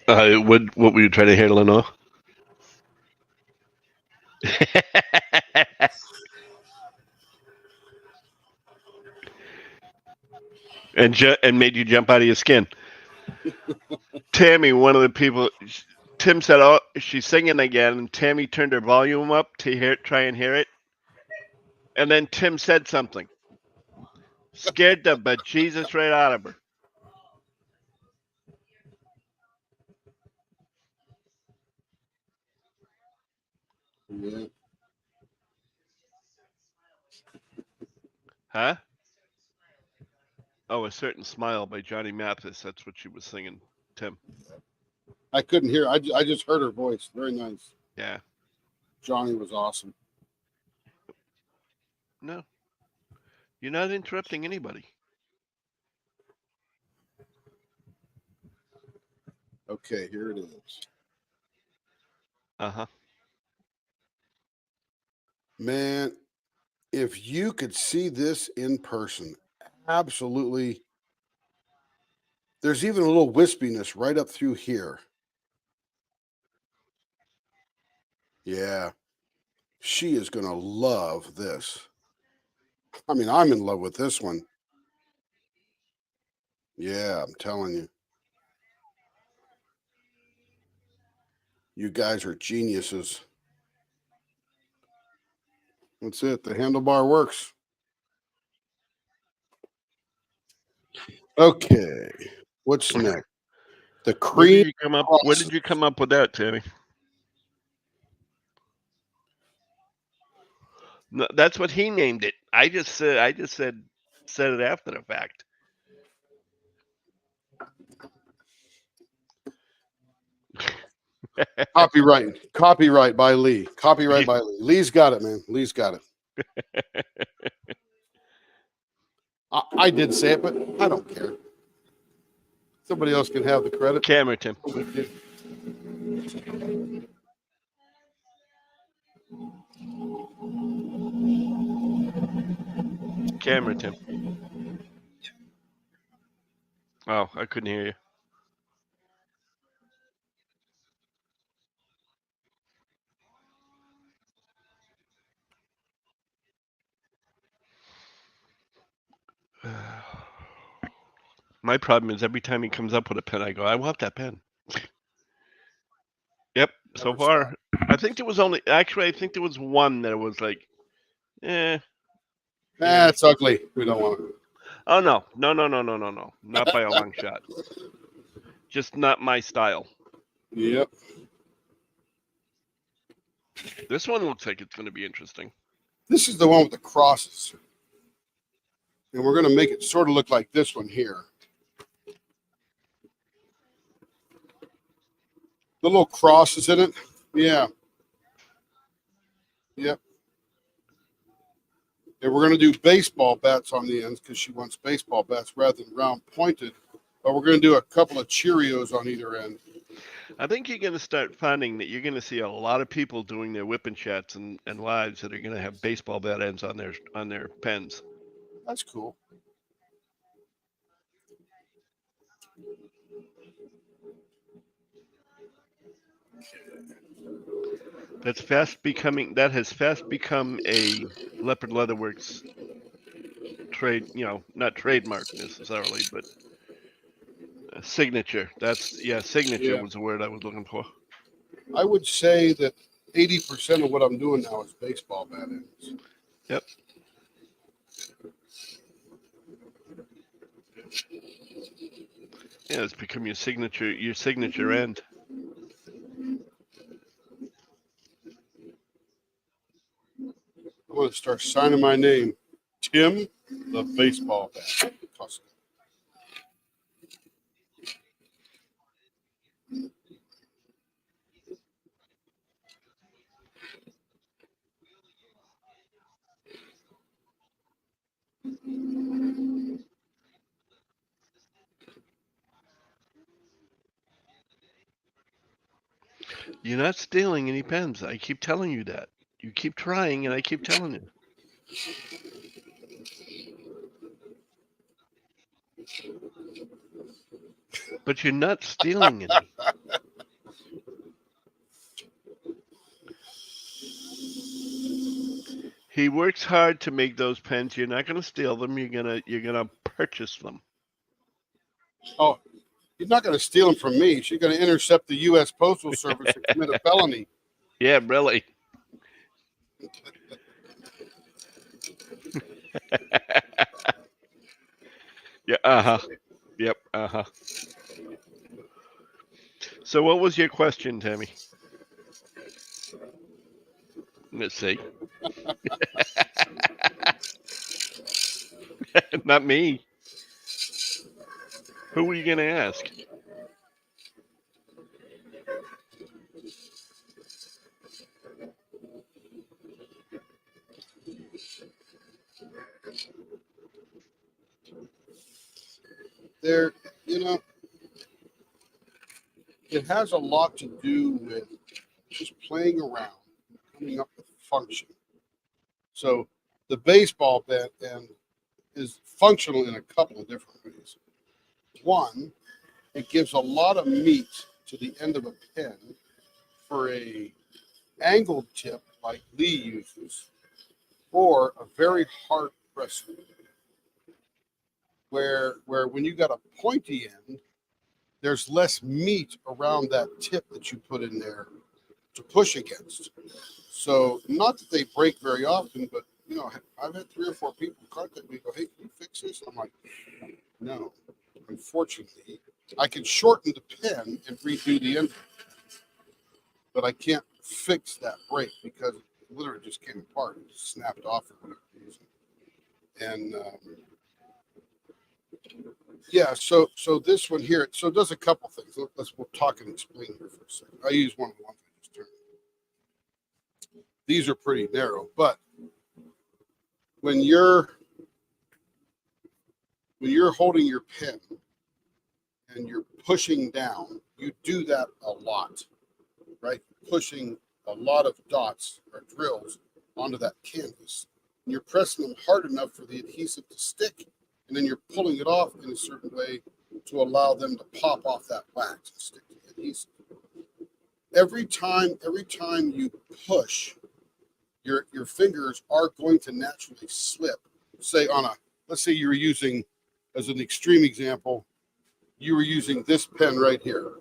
What were you trying to hear, Lenore? and made you jump out of your skin. Tammy, one of the people, Tim said, "Oh, she's singing again." And Tammy turned her volume up to try and hear it. And then Tim said something, scared the bejesus right out of her. Yeah. Huh? Oh, A Certain Smile by Johnny Mathis. That's what she was singing, Tim. I couldn't hear. I just heard her voice. Very nice. Yeah. Johnny was awesome. No. You're not interrupting anybody. Okay, here it is. Uh-huh. Man, if you could see this in person, absolutely. There's even a little wispiness right up through here. Yeah. She is going to love this. I mean, I'm in love with this one. Yeah, I'm telling you. You guys are geniuses. That's it. The handlebar works. Okay. What's next? The Where cream. did you come up with that, Tammy? No, that's what he named it. I just said it after the fact. Copyright by Lee. Copyright by Lee. Lee's got it, man. Lee's got it. I did say it, but I don't care. Somebody else can have the credit. Camera, Tim. Camera, Tim. Oh, I couldn't hear you. My problem is every time he comes up with a pen, I go, I want that pen. Yep. So Never far, stop. I think there was one that was like, eh. It's ugly. We don't want it. Oh no, not by a long shot. Just not my style. Yep. This one looks like it's going to be interesting. This is the one with the crosses. And we're going to make it sort of look like this one here. The little crosses in it. Yeah. Yep. And we're going to do baseball bats on the ends because she wants baseball bats rather than round pointed. But we're going to do a couple of Cheerios on either end. I think you're going to start finding that you're going to see a lot of people doing their whipping chats and lives that are going to have baseball bat ends on their pens. That's cool. That has fast become a Leopard Leatherworks trade, not trademark necessarily, but signature. Signature was the word I was looking for. I would say that 80% of what I'm doing now is baseball bat ends. Yep. Yeah, it's become your signature end. I'm going to start signing my name, Tim the Baseball Bat. You're not stealing any pens. I keep telling you that. You keep trying, and I keep telling you. But you're not stealing any. He works hard to make those pens. You're not going to steal them. You're gonna purchase them. Oh, you're not going to steal them from me. She's going to intercept the U.S. Postal Service and commit a felony. Yeah, really. Yeah. Yep. So, what was your question, Tammy? Let's see. Not me. Who were you going to ask? There, it has a lot to do with just playing around, coming up with function. So the baseball bat and is functional in a couple of different ways. One, it gives a lot of meat to the end of a pen for a angled tip like Lee uses, or a very hard presser. Where when you got a pointy end, there's less meat around that tip that you put in there to push against. So not that they break very often, but I've had 3 or 4 people contact me, go, "Hey, can you fix this?" I'm like, no. Unfortunately, I can shorten the pen and redo the end, but I can't fix that break because it literally just came apart and just snapped off for whatever reason. And yeah, so this one here, so it does a couple things. We'll talk and explain here for a second. I use one of the ones I just turned. These are pretty narrow, but when you're holding your pen and you're pushing down, you do that a lot, right? Pushing a lot of dots or drills onto that canvas. And you're pressing them hard enough for the adhesive to stick, and then you're pulling it off in a certain way to allow them to pop off that wax and stick to the adhesive. Every time you push, your fingers are going to naturally slip. Say let's say you were using, as an extreme example, you were using this pen right here.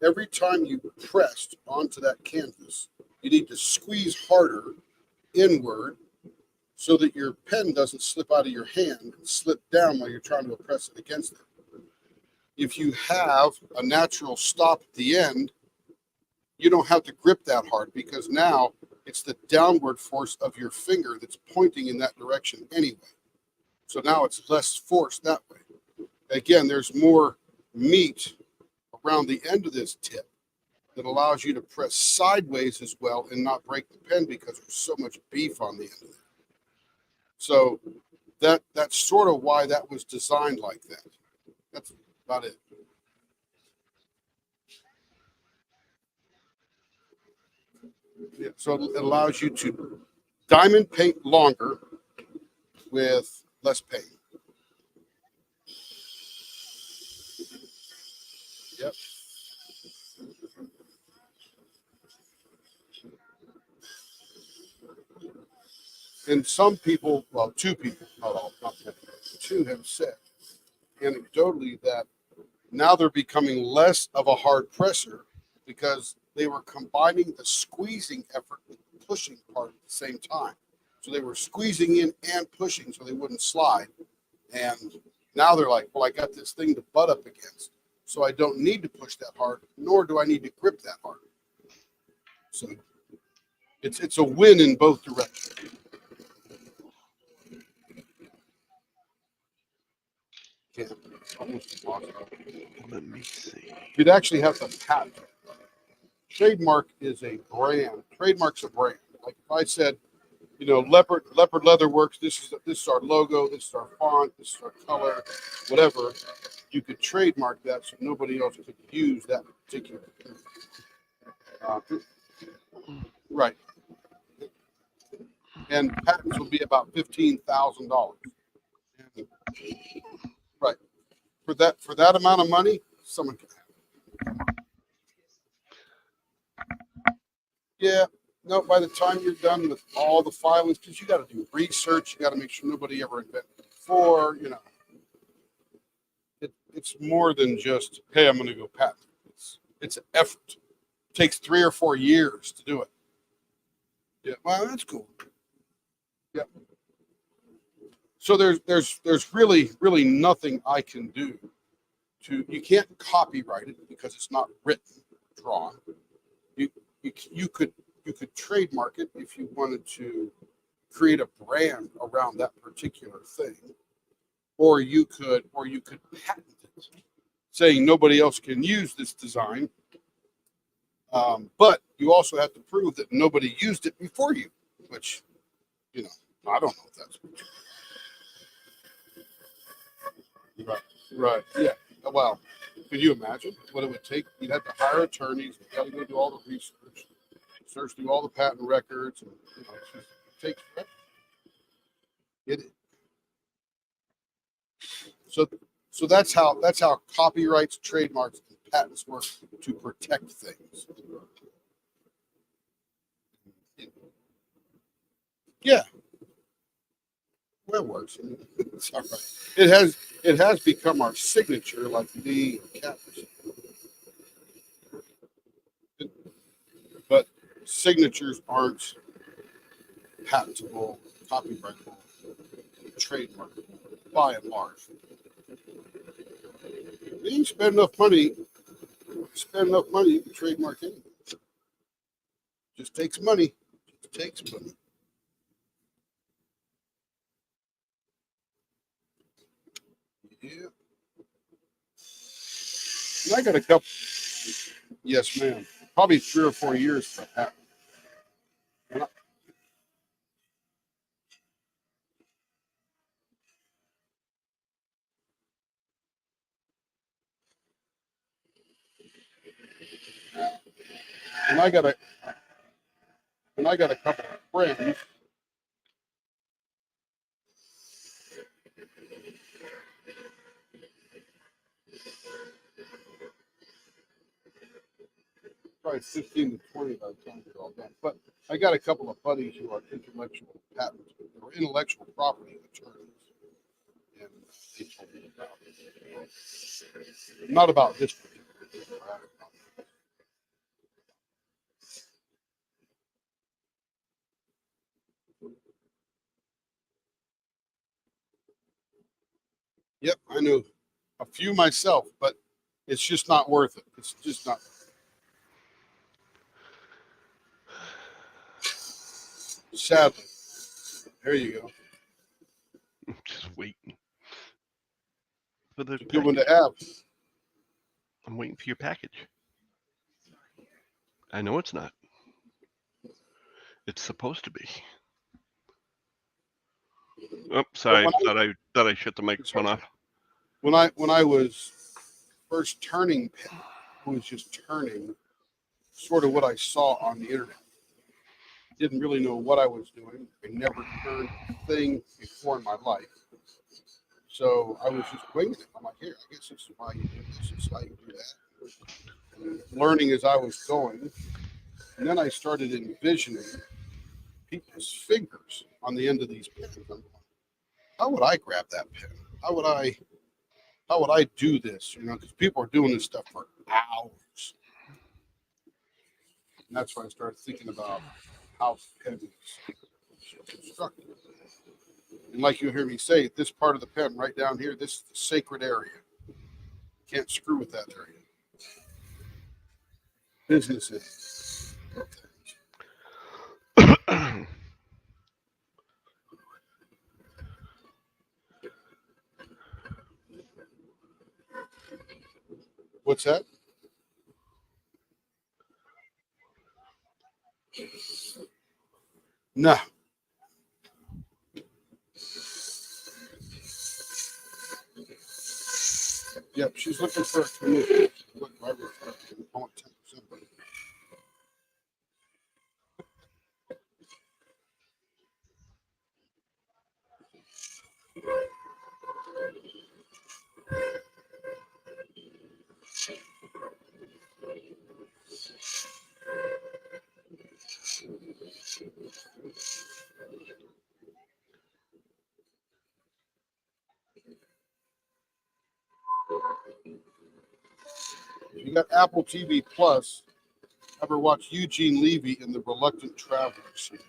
Every time you pressed onto that canvas, you need to squeeze harder inward so that your pen doesn't slip out of your hand and slip down while you're trying to press it against it. If you have a natural stop at the end, you don't have to grip that hard because now it's the downward force of your finger that's pointing in that direction anyway. So now it's less force that way. Again, there's more meat around the end of this tip that allows you to press sideways as well and not break the pen because there's so much beef on the end of it. So that's sort of why that was designed like that. That's about it. Yeah, so it allows you to diamond paint longer with less paint. Yep. And some people, well, 2 people, not all, not many, 2 have said anecdotally that now they're becoming less of a hard presser because they were combining the squeezing effort with the pushing part at the same time. So they were squeezing in and pushing so they wouldn't slide. And now they're like, well, I got this thing to butt up against. So I don't need to push that hard, nor do I need to grip that hard. So it's a win in both directions. Yeah, almost impossible. Let me see. You'd actually have to patent. Trademark is a brand. Trademark's a brand. Like if I said, Leopard Leather Works, this is our logo, this is our font, this is our color, whatever. You could trademark that so nobody else could use that particular thing. Right. about $15,000. Right. For that amount of money, someone can have it. Yeah. No, by the time you're done with all the filings, because you got to do research, you got to make sure nobody ever invented it before, you know. It's more than just, hey, I'm going to go patent. It's an effort. It takes 3 or 4 years to do it. Yeah, well, that's cool. Yeah. So there's really nothing I can do you can't copyright it because it's not written, drawn. You could trademark it if you wanted to create a brand around that particular thing, or you could patent it, saying nobody else can use this design. But you also have to prove that nobody used it before you, which, you know, I don't know if that's right. Yeah. Well, can you imagine what it would take? You'd have to hire attorneys. You got to go do all the research, search through all the patent records, and you know, it takes forever. So that's how copyrights, trademarks, and patents work to protect things. Yeah. Well, it works. It's all right. It has become our signature, like the campus. But signatures aren't patentable, copyrightable, trademarkable, by and large. You spend enough money you can trademark anything. Just takes money. Just takes money. Yeah. And I got a couple. Yes, ma'am. Probably 3 or 4 years for that. And I got a couple of friends. Probably 15 to 20 by the time they're all done. But I got a couple of buddies who are intellectual property attorneys. And they told me about it. Not about this particular matter. Yep, I knew a few myself, but it's just not worth it. It's just not. Sadly. There you go. Just waiting for the It's a good one to package. have. I'm waiting for your package. I know it's not. It's supposed to be. Oh, sorry. Thought I shut the microphone off. When I was first turning pen, I was just turning sort of what I saw on the internet. Didn't really know what I was doing. I never turned a thing before in my life. So I was just winging it. I'm like, here, I guess this is why you do this. This is how you do that. And learning as I was going. And then I started envisioning people's fingers on the end of these pens. I'm going, how would I grab that pen? How would I do this? You know, because people are doing this stuff for hours. And that's why I started thinking about how pen is constructed. And like you hear me say, this part of the pen right down here, this is the sacred area. Can't screw with that area. Business is. What's that? No. Yep, she's looking for a commission. Look, I want 10%. got Apple TV Plus. Ever watch Eugene Levy in The Reluctant Traveler series?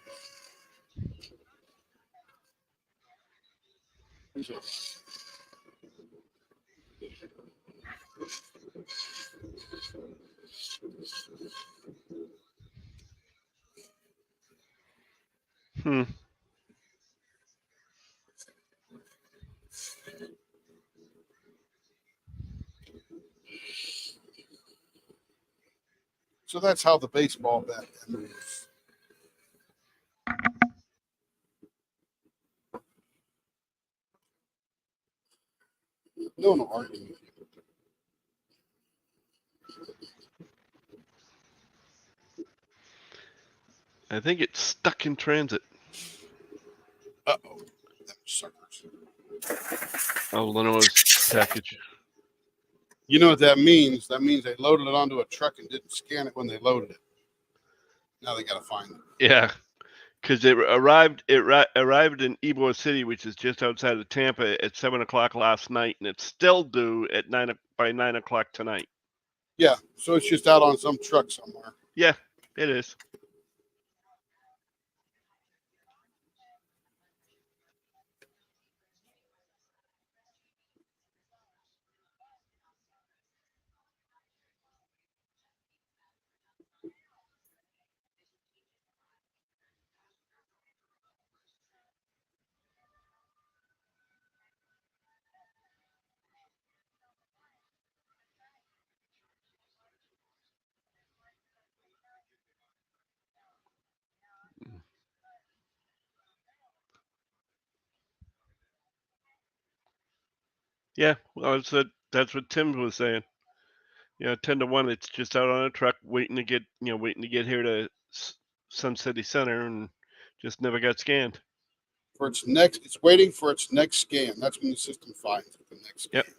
Hmm. So that's how the baseball bat moves. No argument. I think it's stuck in transit. Uh-oh. Them suckers. Oh, Lenore's package. You know what that means? That means they loaded it onto a truck and didn't scan it when they loaded it. Now they got to find it. Yeah, because it arrived. Arrived in Ybor City, which is just outside of Tampa, at 7 o'clock last night, and it's still due at by 9 o'clock tonight. Yeah, so it's just out on some truck somewhere. Yeah, it is. Yeah, well, that's what Tim was saying. 10 to 1, it's just out on a truck waiting to get here to Sun City Center, and just never got scanned. It's waiting for its next scan. That's when the system finds it, the next scan. Yep.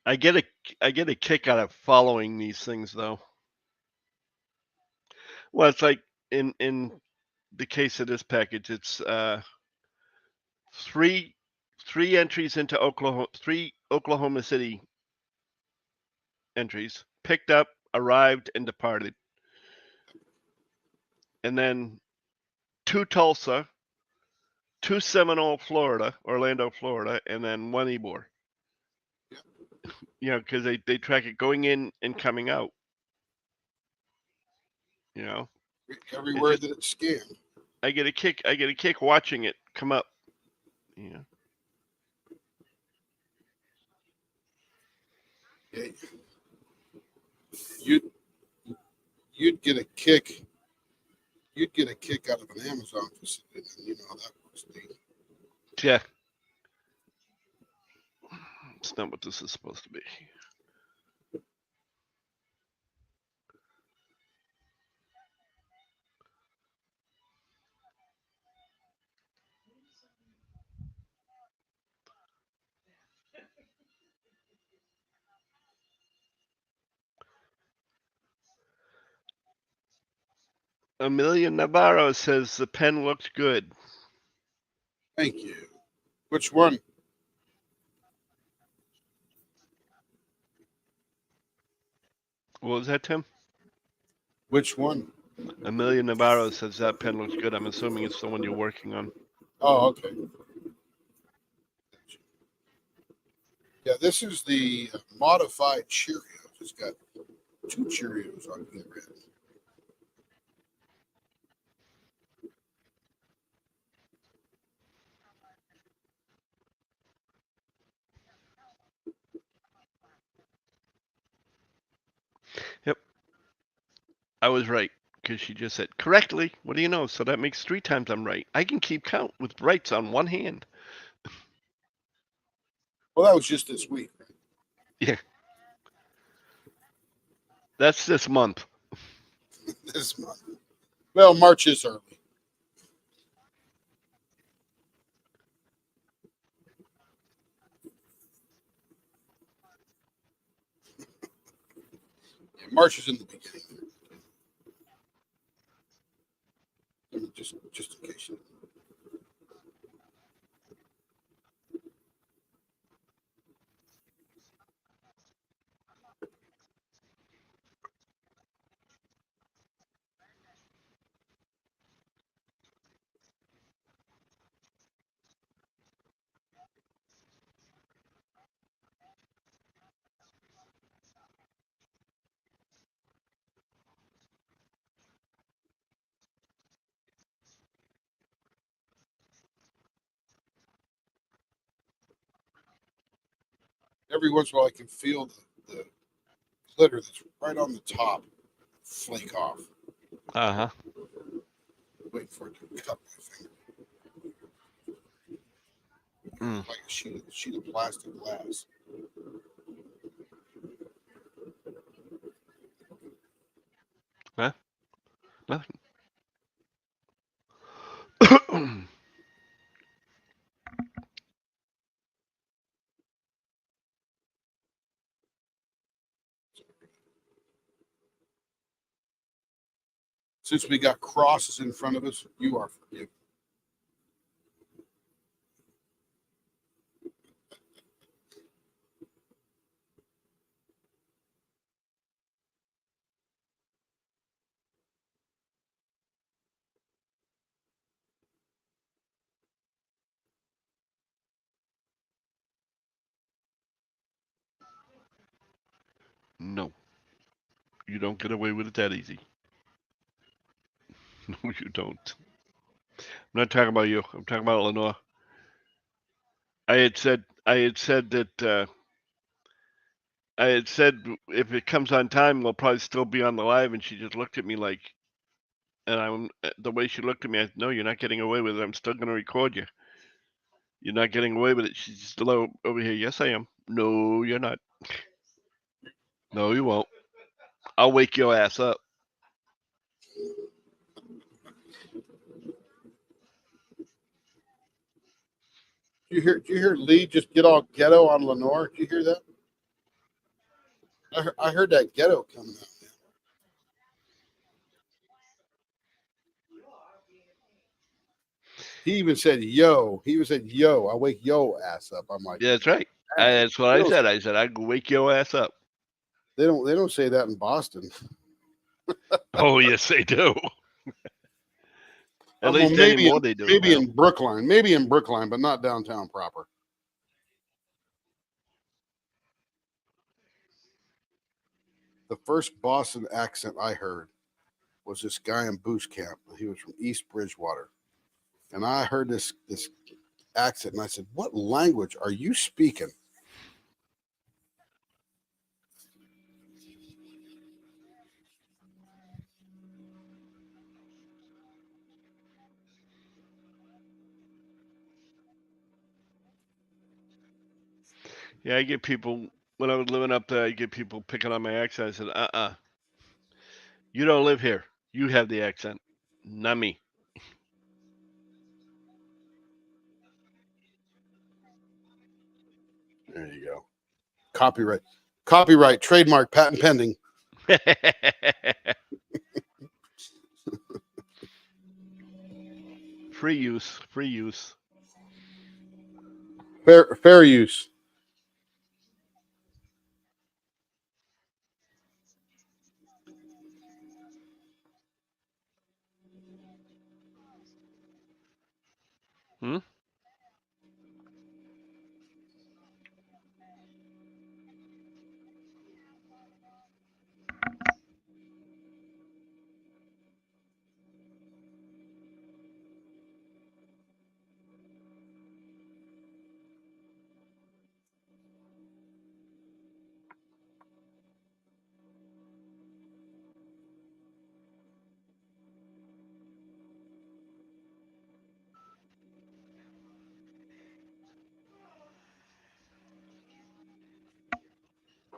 I get a kick out of following these things, though. Well, it's like in the case of this package, it's three entries into Oklahoma, 3 Oklahoma City entries, picked up, arrived, and departed, and then 2 Tulsa, 2 Seminole, Florida, Orlando, Florida, and then 1 Ybor. Because they track it going in and coming out. Everywhere that it's scanned. I get a kick watching it come up. Yeah. You'd get a kick. You'd get a kick out of an Amazon facility, and you know how that works. Yeah. It's not what this is supposed to be. Amelia Navarro says the pen looked good. Thank you. Which one? What was that, Tim? Which one? Amelia Navarro says that pen looks good. I'm assuming it's the one you're working on. Oh, okay. Yeah, this is the modified Cheerios. It's got 2 Cheerios on the red. Yep. I was right, because she just said, correctly. What do you know? So that makes 3 times I'm right. I can keep count with rights on one hand. Well, that was just this week. Yeah. That's this month. this month. Well, March is early. Yeah, March is in the beginning. Just in case. Every once in a while, I can feel the glitter that's right on the top flake off. Uh huh. Waiting for it to cut my finger. Mm. Like a sheet of plastic glass. Nothing. Since we got crosses in front of us, you are forgiven. No, you don't get away with it that easy. No, you don't. I'm not talking about you. I'm talking about Lenore. I had said that I had said if it comes on time, we'll probably still be on the live, and she just looked at me like, and I'm the way she looked at me. I said, no, you're not getting away with it. I'm still going to record you. You're not getting away with it. She's still over here. Yes, I am. No, you're not. No, you won't. I'll wake your ass up. Did you hear Lee just get all ghetto on Lenore? Did you hear that? I heard that ghetto coming out. He even said, "Yo." He even said, "Yo, I wake yo ass up." I'm like, Yeah, that's right. That's what I said. I said I'd wake your ass up. They don't say that in Boston. Oh, yes, they do. At Well, least maybe anymore they do. maybe now. in Brookline, but not downtown proper. The first Boston accent I heard was this guy in Boost Camp. He was from East Bridgewater, and I heard this accent, and I said, "What language are you speaking?" Yeah, I get people when I was living up there. I get people picking on my accent. I said, you don't live here. You have the accent, not me." There you go. Copyright, trademark, patent pending. Free use. Free use. Fair use. Hmm?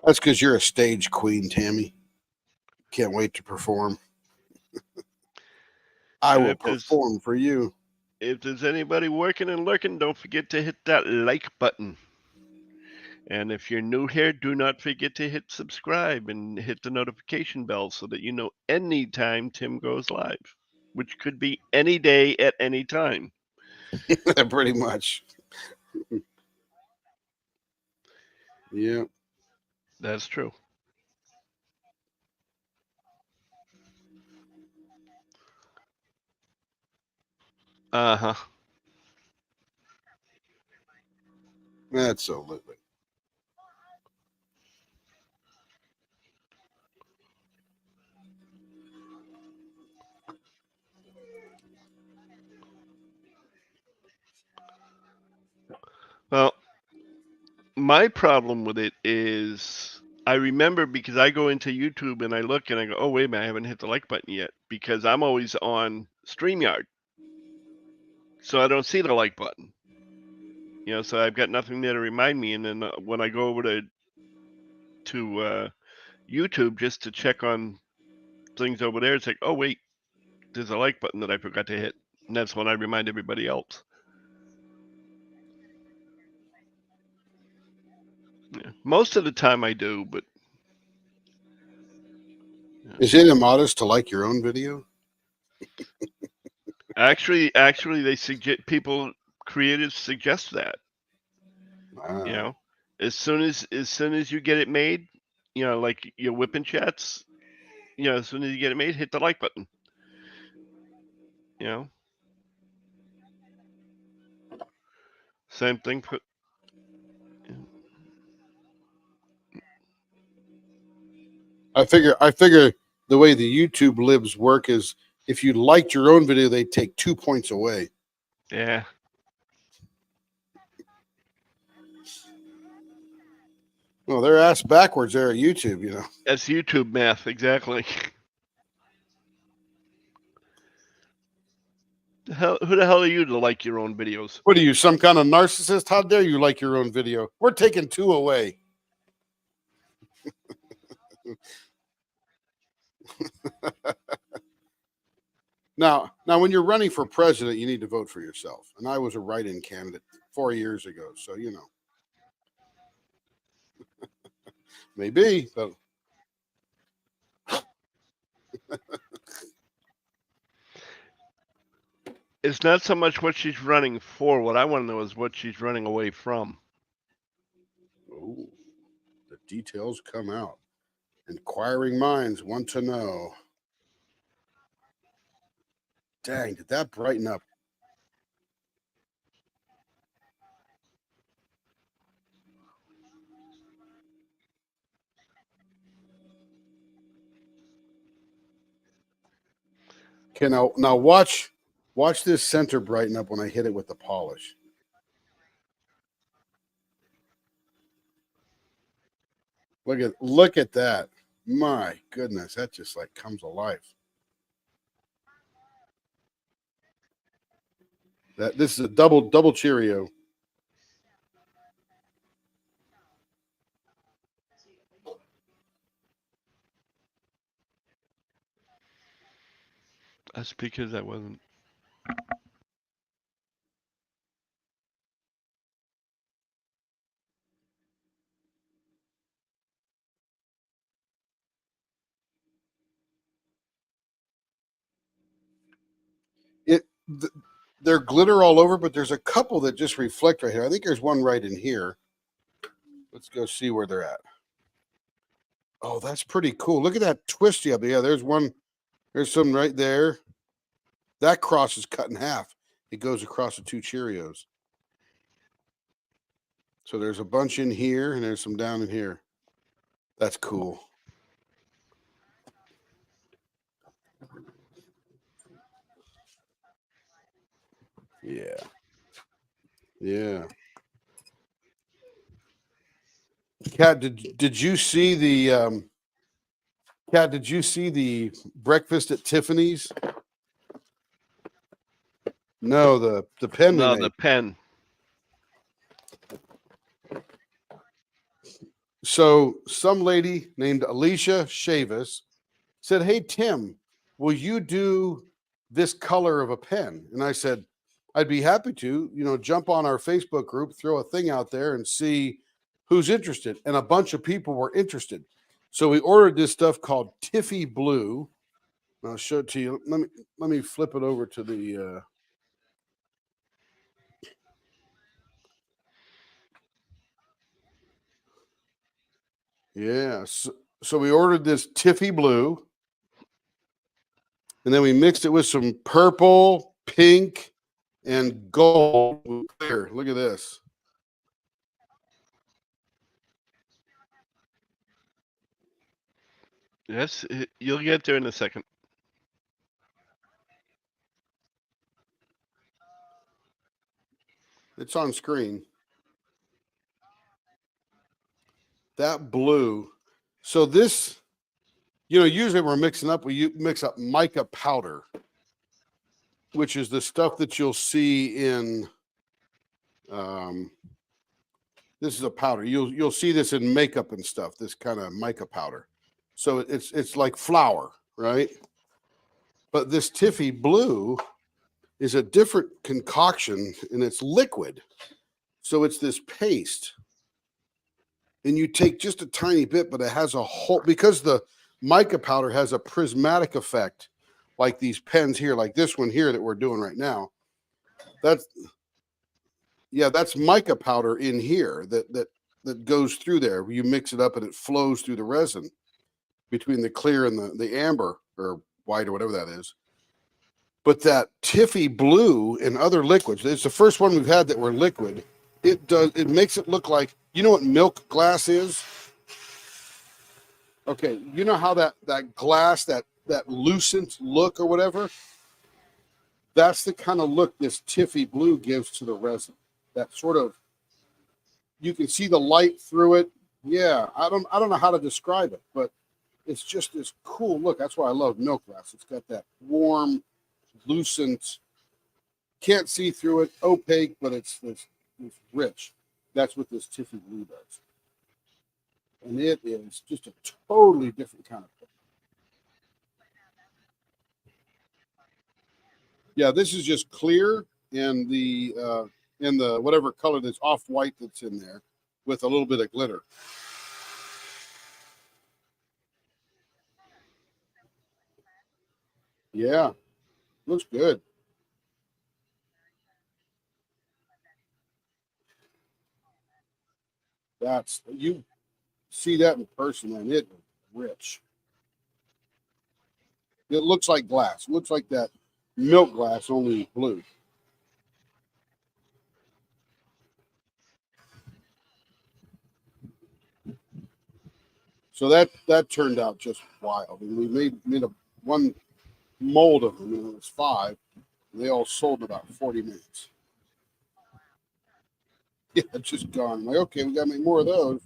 That's because you're a stage queen, Tammy. can't wait to perform. I And will if there's- perform for you. If there's anybody working and lurking, don't forget to hit that like button. And if you're new here, do not forget to hit subscribe and hit the notification bell so that you know anytime Tim goes live, which could be any day at any time. Pretty much. Yeah. That's true. Uh-huh. Absolutely. Well, my problem with it is I remember because I go into YouTube and I look and I go, oh, wait a minute, I haven't hit the like button yet because I'm always on StreamYard. So I don't see the like button. You know, so I've got nothing there to remind me. And then when I go over to YouTube just to check on things over there, it's like, oh, wait, there's a like button that I forgot to hit. And that's when I remind everybody else. Yeah. Most of the time I do, but Is it immodest to like your own video? actually they suggest creators suggest that. Wow. You know, as soon as you get it made, you know, like your whipping chats, you know, as soon as you get it made, hit the like button. You know, same thing. I figure the way the YouTube libs work is if you liked your own video, they take 2 points away. Yeah. Well, they're ass backwards there at YouTube, you know. That's YouTube math, exactly. Who the hell are you to like your own videos? What are you, some kind of narcissist? How dare you like your own video? We're taking 2 away. Now, when you're running for president, you need to vote for yourself. And I was a write-in candidate 4 years ago, so you know. Maybe, but It's not so much what she's running for. What I want to know is what she's running away from. oh, the details come out. Inquiring minds want to know. Dang, did that brighten up? Okay, now watch this center brighten up when I hit it with the polish. Look at that. My goodness, that just like comes alive. This is a double Cheerio. That's because I wasn't. They're glitter all over, but there's a couple that just reflect right here. I think there's one right in here. Let's go see where they're at. Oh, that's pretty cool. Look at that twisty up there. Yeah, there's one. There's some right there. That cross is cut in half. It goes across the 2 Cheerios. So there's a bunch in here, and there's some down in here. That's cool. Yeah. Yeah. Kat, did you see the Kat, did you see the breakfast at Tiffany's? No, the pen. No, the pen. So some lady named Alicia Chavis said, "Hey, Tim, will you do this color of a pen?" And I said, "I'd be happy to, jump on our Facebook group, throw a thing out there and see who's interested." And a bunch of people were interested. So we ordered this stuff called Tiffy Blue. I'll show it to you. Let me flip it over to the yeah. So we ordered this Tiffy Blue, and then we mixed it with some purple, pink, and gold clear. Look at this. Yes, you'll get there in a second. It's on screen. That blue. So this, usually we're mixing up, we mix up mica powder, which is the stuff that you'll see in, this is a powder. You'll see this in makeup and stuff, this kind of mica powder. So it's like flour, right? But this Tiffy Blue is a different concoction, and it's liquid. So it's this paste. And you take just a tiny bit, but it has a whole, because the mica powder has a prismatic effect, like these pens here, like this one here that we're doing right now. That's mica powder in here that goes through there. You mix it up and it flows through the resin between the clear and the amber or white or whatever that is. But that Tiffy Blue and other liquids, it's the first one we've had that were liquid. It makes it look like, you know what milk glass is? Okay, you know how that glass, that lucent look or whatever? That's the kind of look this Tiffy Blue gives to the resin. That sort of, you can see the light through it. Yeah, I don't know how to describe it, but it's just this cool look. That's why I love milk glass. It's got that warm, lucent, can't see through it, opaque, but it's rich. That's what this Tiffy Blue does. And it is just a totally different kind of thing. Yeah, this is just clear, and the whatever color that's off-white that's in there with a little bit of glitter. Yeah, looks good. That's, you see that in person, and it is rich. It looks like glass. It looks like that milk glass, only blue. So that turned out just wild. And we made one mold of them, and it was 5. And they all sold in about 40 minutes. Yeah, it's just gone. I'm like, okay, we gotta make more of those.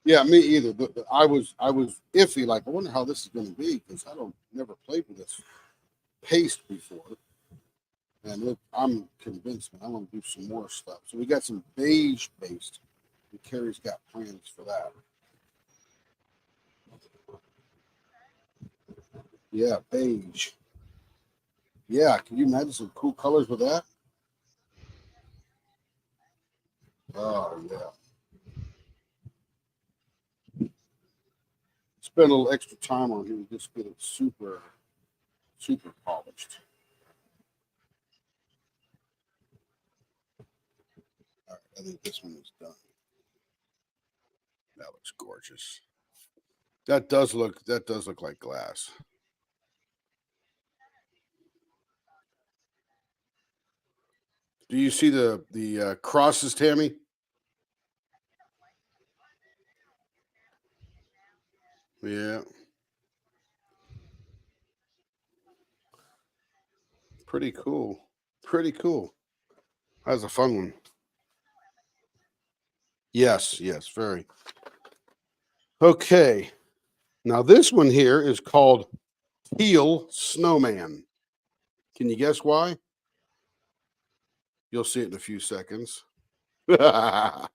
Yeah, me either. But I was iffy. Like, I wonder how this is going to be, because I never played with this paste before. And look, I'm convinced, man, I'm going to do some more stuff. So we got some beige paste, and Carrie's got plans for that. Yeah, beige. Yeah, can you imagine some cool colors with that? Oh yeah. Spend a little extra time on here to just get it super polished. All right, I think this one is done. That looks gorgeous. That does look like glass. Do you see the crosses, Tammy? Yeah. Pretty cool. Pretty cool. That was a fun one. Yes, very. Okay. Now this one here is called Teal Snowman. Can you guess why? You'll see it in a few seconds. Yeah.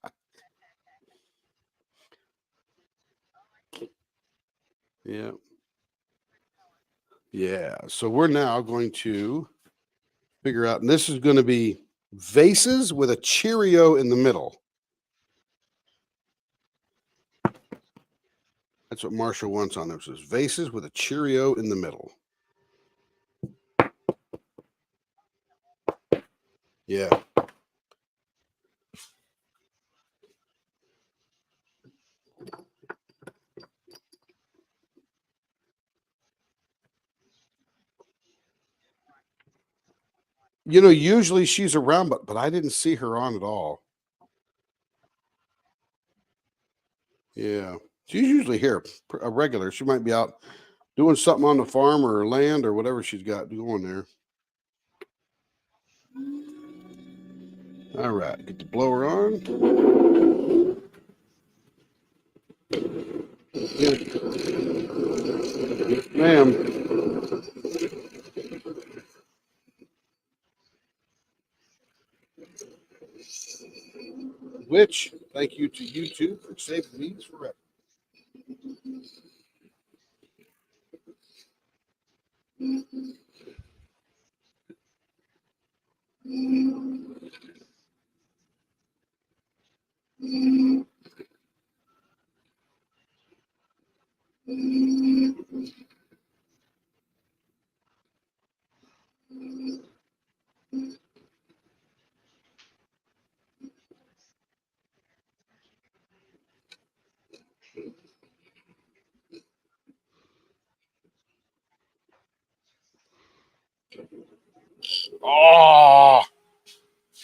Yeah. So we're now going to figure out, and this is going to be vases with a Cheerio in the middle. That's what Marshall wants on them. Says vases with a Cheerio in the middle. Yeah. You know, usually she's around, but I didn't see her on at all. Yeah. She's usually here, a regular. She might be out doing something on the farm or land or whatever she's got going there. All right, get the blower on. Yes, ma'am. Which, thank you to YouTube for saving me forever. Oh,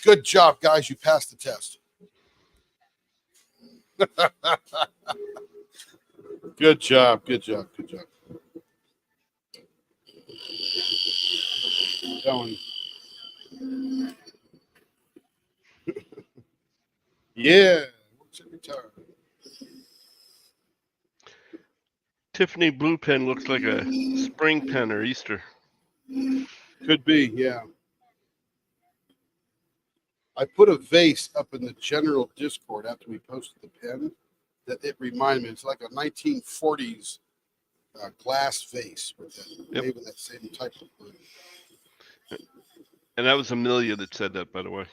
good job, guys. You passed the test. Good job. Good job. Good job. Going. Yeah. Works every time. Tiffany blue pen looks like a spring pen or Easter. Could be, yeah. I put a vase up in the general Discord after we posted the pen that it reminded me. It's like a 1940s glass vase with that, Yep. maybe that same type of wood. And that was Amelia that said that, by the way.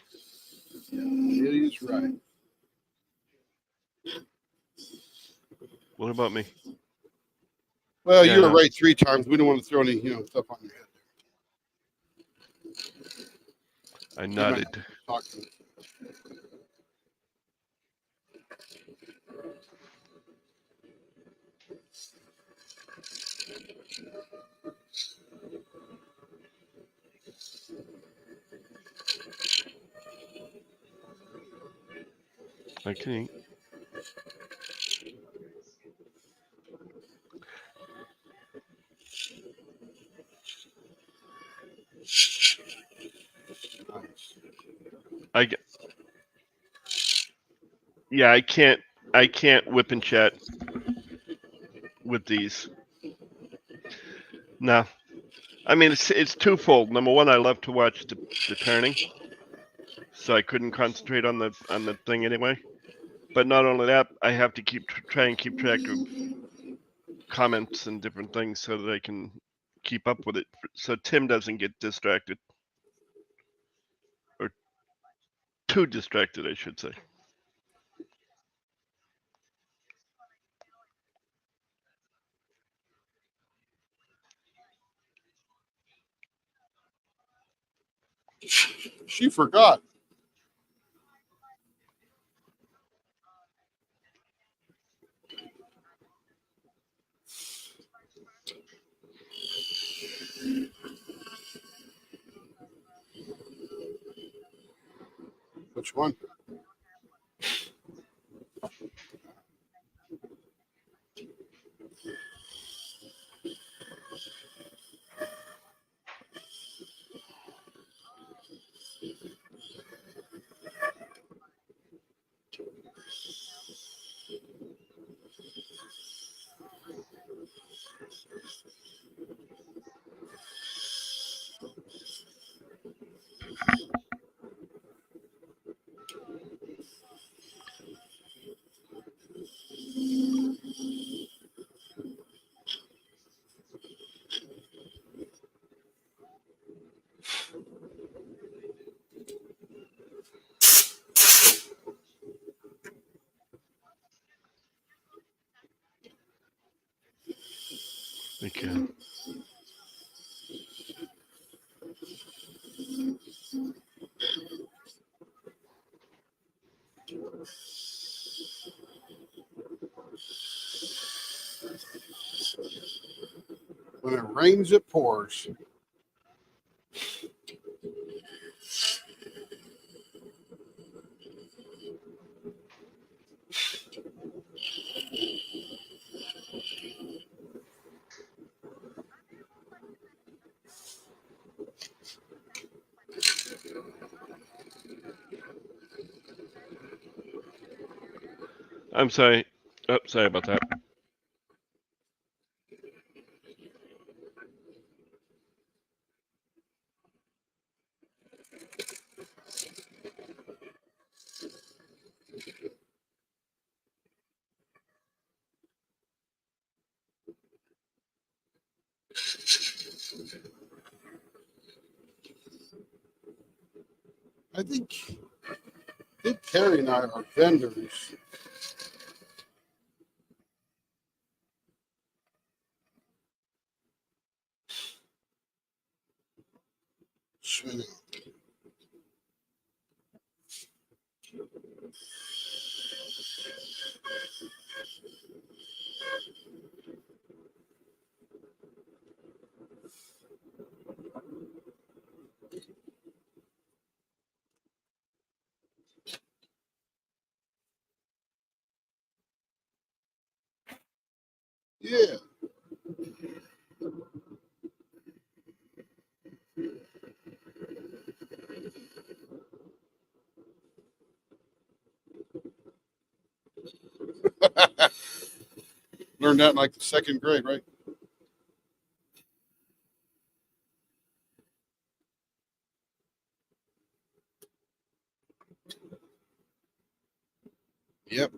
Yeah, it is right. What about me? Well, Yeah, you were no. right 3 times. We don't want to throw any, stuff on your head. I You might nodded. have to talk to me. I can eat. Nice. Yeah, I can't whip and chat with these. No. I mean, it's twofold. Number one, I love to watch the turning, so I couldn't concentrate on the thing anyway. But not only that, I have to try and keep track of comments and different things so that I can keep up with it, so Tim doesn't get distracted, or too distracted, I should say. She forgot. Which one? Thank you. When it rains, it pours. I'm sorry. Oh, sorry about that. I think Carrie and I are vendors. Swimming. Yeah. Learned that in like the second grade, right? Yep.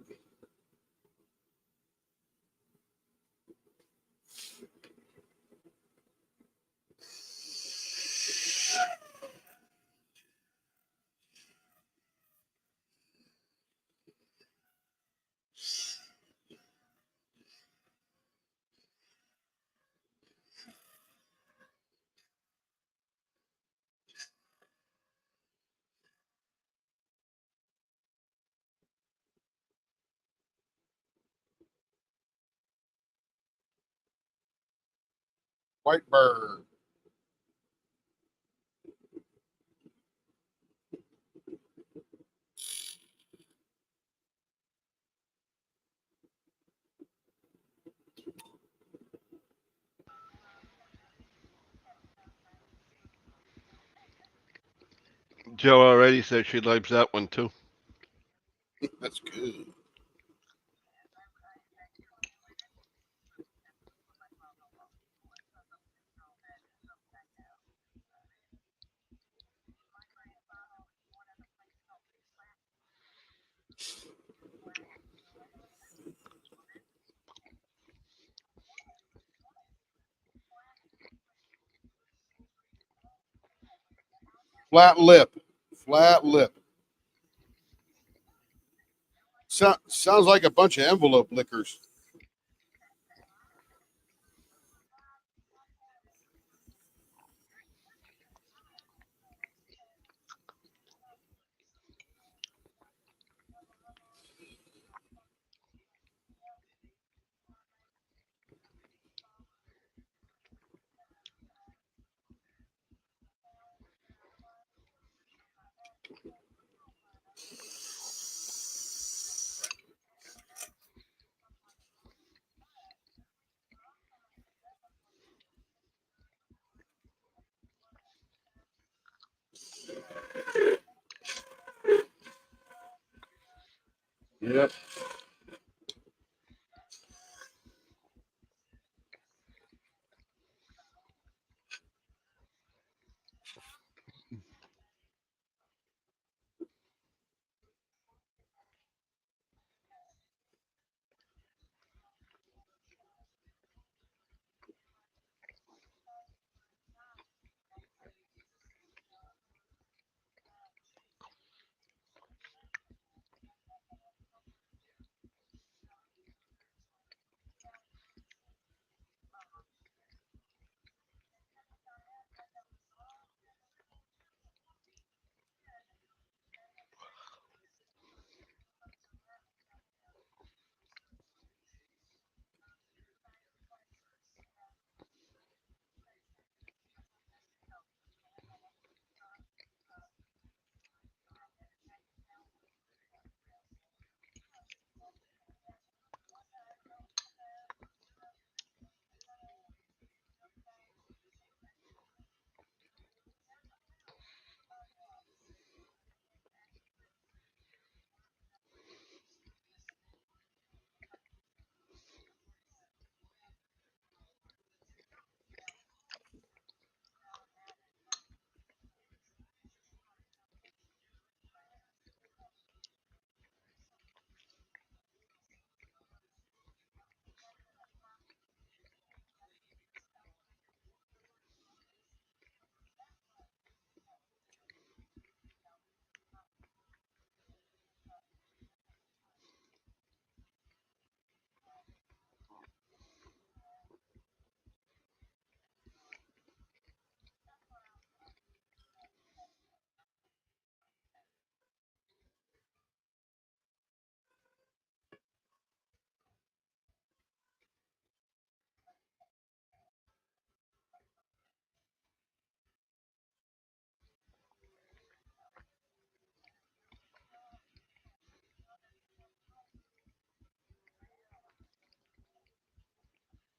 White bird. Joe already said she likes that one too. That's good. Flat lip. Flat lip. Sounds like a bunch of envelope lickers. Yep.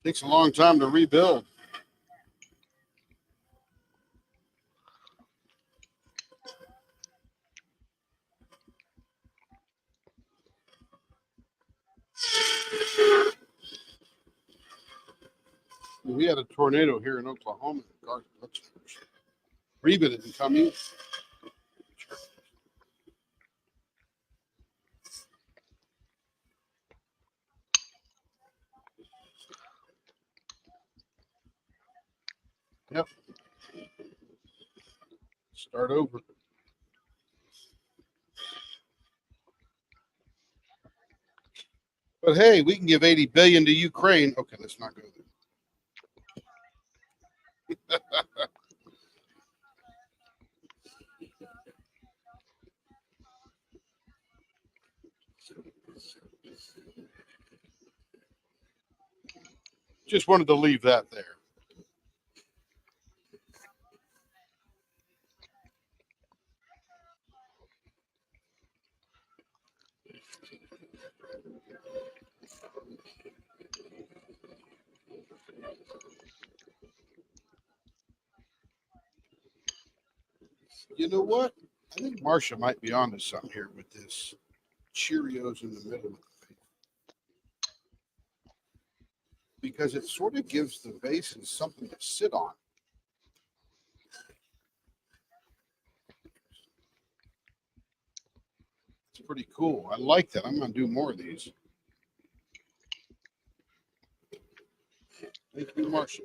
Takes a long time to rebuild. We had a tornado here in Oklahoma. Reba didn't come in. Yep. Start over. But hey, we can give 80 billion to Ukraine. Okay, let's not go there. Just wanted to leave that there. You know what? I think Marsha might be onto something here with this Cheerios in the middle. Because it sort of gives the bases something to sit on. It's pretty cool. I like that. I'm going to do more of these. Thank you, Marsha.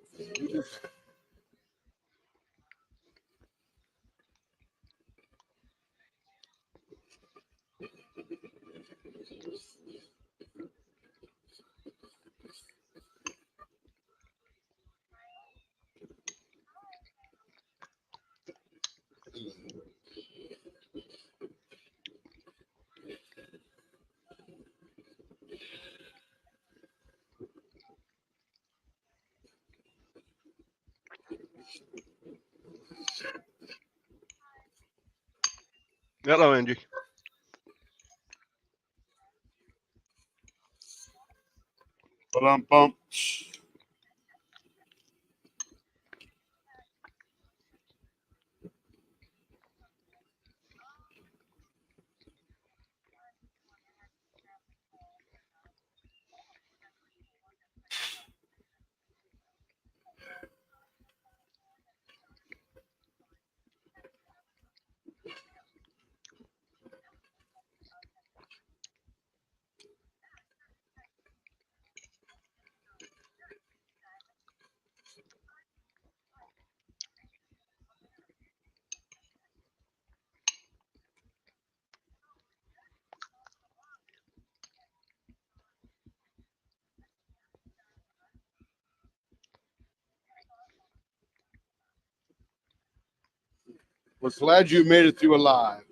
Hello, Angie. Ba-dum-bum. We're glad you made it through alive.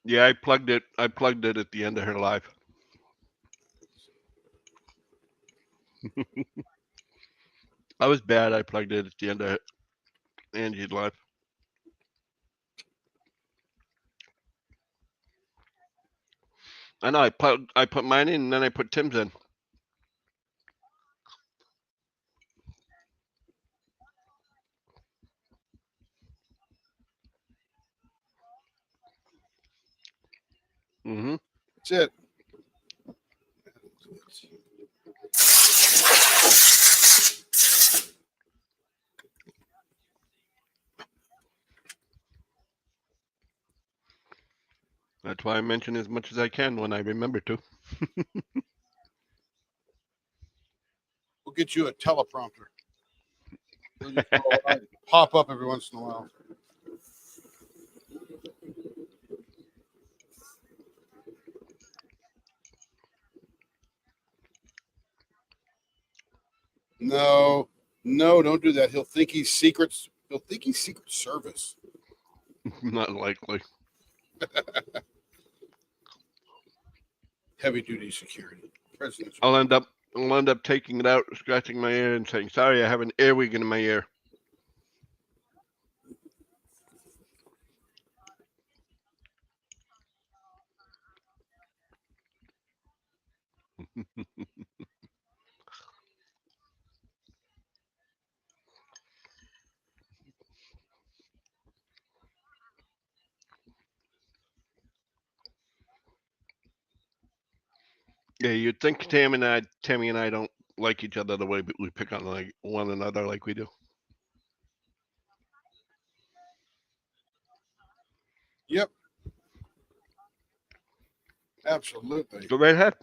Yeah, I plugged it. I plugged it at the end of her live. I was bad. I plugged it at the end of Angie's live. I know. I put mine in, and then I put Tim's in. Mm-hmm. That's it. That's why I mention as much as I can when I remember to. We'll get you a teleprompter. We'll just pop up every once in a while. No, don't do that. He'll think he's secrets. He'll think he's Secret Service. Not likely. Heavy duty security. President's. I'll end up taking it out, scratching my ear, and saying, "Sorry, I have an earwig in my ear." Yeah, you'd think Tammy and I don't like each other the way we pick on like one another like we do. Yep. Absolutely. Go right ahead.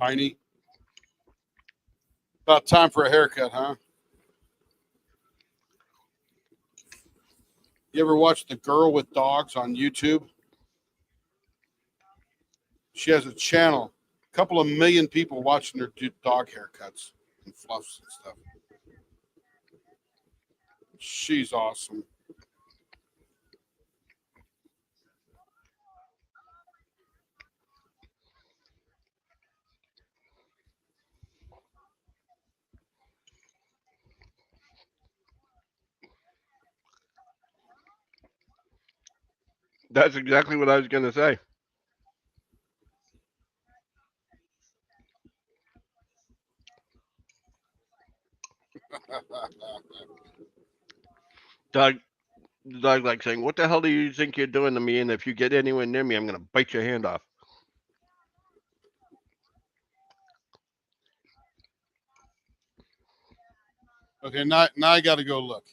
Tiny. About time for a haircut, huh? You ever watch The Girl with Dogs on YouTube? She has a channel. A couple of million people watching her do dog haircuts and fluffs and stuff. She's awesome. That's exactly what I was gonna say. Doug, Doug, like saying, "What the hell do you think you're doing to me? And if you get anywhere near me, I'm gonna bite your hand off." Okay, now I got to go look.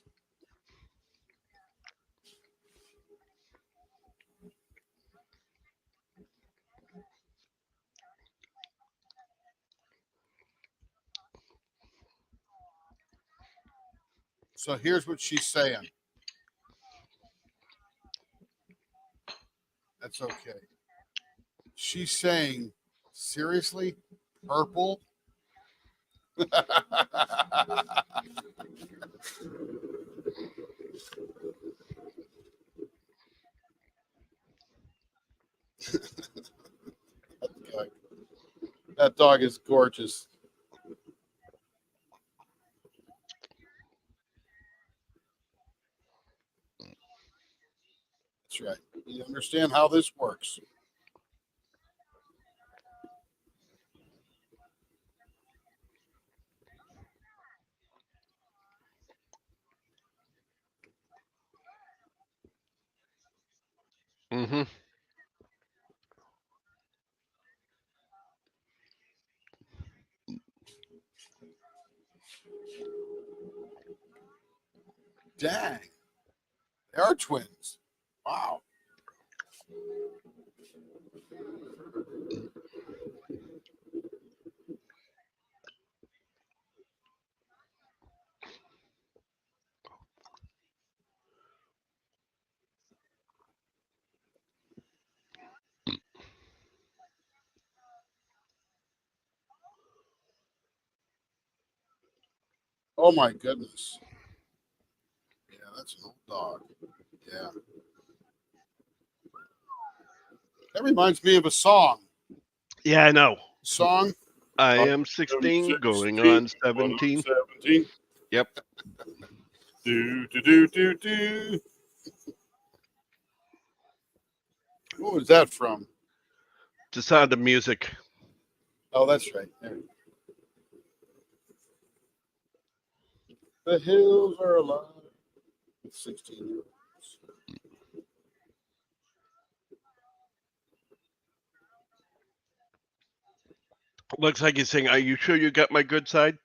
So here's what she's saying. That's okay. She's saying, seriously? Purple? That dog is gorgeous. That's right. You understand how this works. Mm-hmm. Dang. They are twins. Wow. Oh my goodness. Yeah, that's an old dog. Yeah. That reminds me of a song. Yeah, I know. Song? I am 16, going on 17. 17. Yep. Do, do, do, do, do. What was that from? The Sound of Music. Oh, that's right. There. The hills are alive with 16-year-olds. Looks like he's saying, "Are you sure you got my good side?"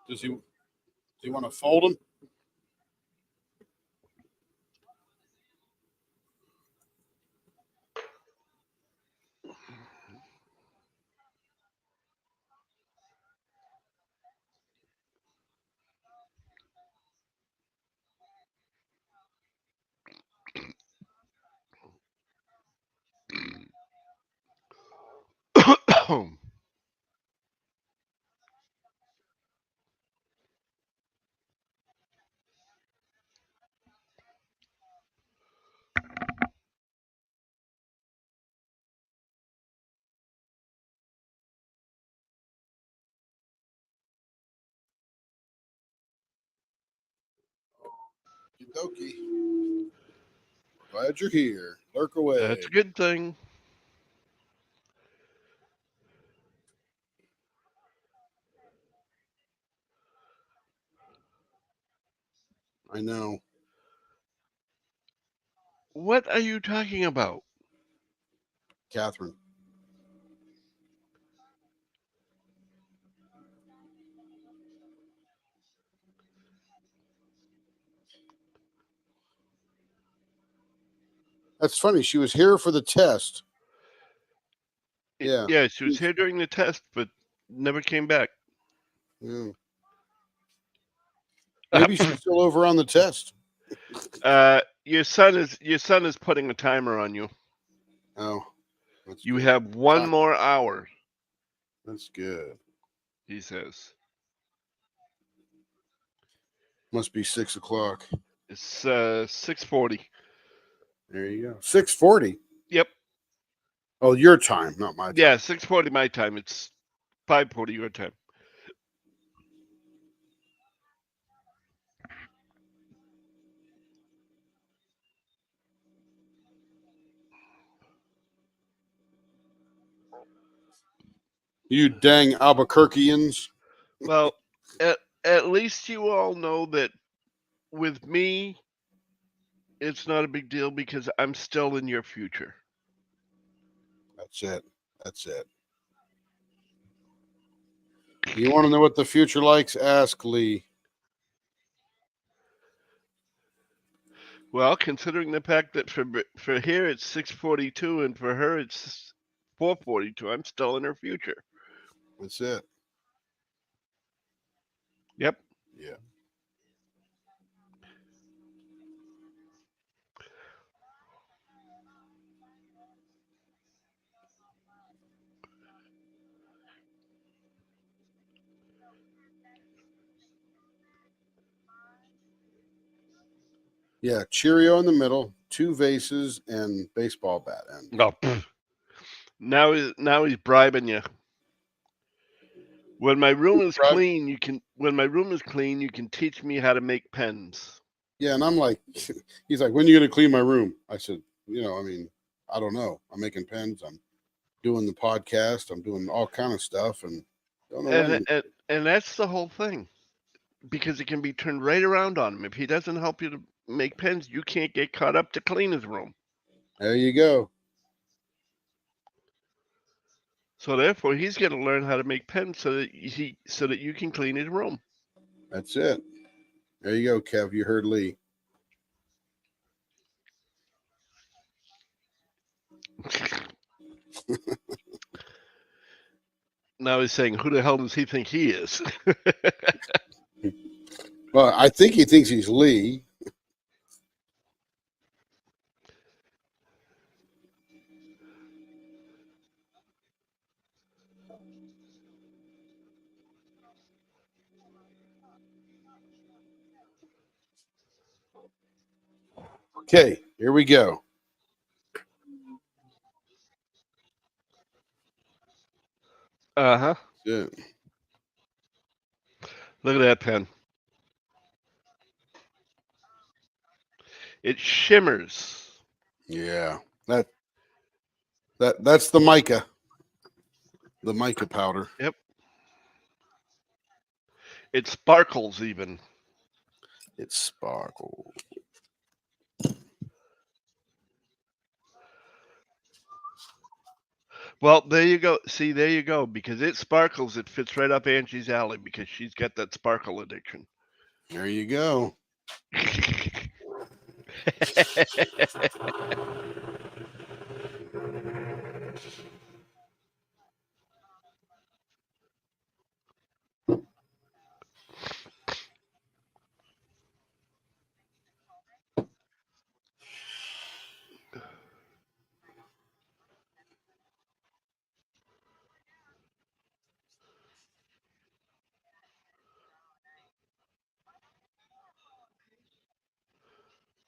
Does he? Do you want to fold them? Okie glad you're here. Lurk away. That's a good thing. I know. What are you talking about? Catherine. That's funny. She was here for the test. Yeah. Yeah, she was here during the test, but never came back. Yeah. Maybe she's still over on the test. Your son is putting a timer on you. Oh. That's You good. have one Fine. more hour, That's good. he says. Must be 6 o'clock. It's 6:40. There you go. 6:40. Yep. Oh, your time, not my time. Yeah, 6:40 my time. It's 5:40 your time. You dang Albuquerqueans. Well, at least you all know that with me, it's not a big deal because I'm still in your future. That's it. That's it. You want to know what the future likes? Ask Lee. Well, considering the fact that for here it's 6:42 and for her it's 4:42, I'm still in her future. That's it. Yep. Yeah. Yeah. Cheerio in the middle, 2 vases, and baseball bat. And No. Now he's bribing you. When my room is Bribe- clean, you can teach me how to make pens. yeah, and I'm like, he's like, when are you going to clean my room? I said, I don't know. I'm making pens. I'm doing the podcast. I'm doing all kind of stuff, and don't know when. And that's the whole thing. Because it can be turned right around on him. If he doesn't help you to make pens, you can't get caught up to clean his room. There you go. So therefore, he's got to learn how to make pens so that you can clean his room. That's it. There you go, Kev. You heard Lee. Now he's saying, "Who the hell does he think he is?" Well, I think he thinks he's Lee. Okay, here we go. Uh-huh. Yeah. Look at that pen. It shimmers. Yeah. That's the mica. The mica powder. Yep. It sparkles even. It sparkles. Well, there you go. See, there you go. Because it sparkles, it fits right up Angie's alley because she's got that sparkle addiction. There you go.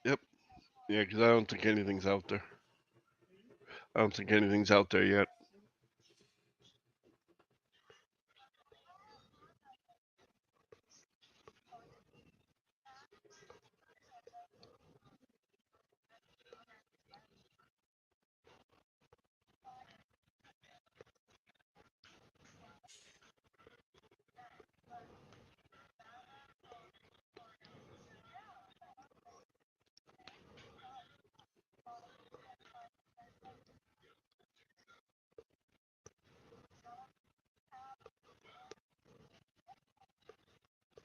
Yep. Yeah, because I don't think anything's out there. I don't think anything's out there yet.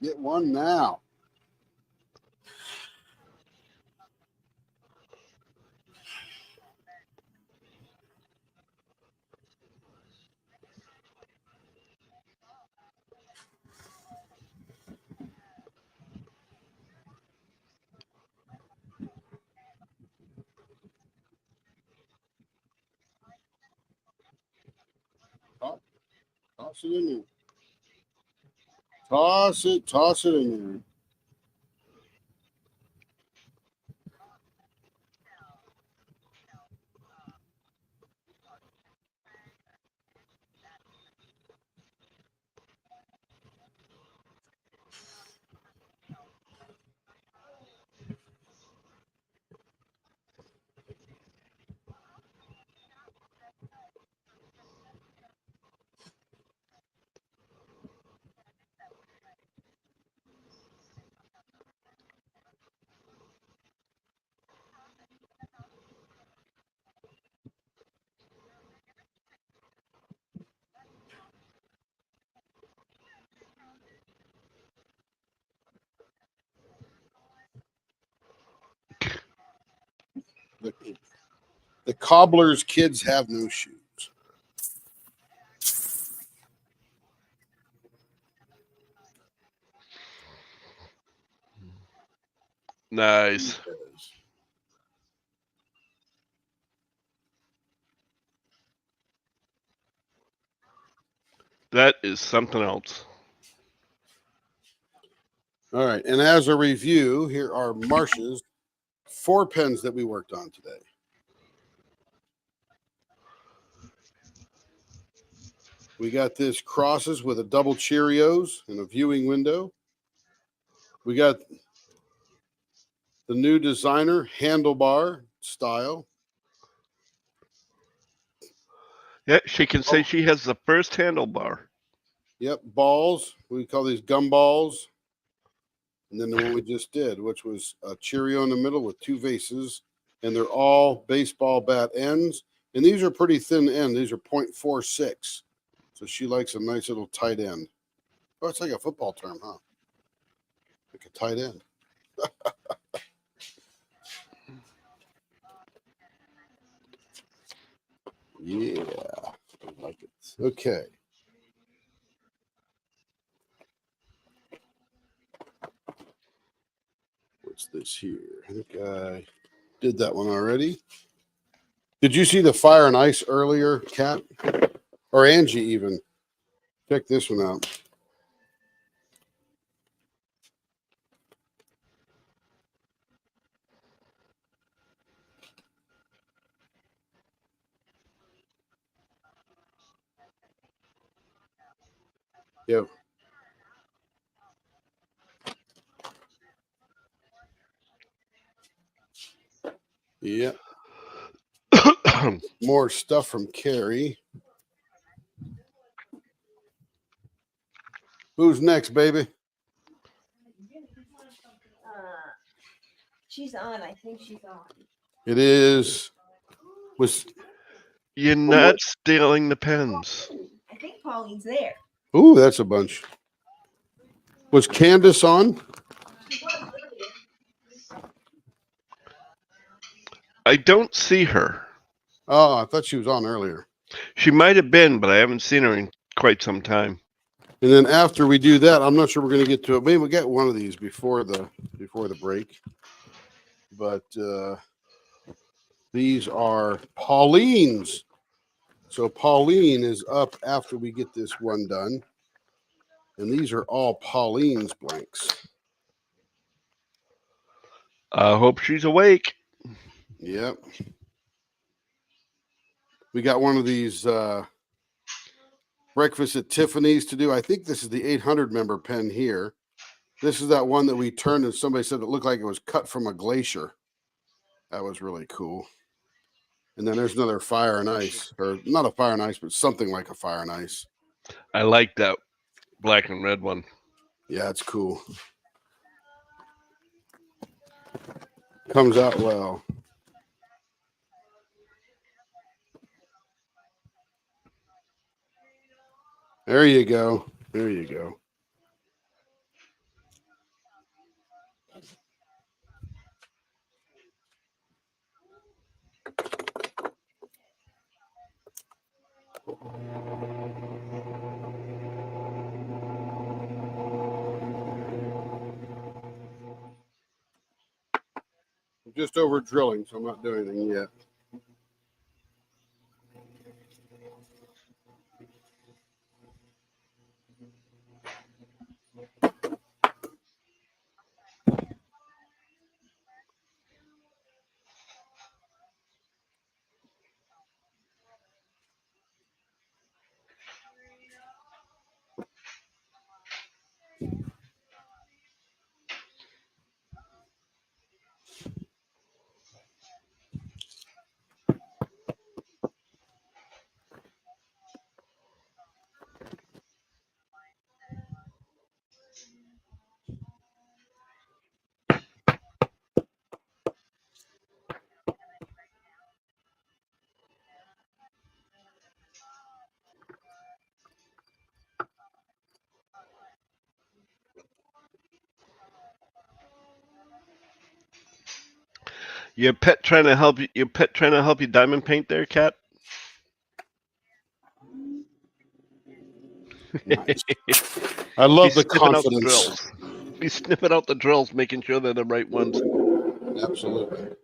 Get one now. Toss it in there. Toss it in there. The cobbler's kids have no shoes. Nice. That is something else. All right. And as a review, here are Marsh's 4 pens that we worked on today. We got this crosses with a double Cheerios and a viewing window. We got the new designer handlebar style. Yeah, she can say she has the first handlebar. Yep, balls. We call these gum balls. And then the one we just did, which was a Cheerio in the middle with 2 vases. And they're all baseball bat ends. And these are pretty thin end. These are 0.46. So she likes a nice little tight end. Oh, it's like a football term, huh? Like a tight end. Yeah, I like it. Okay. What's this here? I think I did that one already. Did you see the fire and ice earlier, Kat? Or Angie even? Check this one out. Yep. Yep. More stuff from Carrie. Who's next, baby? She's on. I think she's on. It is. Was You're not stealing the pens. I think Pauline's there. ooh, that's a bunch. Was Candace on? She was earlier. I don't see her. Oh, I thought she was on earlier. She might have been, but I haven't seen her in quite some time. And then after we do that, I'm not sure we're going to get to it. Maybe we'll get one of these before the break. But these are Pauline's. So Pauline is up after we get this one done. And these are all Pauline's blanks. I hope she's awake. Yep. We got one of these breakfast at Tiffany's to do. I think this is the 800 member pen here. This is that one that we turned and somebody said it looked like it was cut from a glacier. That was really cool. And then there's another fire and ice, or not a fire and ice, but something like a fire and ice. I like that black and red one. Yeah, it's cool. Comes out well. There you go. There you go. I'm just over drilling, so I'm not doing anything yet. Your pet trying to help you. Your pet trying to help you diamond paint there, Cat. Nice. I love the sniffing out the confidence. drills. He's sniffing out the drills, making sure they're the right ones. Absolutely.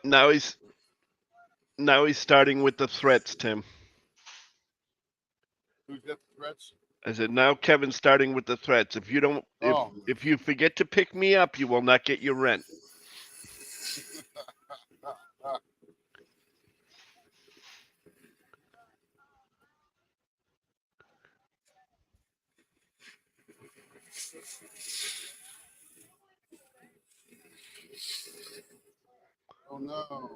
Now he's starting with the threats, Tim. Who's got the threats? I said now Kevin's starting with the threats. If you don't, if you forget to pick me up, you will not get your rent. Oh no.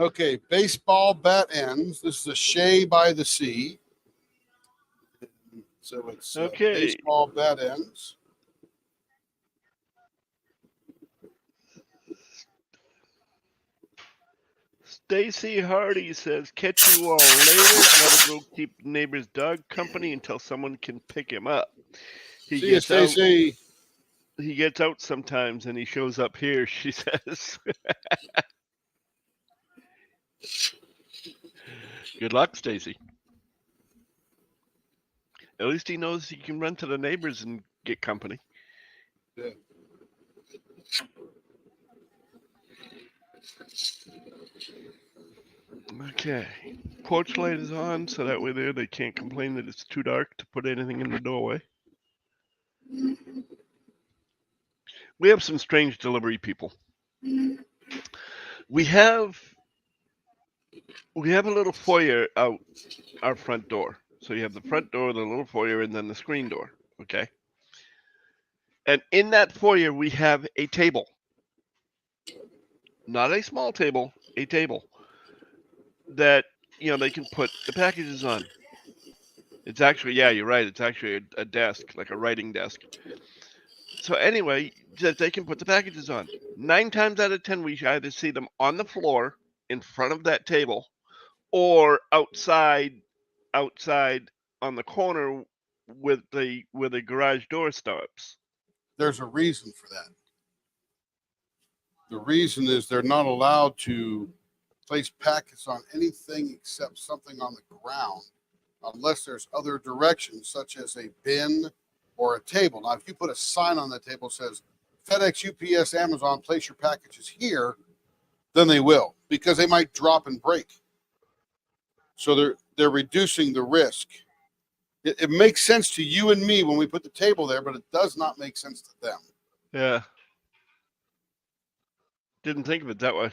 Okay, baseball bat ends. This is a Shea by the Sea. So it's Okay. Baseball bat ends. Stacy Hardy says, "Catch you all later. Gotta go keep neighbor's dog company until someone can pick him up." He See you, gets out. Stacy. He gets out sometimes, and he shows up here. She says, "Good luck, Stacy." At least he knows he can run to the neighbors and get company. Yeah. Okay. Porch light is on, so that way they can't complain that it's too dark to put anything in the doorway. We have some strange delivery people. We have a little foyer out our front door. So you have the front door, the little foyer, and then the screen door. Okay. And in that foyer, we have a table. not a small table, a table that they can put the packages on. It's actually, yeah, you're right. It's actually a desk, like a writing desk. So anyway, that they can put the packages on. 9 times out of 10, we either see them on the floor in front of that table, or outside on the corner where the garage door stops. There's a reason for that. The reason is they're not allowed to place packets on anything except something on the ground, unless there's other directions, such as a bin or a table. Now, if you put a sign on the table that says FedEx, UPS, Amazon, place your packages here, then they will, because they might drop and break. So they're reducing the risk. It makes sense to you and me when we put the table there, but it does not make sense to them. Yeah. Didn't think of it that way.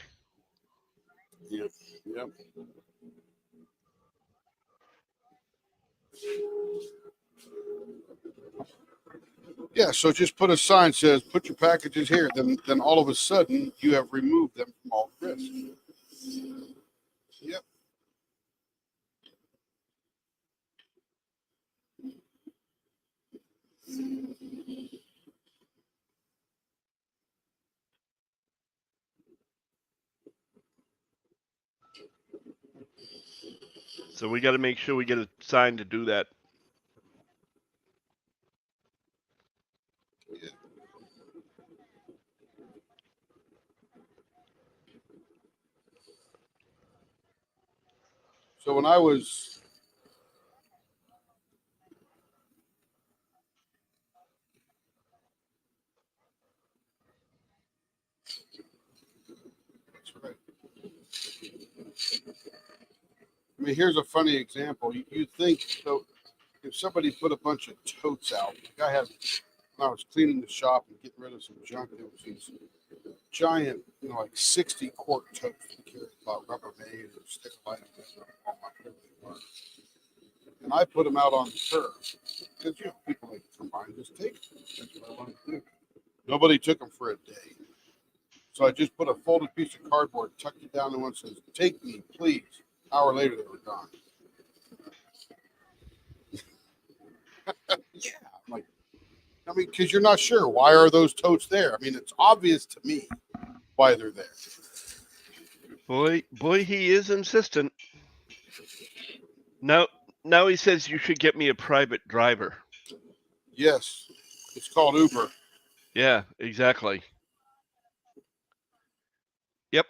Yep. Yeah, so just put a sign that says put your packages here. Then all of a sudden you have removed them from all risk. Yep. So we got to make sure we get a sign to do that. Yeah. So when I was that's right. I mean, here's a funny example. You think so if somebody put a bunch of totes out, like I had when I was cleaning the shop and getting rid of some junk, there was these giant, like 60 quart totes that carried about Rubbermaid or stick light, whatever they were. And I put them out on the curb because people like come by and just take them. That's what I wanted to do. Nobody took them for a day. So I just put a folded piece of cardboard, tucked it down, and one says, "Take me, please." Hour later, they were gone. Yeah, I'm like, because you're not sure why are those totes there. I mean, it's obvious to me why they're there. Boy, he is insistent. Now he says you should get me a private driver. Yes, it's called Uber. Yeah, exactly. Yep.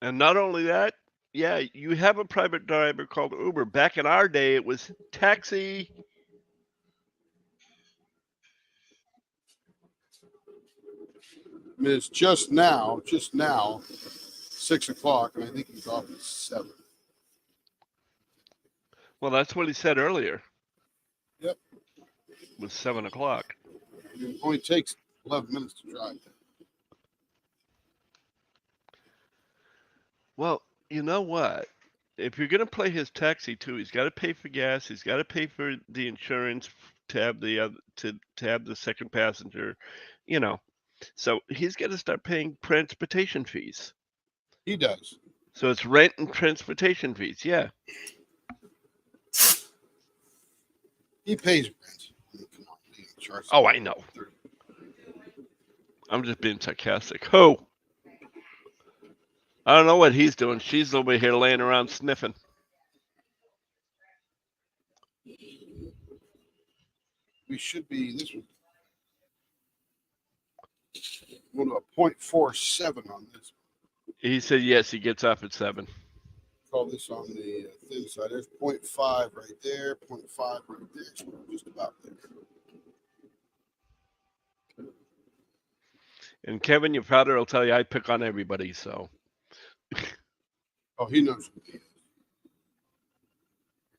And not only that, yeah, you have a private driver called Uber. Back in our day, it was taxi. I mean, it's just now, 6 o'clock, and I think he's off at 7. Well, that's what he said earlier. Yep. It was 7 o'clock. It only takes 11 minutes to drive. Well, you know what? If you're gonna play his taxi too, he's got to pay for gas. He's got to pay for the insurance to have the other, to have the second passenger. So he's got to start paying transportation fees. He does. So it's rent and transportation fees. Yeah. He pays rent. I mean, come on, he charges Oh, I know. I'm just being sarcastic. Who? I don't know what he's doing. She's over here laying around sniffing. We should be this one. Go to a 0.47 on this. He said yes. He gets off at 7. Call this on the thin side. There's 0.5 right there. 0.5 right there. So we're just about there. And Kevin, your father will tell you I pick on everybody. So. Oh, he knows who he is.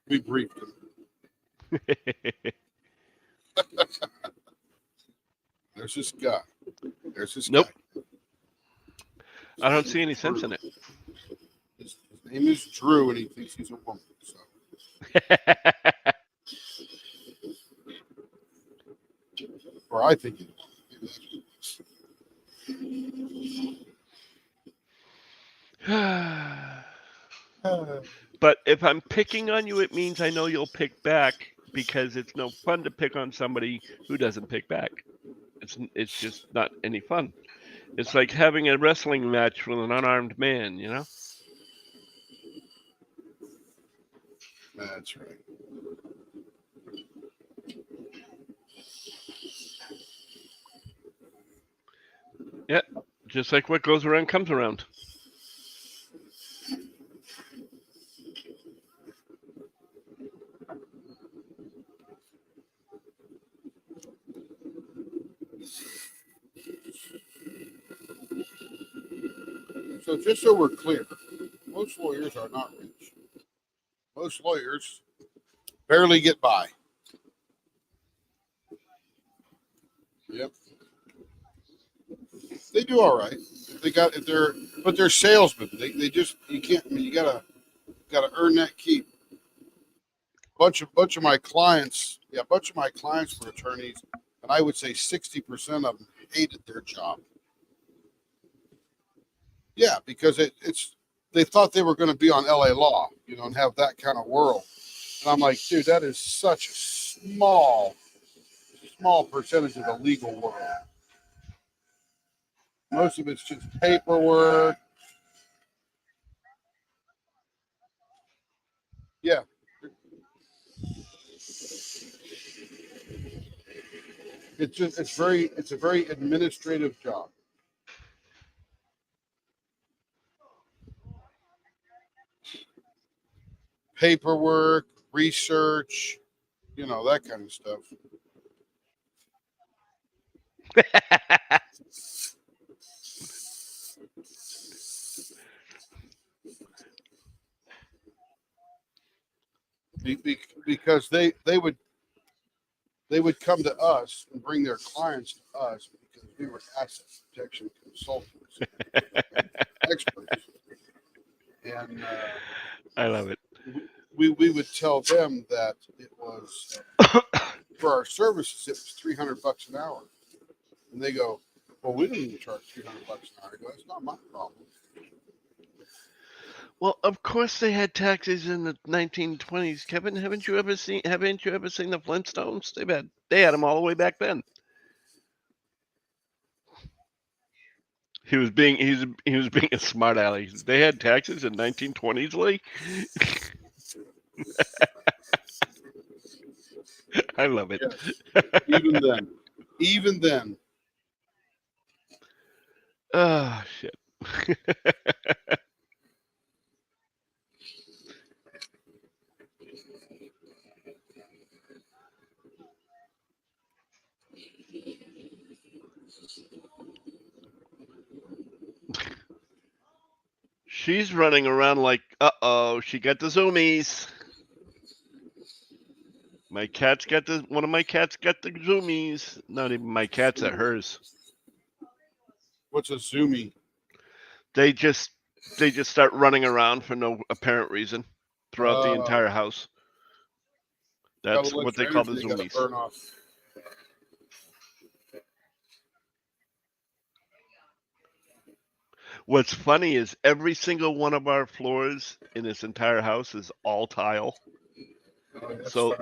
We briefed him. There's this guy. Nope. I don't see any sense in it. His name is Drew, and he thinks he's a woman. So. Or I think he's a woman. But if I'm picking on you, it means I know you'll pick back because it's no fun to pick on somebody who doesn't pick back. It's just not any fun. It's like having a wrestling match with an unarmed man, you know? That's right. Yeah, just like what goes around comes around. So just so we're clear, most lawyers are not rich. Most lawyers barely get by. Yep. They do all right. But they're salesmen. They just you can't. I mean, you gotta earn that keep. Bunch of my clients, bunch of my clients were attorneys, and I would say 60% of them hated their job. Yeah, because it's they thought they were going to be on LA Law, and have that kind of world. And I'm like, dude, that is such a small percentage of the legal world. Most of it's just paperwork. Yeah. It's a very administrative job. Paperwork, research, that kind of stuff. Because they would come to us and bring their clients to us because we were asset protection consultants, experts, and I love it. we would tell them that it was for our services it was $300 an hour, and they go, "Well, we don't even charge $300 an hour." I go, "It's not my problem." Well, of course they had taxis in the 1920s. Kevin, haven't you ever seen the Flintstones? They had them all the way back then. He was being a smart aleck. They had taxes in 1920s, Lee. I love it. Yes. Even then. Oh shit. She's running around like, uh-oh, she got the zoomies. One of my cats got the zoomies. Not even my cats, at hers. What's a zoomie? They just start running around for no apparent reason throughout the entire house. That's what they call the zoomies. Burn off. What's funny is every single one of our floors in this entire house is all tile. So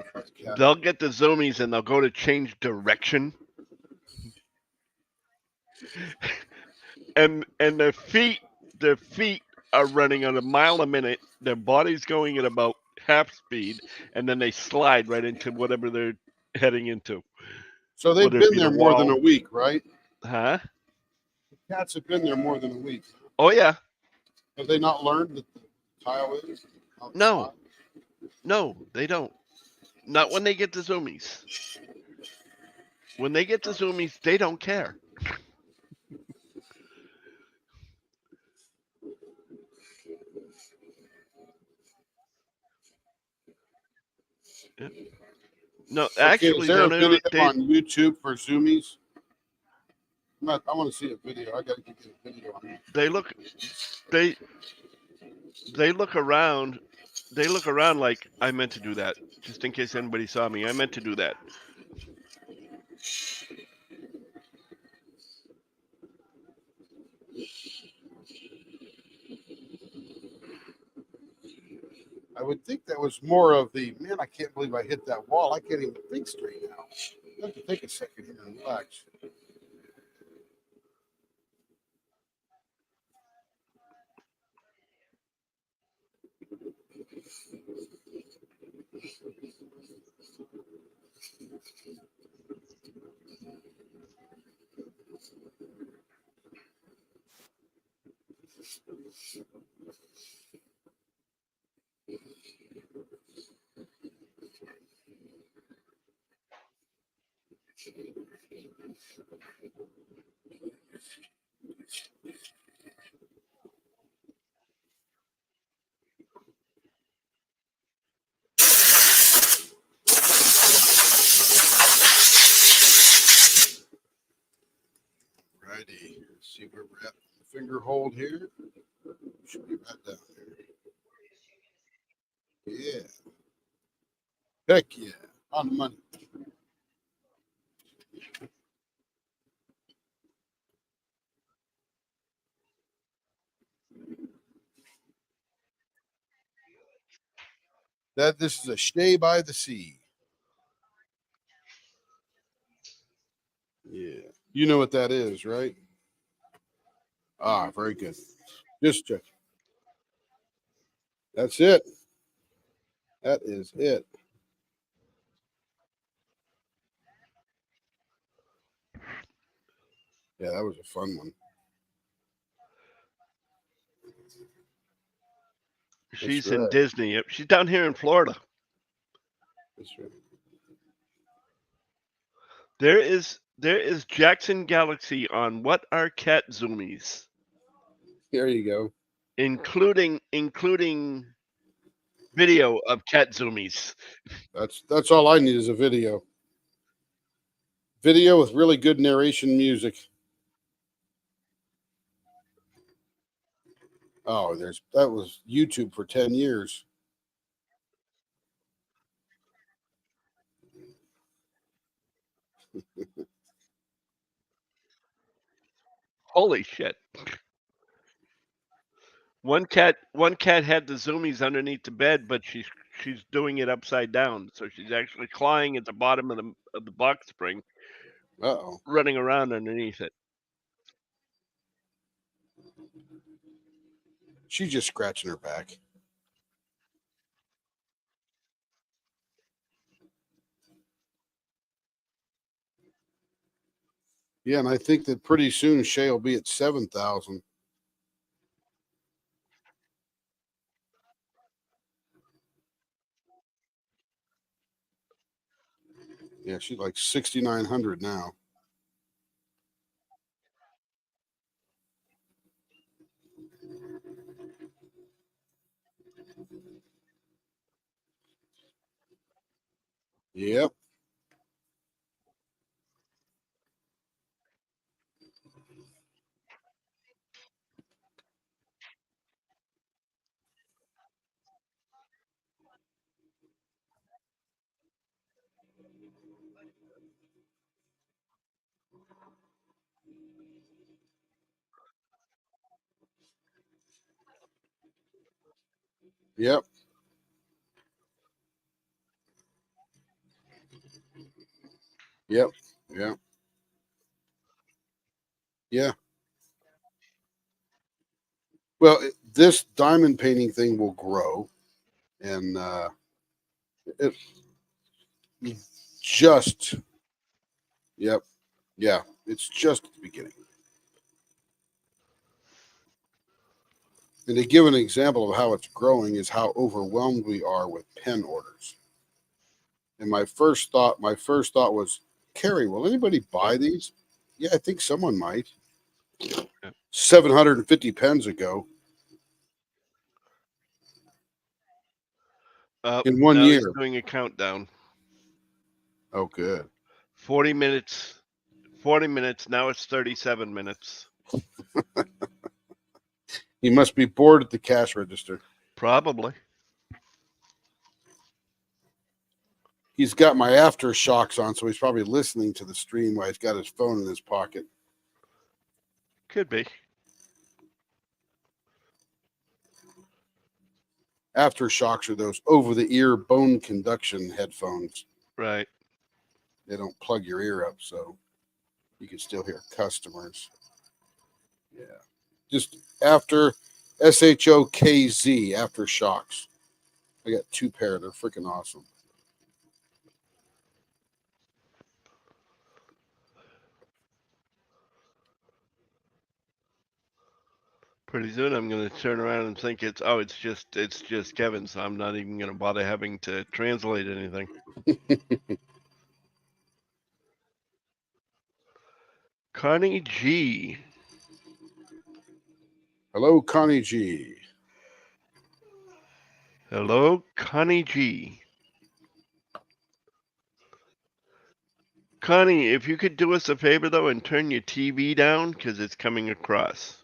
they'll get the zoomies and they'll go to change direction. And their feet are running at a mile a minute. Their body's going at about half speed, and then they slide right into whatever they're heading into. So they've been there more than a week, right? Huh? The cats have been there more than a week. Oh yeah. Have they not learned that the tile is? No. No, they don't. Not when they get the zoomies. When they get the zoomies, they don't care. No, actually, is there a video on YouTube for zoomies? I want to see a video. I got to get a video on it. They look around. They look around like, I meant to do that. Just in case anybody saw me, I meant to do that. I would think that was more of the man. I can't believe I hit that wall. I can't even think straight now. I have to take a second here and relax. Righty. Let's see where we're at. Finger hold here. Should be right down there. Yeah. Heck yeah. On the money. This is a Stay by the Sea. Yeah. You know what that is, right? Ah, very good. Just check. That's it. That is it. Yeah, that was a fun one. She's right. in Disney. Yep, she's down here in Florida. That's right. There is Jackson Galaxy on What Are Cat Zoomies, There you go. including video of cat zoomies. That's all I need is a video. Video with really good narration music. Oh, that was YouTube for 10 years. Holy shit. One cat had the zoomies underneath the bed, but she's doing it upside down. So she's actually clawing at the bottom of the box spring, Uh-oh. running around underneath it. She's just scratching her back. Yeah, and I think that pretty soon Shay will be at 7,000. Yeah, she's like 6,900 now. Yep. Yep. Yep. Yep. Yeah. Well, this diamond painting thing will grow, and it just, yep, yeah, it's just at the beginning. And to give an example of how it's growing is how overwhelmed we are with pen orders. And my first thought was, Carrie, will anybody buy these? Yeah, I think someone might. 750 pens ago in 1 Now year. he's doing a countdown. Oh, good. 40 minutes. 40 minutes. Now it's 37 minutes. He must be bored at the cash register. Probably. He's got my aftershocks on, so he's probably listening to the stream while he's got his phone in his pocket. Could be. Aftershocks are those over-the-ear bone conduction headphones. Right. They don't plug your ear up, so you can still hear customers. Yeah. Just after SHOKZ, Aftershocks. I got 2 pair. They're freaking awesome. Pretty soon I'm gonna turn around and think it's just Kevin, so I'm not even gonna bother having to translate anything. Connie G. Hello, Connie G. Hello, Connie G. Connie, if you could do us a favor though and turn your TV down because it's coming across.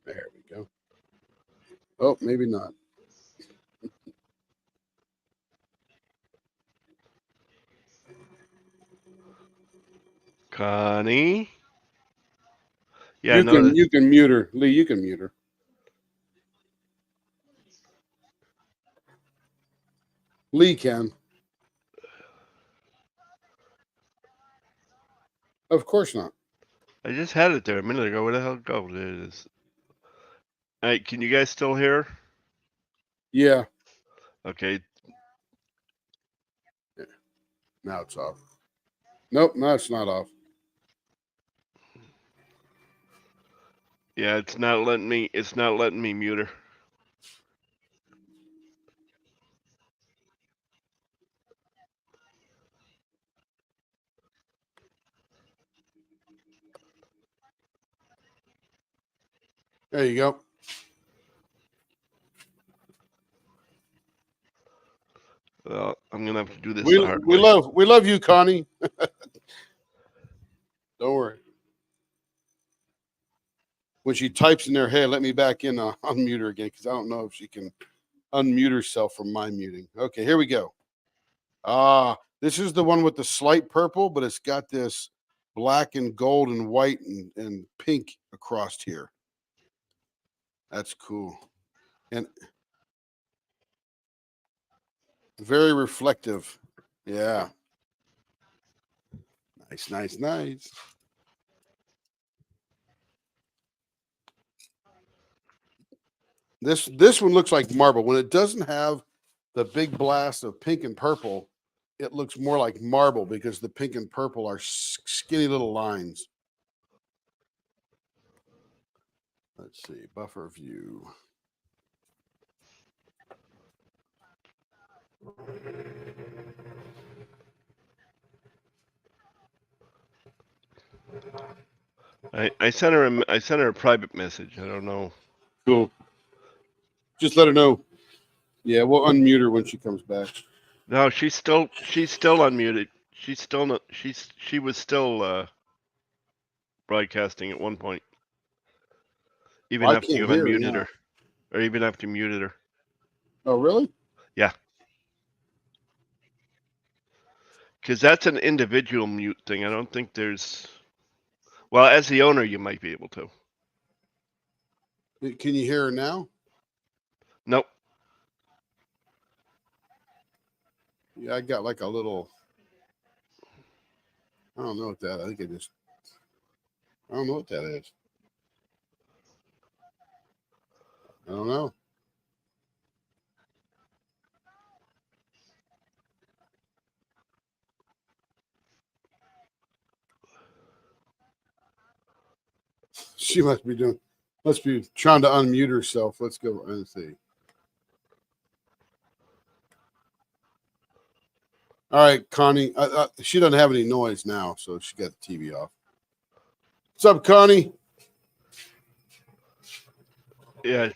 There we go. Oh, maybe not. Connie. Yeah, no, You can mute her. Lee, you can mute her. Lee can. Of course not. I just had it there a minute ago. Where the hell did it go? There it is. All right, can you guys still hear? Yeah. Okay. Now it's off. Nope, no, it's not off. Yeah, it's not letting me mute her. There you go. Well, I'm gonna have to do this We the hard way. love you, Connie. Don't worry. When she types in there, hey, let me back in, unmute her again because I don't know if she can unmute herself from my muting. Okay, here we go. This is the one with the slight purple, but it's got this black and gold and white and pink across here. That's cool. And very reflective. Yeah. Nice, nice, nice. This one looks like marble. When it doesn't have the big blast of pink and purple, it looks more like marble because the pink and purple are skinny little lines. Let's see, buffer view. I sent her a private message. I don't know. Cool. Just let her know. Yeah, we'll unmute her when she comes back. No, she's still unmuted. She's still not. She was still broadcasting at one point. Even I after can't you hear her unmuted now. her, or even after you muted her. Oh, really? Yeah. Because that's an individual mute thing. I don't think there's. Well, as the owner, you might be able to. Can you hear her now? Nope. Yeah, I got like a little. I don't know what that. I don't know what that is. I don't know. She must be trying to unmute herself. Let's go and see. All right, Connie. She doesn't have any noise now, so she got the TV off. What's up, Connie? Yeah.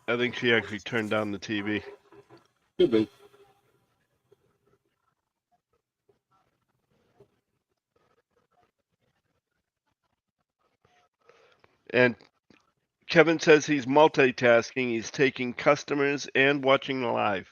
I think she actually turned down the TV. Could be. And Kevin says he's multitasking. He's taking customers and watching the live.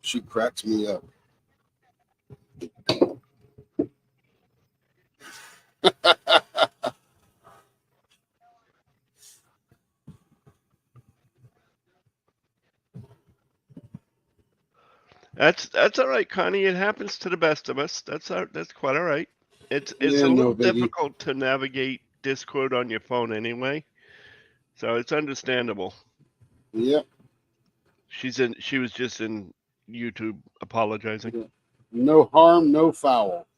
She cracks me up. That's all right, Connie. It happens to the best of us. That's quite all right. It's Yeah, a no little biggie. difficult to navigate Discord on your phone anyway, so it's understandable. Yep. She was just in YouTube apologizing. No harm, no foul.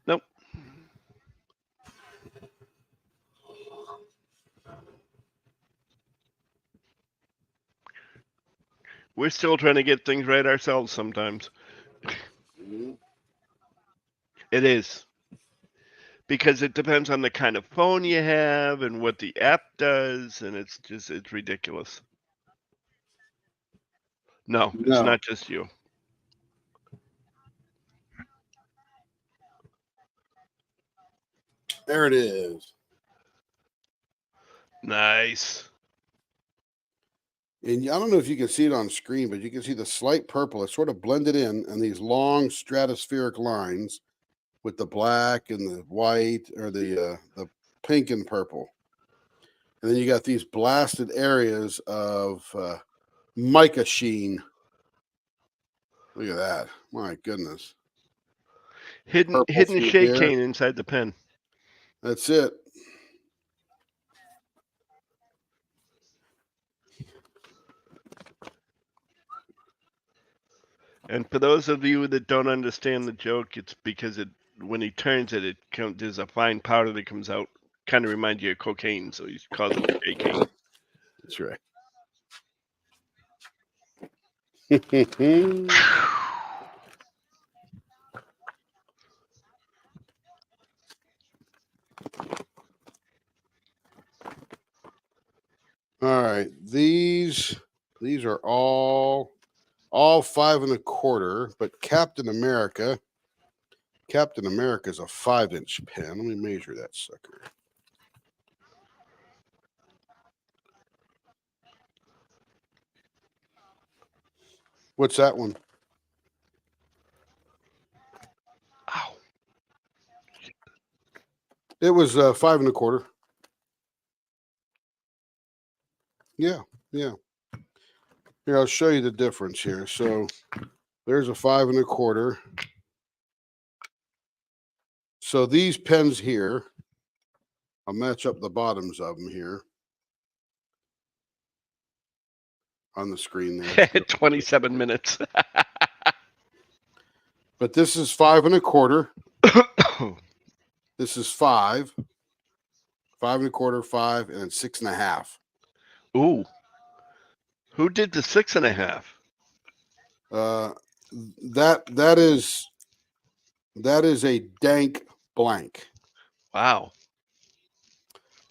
Nope. We're still trying to get things right ourselves sometimes. It is. Because it depends on the kind of phone you have and what the app does, and it's ridiculous. No, it's No. not just you. There it is. Nice. And I don't know if you can see it on screen, but you can see the slight purple. It's sort of blended in, and these long stratospheric lines with the black and the white, or the pink and purple. And then you got these blasted areas of mica sheen. Look at that. My goodness. Hidden Purple through shake here. cane inside the pen. That's it. And for those of you that don't understand the joke, it's because when he turns it, there's a fine powder that comes out, kind of reminds you of cocaine, so he calls it shake cane. That's right. All right, these are all 5 1/4, but Captain America's a 5-inch pen. Let me measure that sucker. What's that one? Ow. It was 5 1/4. Yeah. Here, I'll show you the difference here. So there's a 5 1/4. So these pens here, I'll match up the bottoms of them here on the screen there. 27 minutes. But this is 5 1/4. This is 5, 5 1/4, 5, and then 6 1/2. Ooh. Who did the 6 1/2? That is a Dank blank. Wow.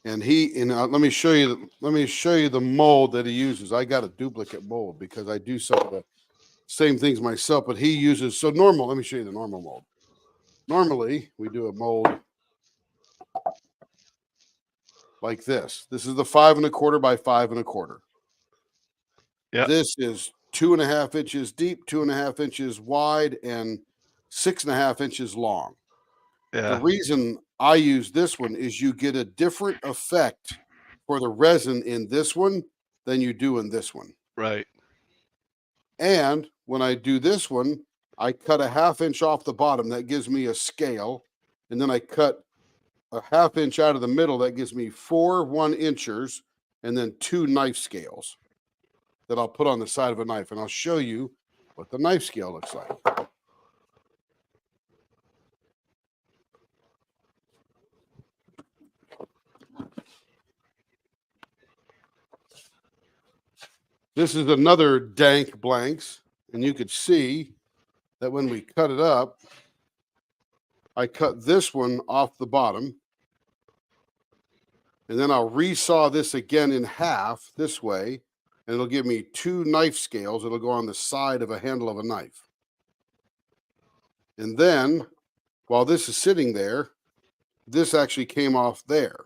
And let me show you the mold that he uses. I got a duplicate mold because I do some of the same things myself, but he uses let me show you the normal mold. Normally, we do a mold like this. This is the 5 1/4 by 5 1/4. Yeah. This is 2 1/2 inches deep, 2 1/2 inches wide, and 6 1/2 inches long. Yeah. The reason I use this one is you get a different effect for the resin in this one than you do in this one. Right. And when I do this one, I cut a 1/2 inch off the bottom. That gives me a scale. And then I cut a 1/2 inch out of the middle. That gives me 4 1 inchers. and then 2 knife scales that I'll put on the side of a knife, and I'll show you what the knife scale looks like. This is another Dank Blanks, and you could see that when we cut it up, I cut this one off the bottom, and then I'll resaw this again in half this way, and it'll give me 2 knife scales. It'll go on the side of a handle of a knife. And then, while this is sitting there, this actually came off there.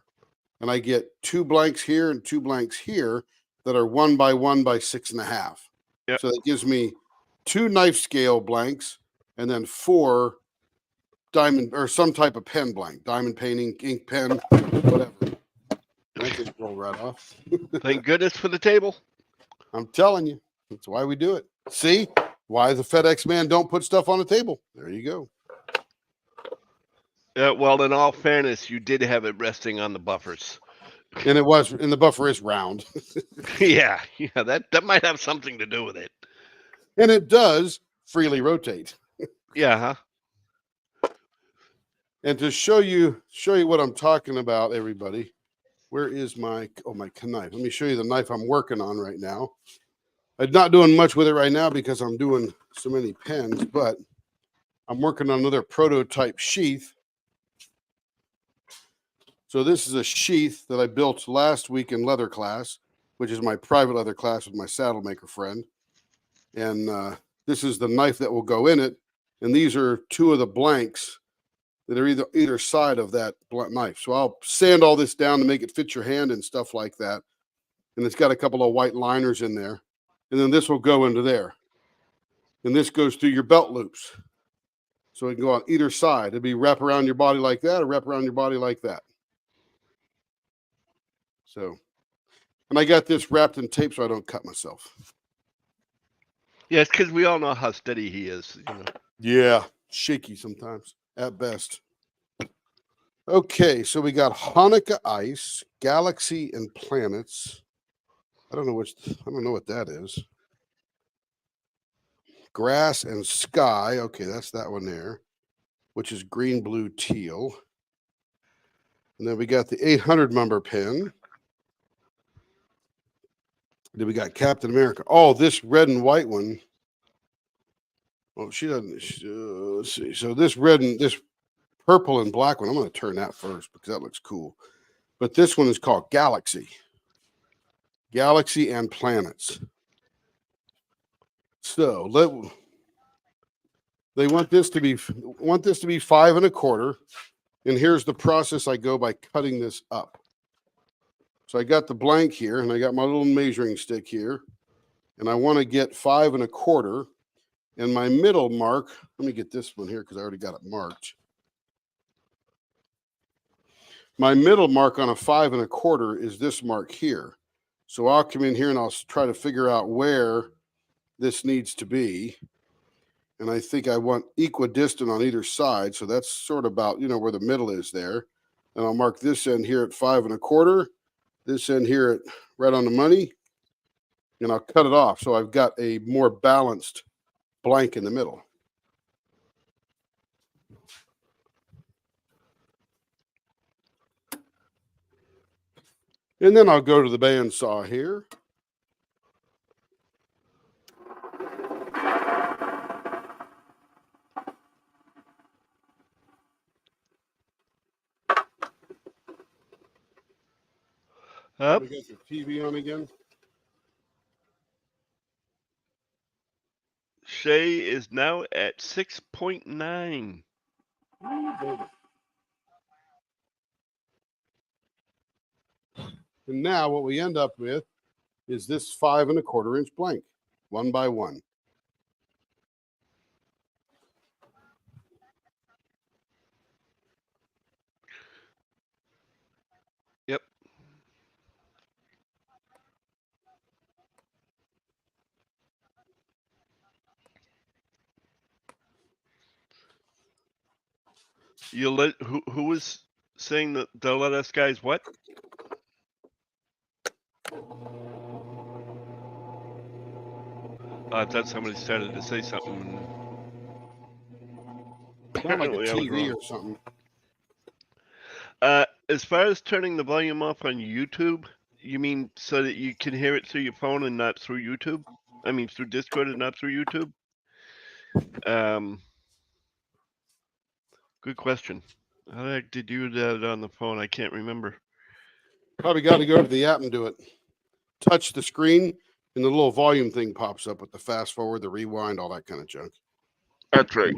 And I get 2 blanks here and 2 blanks here that are 1 by 1 by 6.5. Yep. So that gives me 2 knife scale blanks and then 4 diamond or some type of pen blank, diamond painting, ink pen, whatever. That just rolled right off. Thank goodness for the table. I'm telling you, that's why we do it. See why the FedEx man don't put stuff on the table. There you go. Well, in all fairness, you did have it resting on the buffers. And it was, and the buffer is round. yeah, that might have something to do with it. And it does freely rotate. Yeah, huh? And to show you what I'm talking about, everybody, where is my knife? Let me show you the knife I'm working on right now. I'm not doing much with it right now because I'm doing so many pens, but I'm working on another prototype sheath. So this is a sheath that I built last week in leather class, which is my private leather class with my saddle maker friend. And this is the knife that will go in it. And these are 2 of the blanks that are either side of that knife. So I'll sand all this down to make it fit your hand and stuff like that. And it's got a couple of white liners in there. And then this will go into there. And this goes through your belt loops. So it can go on either side. It'd be wrap around your body like that or wrap around your body like that. So, and I got this wrapped in tape so I don't cut myself. Yeah, it's because we all know how steady he is. Yeah, shaky sometimes at best. Okay, so we got Hanukkah Ice, Galaxy and Planets. I don't know what that is. Grass and Sky. Okay, that's that one there, which is green, blue, teal. And then we got the 800 number pen. Then we got Captain America. Oh, this red and white one. Oh, she doesn't. Let's see. So this red and this purple and black one, I'm going to turn that first because that looks cool. But this one is called Galaxy. Galaxy and Planets. So they want this to be 5 1/4. And here's the process I go by cutting this up. So I got the blank here, and I got my little measuring stick here, and I want to get 5 1/4. And my middle mark, let me get this one here because I already got it marked. My middle mark on a 5 1/4 is this mark here. So I'll come in here and I'll try to figure out where this needs to be. And I think I want equidistant on either side. So that's sort of about, where the middle is there. And I'll mark this end here at 5 1/4. This end here at right on the money. And I'll cut it off. So I've got a more balanced blank in the middle. And then I'll go to the bandsaw here. Up. We got the TV on again. Shay is now at 6.9. And now what we end up with is this 5 1/4 inch blank, 1 by 1. Yep. You let who was saying that they'll let us guys what? I thought somebody started to say something. Sound like a Apparently I was TV wrong. or something. As far as turning the volume off on YouTube, you mean so that you can hear it through your phone and not through YouTube? I mean through Discord and not through YouTube? Good question. How the heck did you do that on the phone? I can't remember. Probably got to go to the app and do it. Touch the screen, and the little volume thing pops up with the fast forward, the rewind, all that kind of junk. That's right.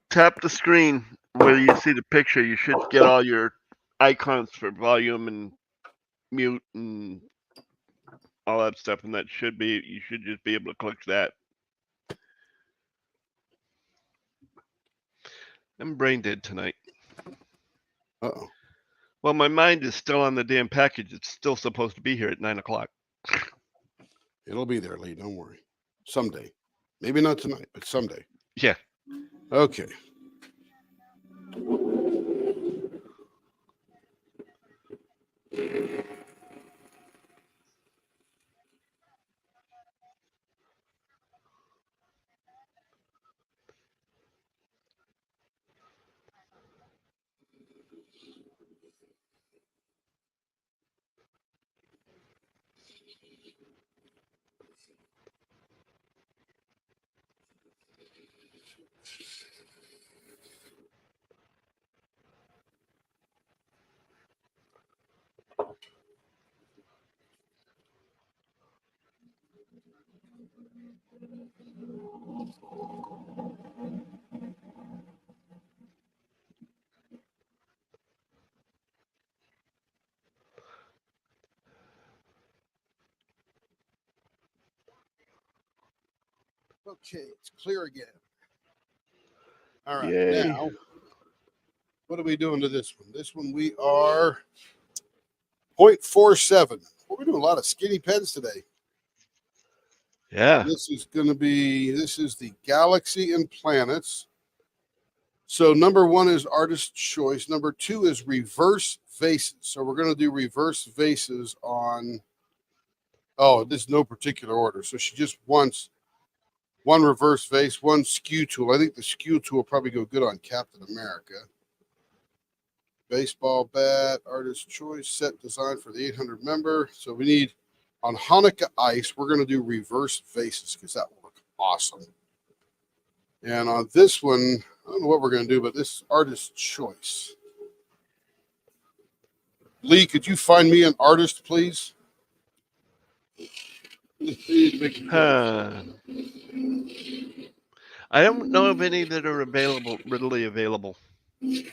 Tap the screen where you see the picture. You should get all your icons for volume and mute and all that stuff, and that should be, you should just be able to click that. I'm brain dead tonight. Uh-oh. Well, my mind is still on the damn package. It's still supposed to be here at 9 o'clock. It'll be there, Lee. Don't worry. Someday. Maybe not tonight, but someday. Yeah. Okay. Okay, it's clear again. All right, Yay. now, what are we doing to this one? This one we are 0.47. We're doing a lot of skinny pens today. Yeah. This is going to be, this is the Galaxy and Planets. So number one is Artist Choice. Number two is Reverse Vases. So we're going to do Reverse Vases on, oh, there's no particular order. So she just wants one reverse vase, one skew tool. I think the skew tool will probably go good on Captain America. Baseball bat, Artist Choice, set design for the 800 member. So we need, on Hanukkah Ice, we're going to do reverse vases because that will look awesome. And on this one, I don't know what we're going to do, but this Artist Choice. Lee, could you find me an artist, please? Huh. I don't know of any that are readily available.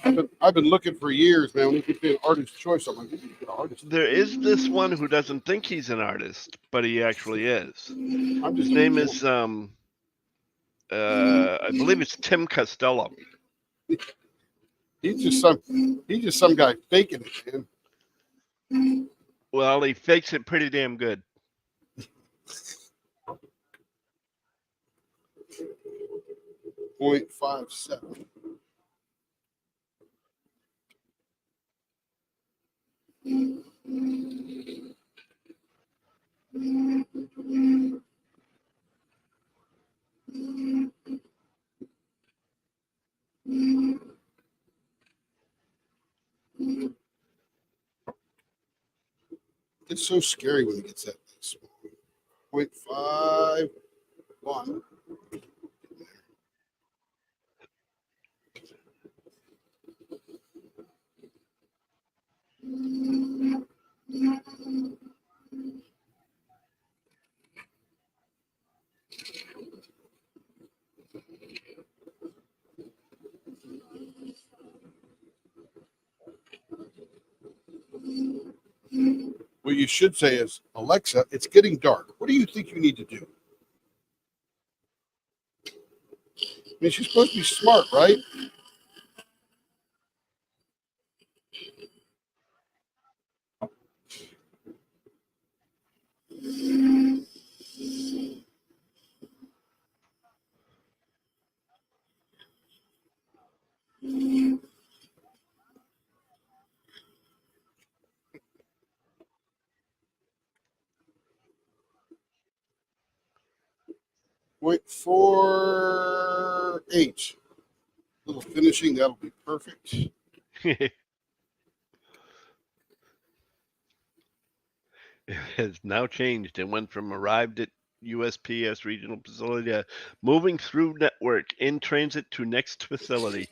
I've been looking for years, man. When you could be an Artist Choice, I'm like, you could get an artist. There is this one who doesn't think he's an artist, but he actually is. I'm just His name is I believe it's Tim Costello. He's just some guy faking it, man. Well, he fakes it pretty damn good. .57. It's so scary when it gets that small. 0.51. What you should say is, Alexa, it's getting dark. What do you think you need to do? I mean, she's supposed to be smart, right? .48. Little finishing, that'll be perfect. It has now changed. It went from arrived at USPS regional facility to moving through network in transit to next facility.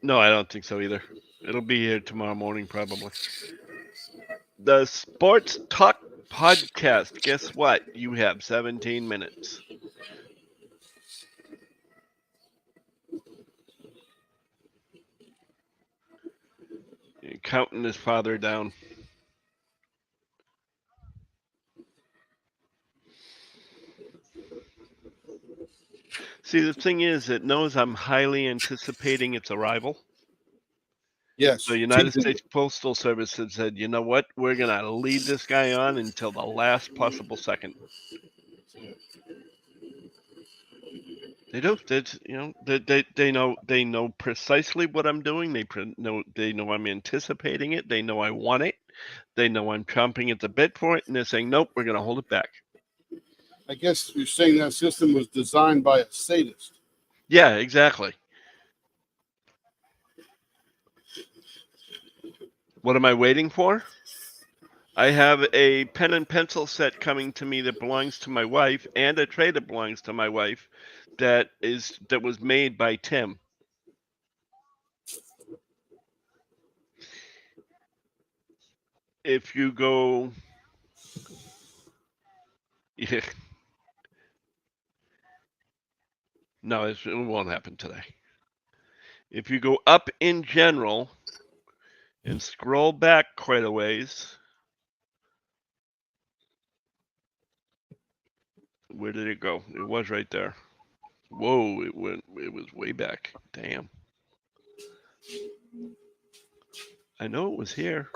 No, I don't think so either. It'll be here tomorrow morning, probably. The Sports Talk podcast. Guess what? You have 17 minutes. You're counting his father down. See, the thing is, it knows I'm highly anticipating its arrival. Yes. The United States Postal Service has said, you know what? We're going to lead this guy on until the last possible second. They do. They know precisely what I'm doing. They know I'm anticipating it. They know I want it. They know I'm chomping at the bit for it, and they're saying, nope, we're going to hold it back. I guess you're saying that system was designed by a sadist. Yeah, exactly. What am I waiting for? I have a pen and pencil set coming to me that belongs to my wife, and a tray that belongs to my wife that was made by Tim. If you go, yeah. No, it won't happen today. If you go up in general and scroll back quite a ways, where did it go? It was right there. Whoa, it was way back. Damn. I know it was here.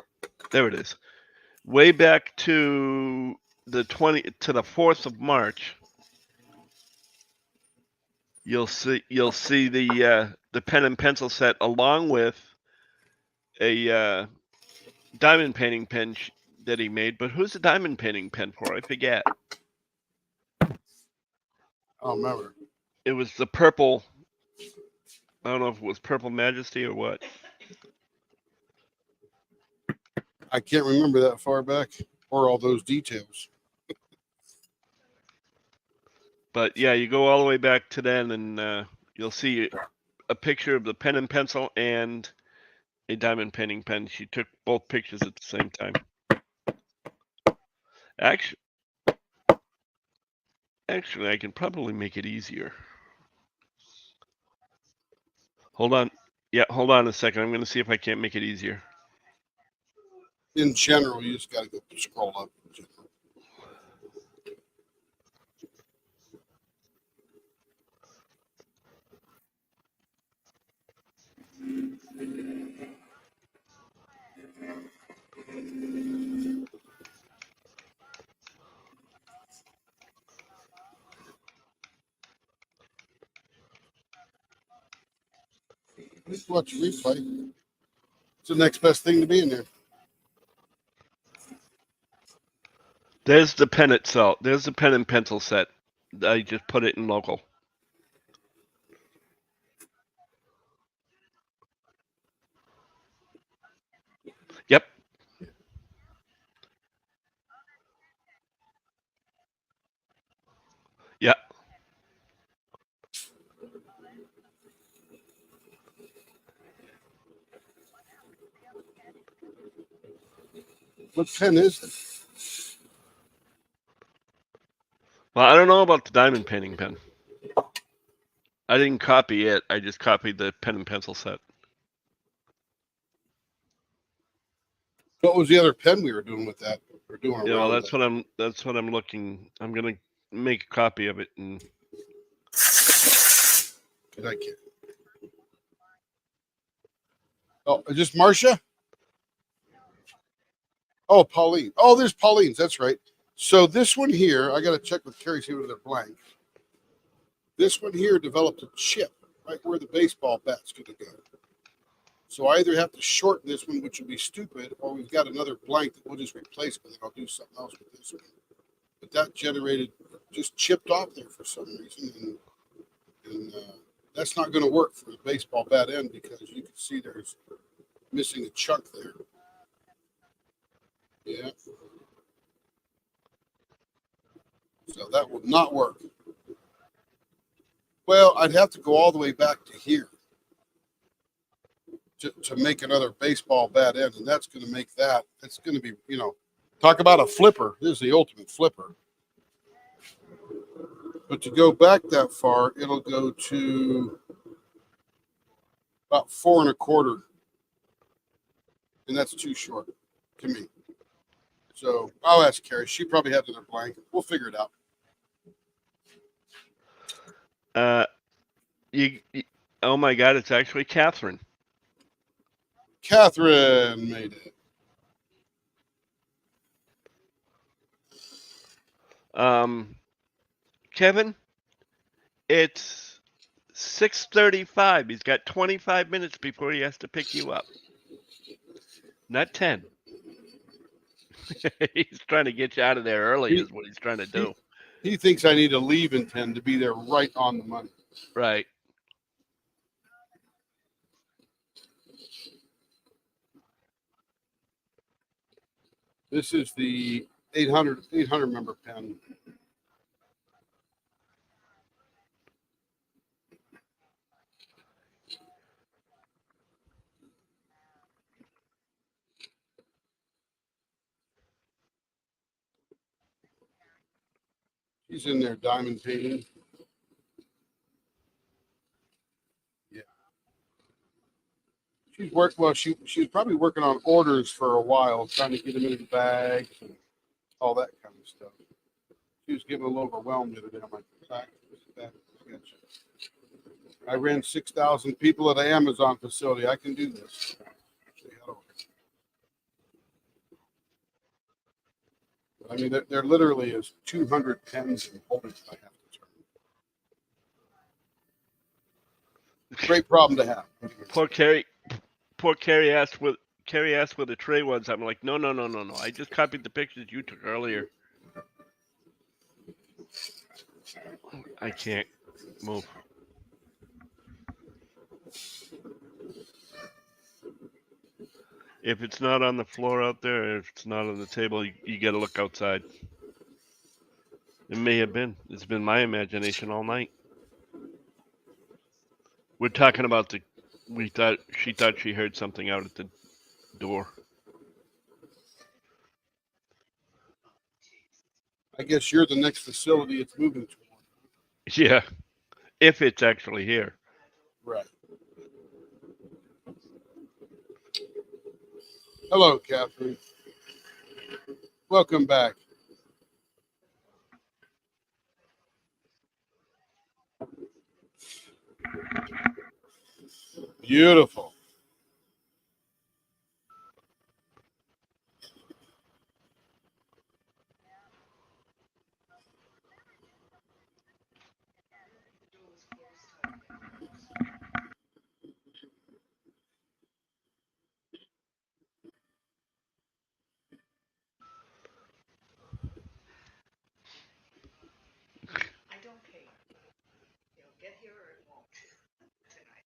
There it is. Way back to the 4th of March. You'll see the pen and pencil set along with a diamond painting pen that he made. But who's the diamond painting pen for? I forget. I don't remember. It was the purple. I don't know if it was Purple Majesty or what. I can't remember that far back or all those details. But yeah, you go all the way back to then, and you'll see a picture of the pen and pencil and a diamond painting pen. She took both pictures at the same time. Actually, I can probably make it easier. Hold on. Yeah, hold on a second. I'm going to see if I can't make it easier. In general, you just got to go scroll up. Just watch replay. It's the next best thing to be in there. There's the pen itself. There's the pen and pencil set. I just put it in local. Yep. Yeah. What pen is it? Well, I don't know about the diamond painting pen. I didn't copy it. I just copied the pen and pencil set. What was the other pen we were doing with that? We're doing Yeah, well, around that's what I'm looking. I'm gonna make a copy of it and. Did I get? Oh, is this Marcia? Oh, Pauline. Oh, there's Pauline's. That's right. So this one here, I got to check with Carrie, see whether they're blank. This one here developed a chip right where the baseball bat's going to go. So I either have to shorten this one, which would be stupid, or we've got another blank that we'll just replace with it. I'll do something else with this one. But that generated just chipped off there for some reason, and that's not going to work for the baseball bat end because you can see there's missing a chunk there. Yeah. So that will not work. Well, I'd have to go all the way back to here to make another baseball bat end, and that's going to make that. It's going to be, talk about a flipper. This is the ultimate flipper. But to go back that far, it'll go to about 4 1/4, and that's too short to me. So I'll ask Carrie. She probably has another blank. We'll figure it out. Oh my God! It's actually Catherine. Catherine made it. Kevin, it's 6:35. He's got 25 minutes before he has to pick you up. Not 10. He's trying to get you out of there early, is what he's trying to do. He thinks I need to leave in 10 to be there right on the money. Right. This is the 800 member pen. He's in there diamond painting. Yeah. She's worked well. She was probably working on orders for a while, trying to get them into the bags and all that kind of stuff. She was getting a little overwhelmed the other day. I'm like, I ran 6,000 people at an Amazon facility. I can do this. I mean, there literally is 200 pens and holders I have to turn. Great problem to have. Poor Carrie asked where the tray was. I'm like, no. I just copied the pictures you took earlier. I can't move. If it's not on the floor out there, if it's not on the table, you got to look outside. It may have been. It's been my imagination all night. We're talking about she thought she heard something out at the door. I guess you're the next facility it's moving toward. Yeah, if it's actually here. Right. Hello, Catherine. Welcome back. Beautiful. I don't care. It'll get here or it won't tonight.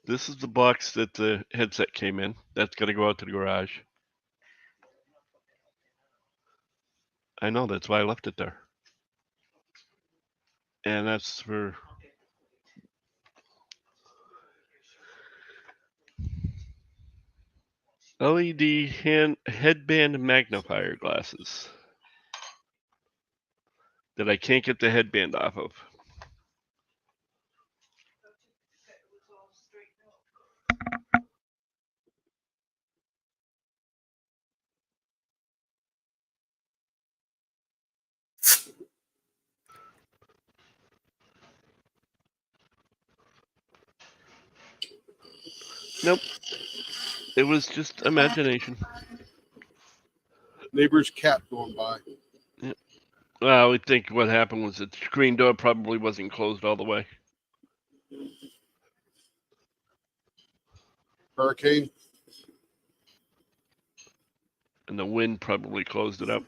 This is the box that the headset came in. That's got to go out to the garage. I know, that's why I left it there. And that's for LED headband magnifier glasses that I can't get the headband off of. Nope. It was just imagination. Neighbor's cat going by. Yep. Well, we think what happened was the screen door probably wasn't closed all the way. Hurricane. And the wind probably closed it up.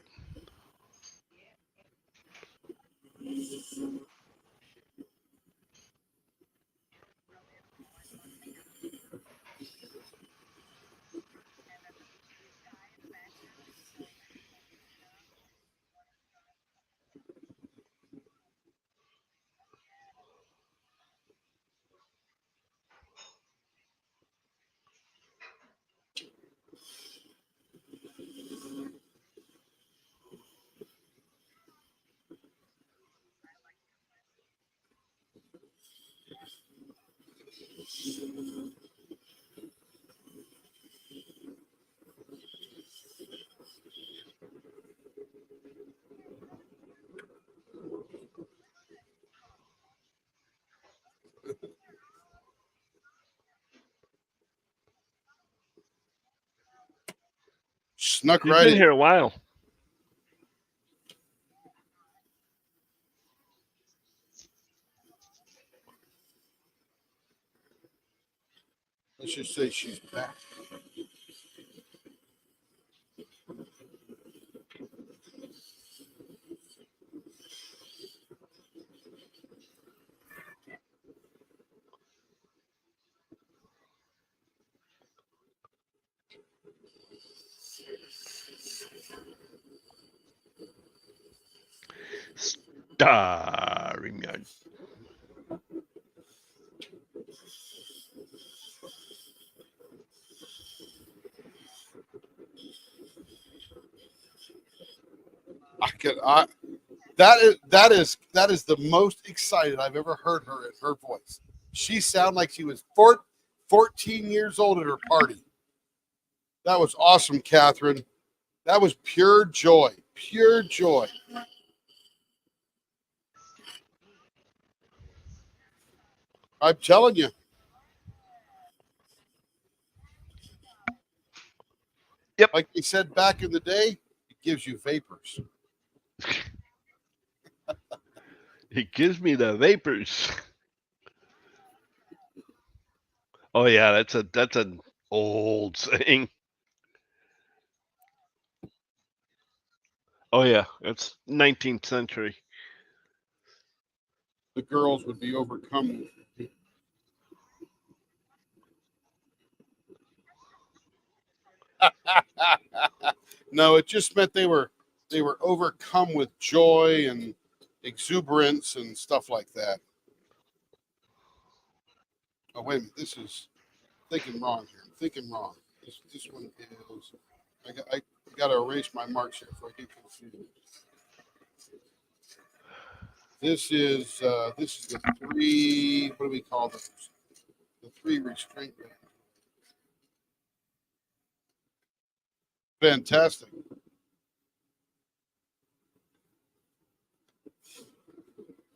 Snuck He's right been in. here a while. Let's just say she's back. Starry man. That is the most excited I've ever heard her in her voice. She sounded like she was 14 years old at her party. That was awesome, Catherine. That was pure joy. Pure joy. I'm telling you. Yep. Like they said back in the day, it gives you vapors. It gives me the vapors. Oh yeah, that's an old saying. Oh yeah, it's 19th century. The girls would be overcome. No, it just meant they were overcome with joy and exuberance and stuff like that. Oh wait a minute, this is thinking wrong here. I'm thinking wrong. This one is. I got to erase my marks here before I get confused. This is the three. What do we call those? The three restraint bands. Fantastic.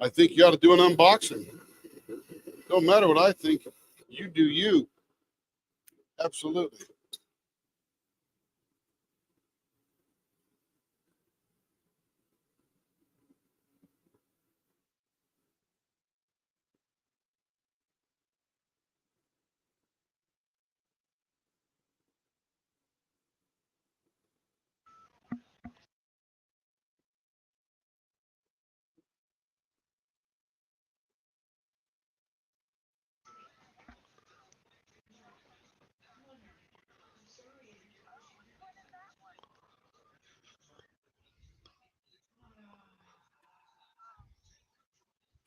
I think you ought to do an unboxing. Don't matter what I think. You do you. Absolutely.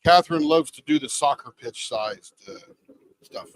Catherine loves to do the soccer pitch sized stuff.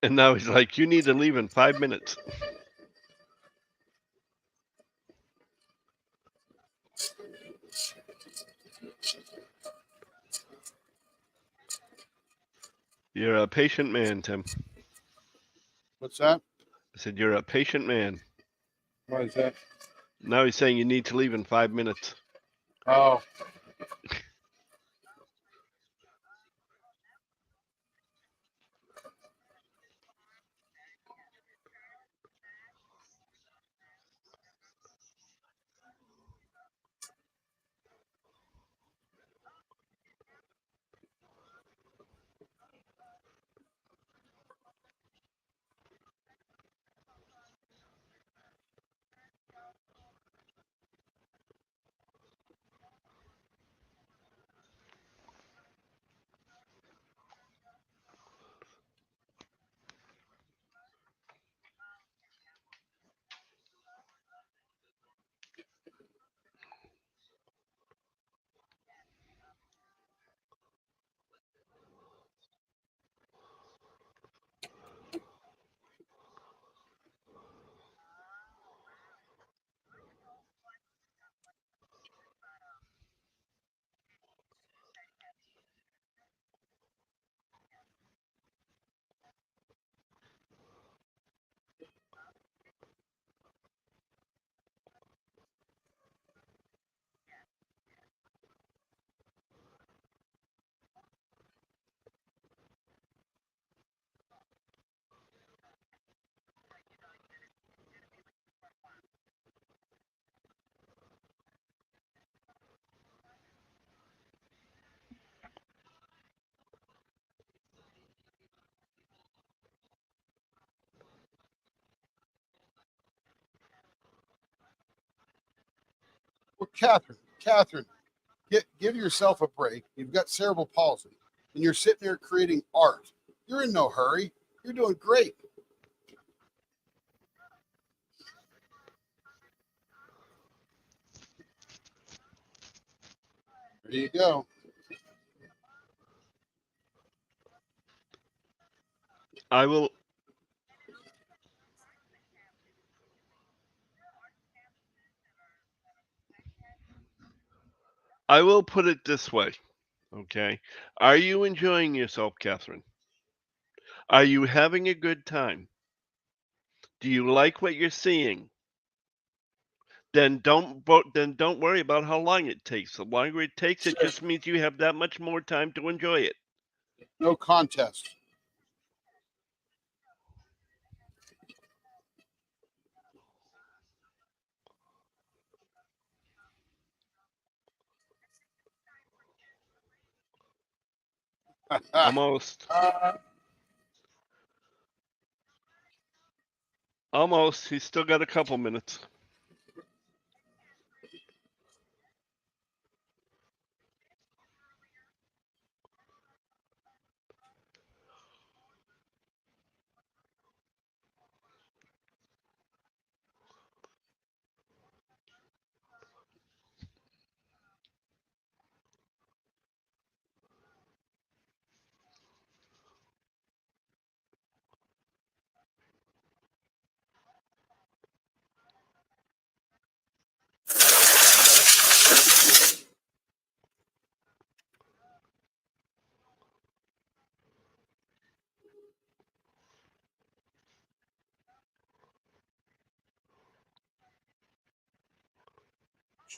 And now he's like, you need to leave in 5 minutes. You're a patient man, Tim. What's that? I said, you're a patient man. Why is that? Now he's saying you need to leave in 5 minutes. Oh. Well, Catherine, give yourself a break. You've got cerebral palsy, and you're sitting there creating art. You're in no hurry. You're doing great. There you go. I will put it this way. Okay. Are you enjoying yourself, Catherine? Are you having a good time? Do you like what you're seeing? Then don't worry about how long it takes. The longer it takes, it just means you have that much more time to enjoy it. No contest. Almost. Almost. He's still got a couple minutes.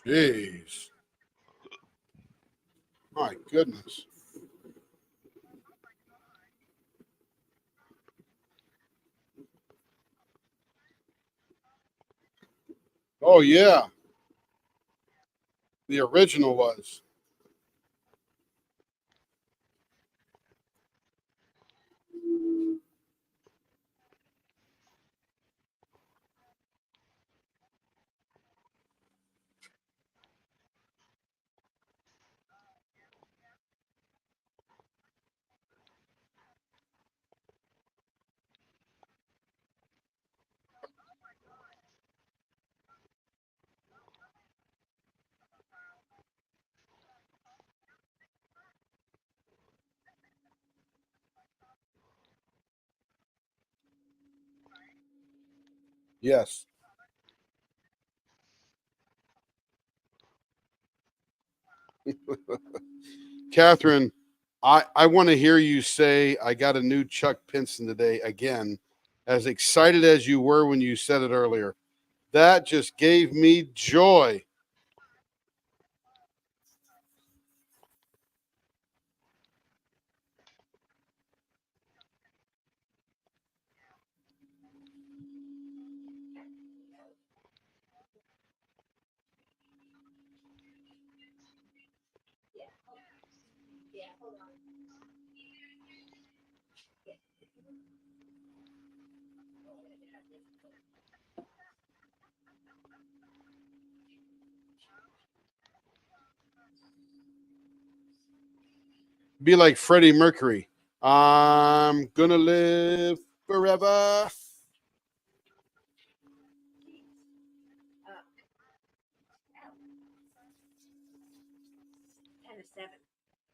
Jeez. My goodness. Oh, yeah. The original was. Yes. Catherine, I want to hear you say, I got a new Chuck Pinson today again, as excited as you were when you said it earlier. That just gave me joy. Yeah, hold on. Be like Freddie Mercury. I'm gonna live forever. Uh, 10 to 7.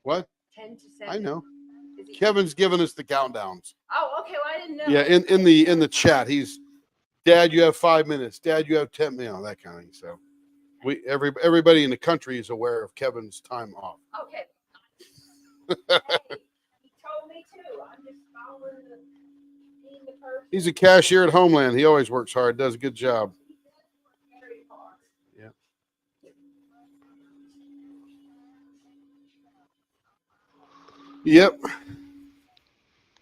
What? 10 to 7. I know. Is he? Kevin's giving us the countdowns. Oh, okay. Well, I didn't know. Yeah, in the chat, he's Dad, you have 5 minutes. Dad, you have 10, that kind of thing. So everybody in the country is aware of Kevin's time off. Okay. Hey, he told me too. I'm just following being the person. He's a cashier at Homeland. He always works hard, does a good job. Very hard. Yeah. Yep.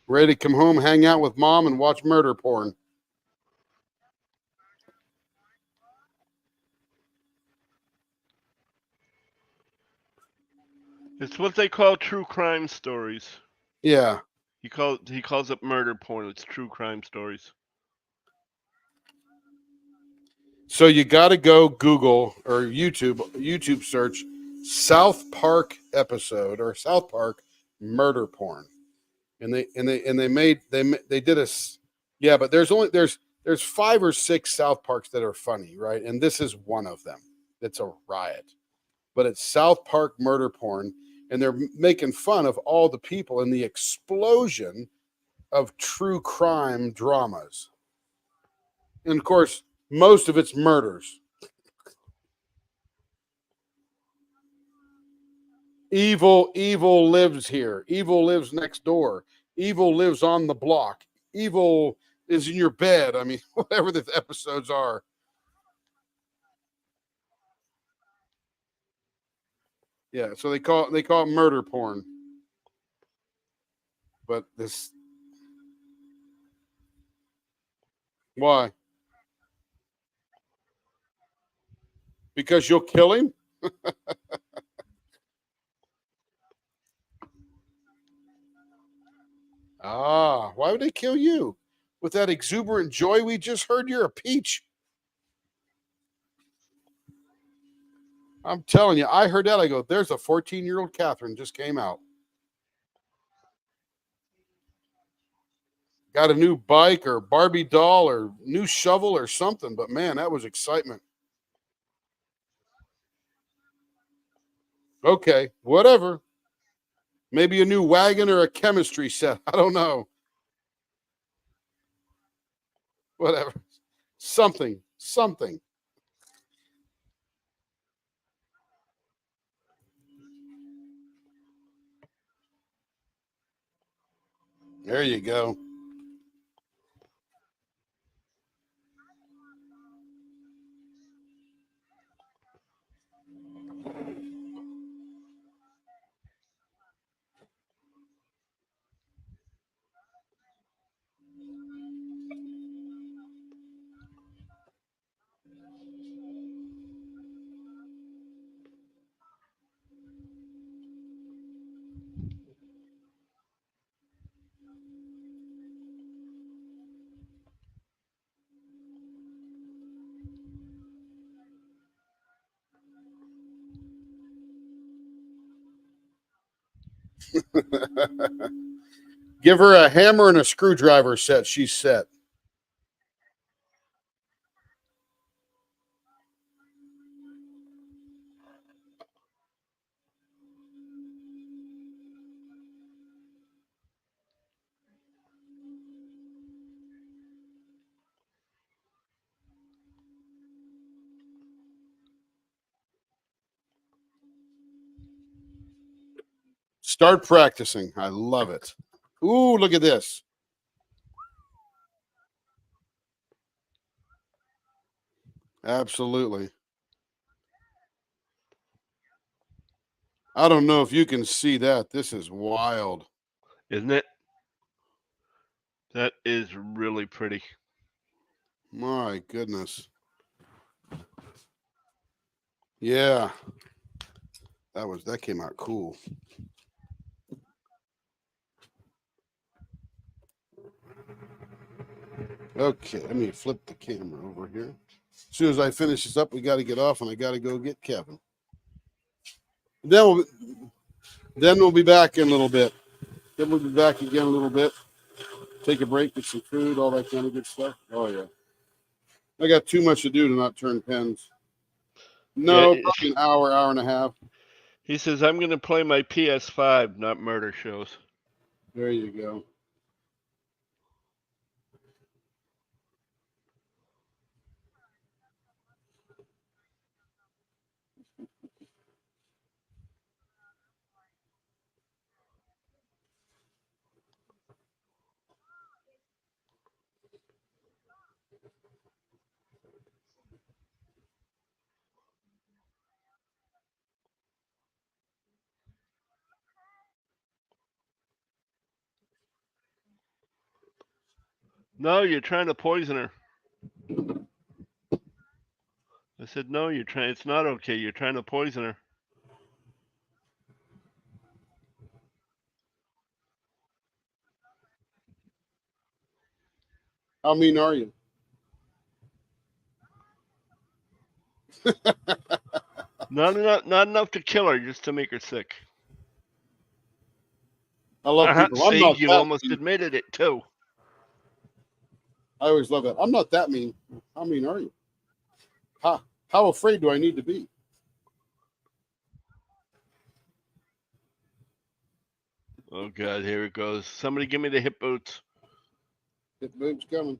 Ready to come home, hang out with mom, and watch murder porn. It's what they call true crime stories. Yeah. He calls it murder porn. It's true crime stories. So you got to go Google or YouTube search South Park episode or South Park murder porn, and they did a yeah, but there's 5 or 6 South Parks that are funny, right? And this is one of them. It's a riot, but it's South Park murder porn, and they're making fun of all the people in the explosion of true crime dramas, and of course most of it's murders. Evil lives here. Evil lives next door. Evil lives on the block. Evil is in your bed. I mean, whatever the episodes are. Yeah, so they call it murder porn. But this why? Because you'll kill him? Ah, why would they kill you? With that exuberant joy we just heard, you're a peach. I'm telling you, I heard that. I go, there's a 14-year-old Catherine just came out. Got a new bike or Barbie doll or new shovel or something. But man, that was excitement. Okay, whatever. Maybe a new wagon or a chemistry set. I don't know. Whatever. Something. There you go. Give her a hammer and a screwdriver set. She's set. Start practicing. I love it. Ooh, look at this. Absolutely. I don't know if you can see that. This is wild. Isn't it? That is really pretty. My goodness. Yeah. That came out cool. Okay, let me flip the camera over here. As soon as I finish this up, we got to get off, and I got to go get Kevin. Then we'll be back in a little bit. Then we'll be back again a little bit. Take a break, get some food, all that kind of good stuff. Oh yeah, I got too much to do to not turn pens. No, Yeah, probably an hour, hour and a half. he says, I'm going to play my PS5, not murder shows. There you go. No, you're trying to poison her. I said, no, it's not okay. You're trying to poison her. How mean are you? Not enough to kill her, just to make her sick. I love people. I'm See, not you that almost mean. admitted it too. I always love that. I'm not that mean. How mean are you? How afraid do I need to be? Oh God, here it goes. Somebody give me the hip boots. Hit boobs coming.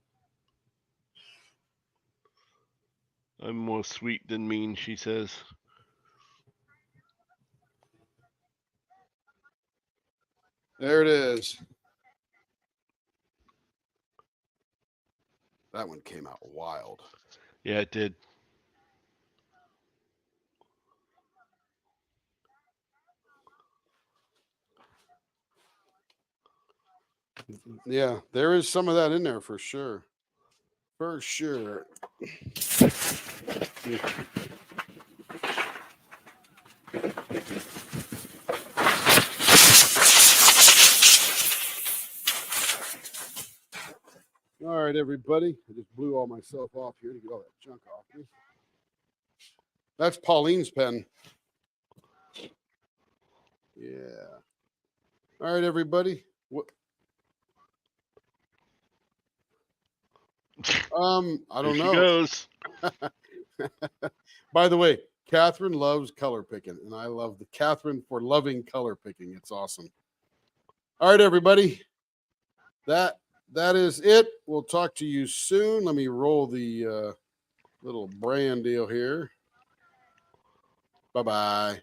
I'm more sweet than mean, she says. There it is. That one came out wild. Yeah, it did. Yeah, there is some of that in there for sure. For sure. All right, everybody. I just blew all myself off here to get all that junk off me. That's Pauline's pen. Yeah. All right, everybody. What? I don't Here know. she goes. By the way, Catherine loves color picking, and I love the Catherine for loving color picking. It's awesome. All right, everybody. That is it. We'll talk to you soon. Let me roll the little brand deal here. Bye-bye.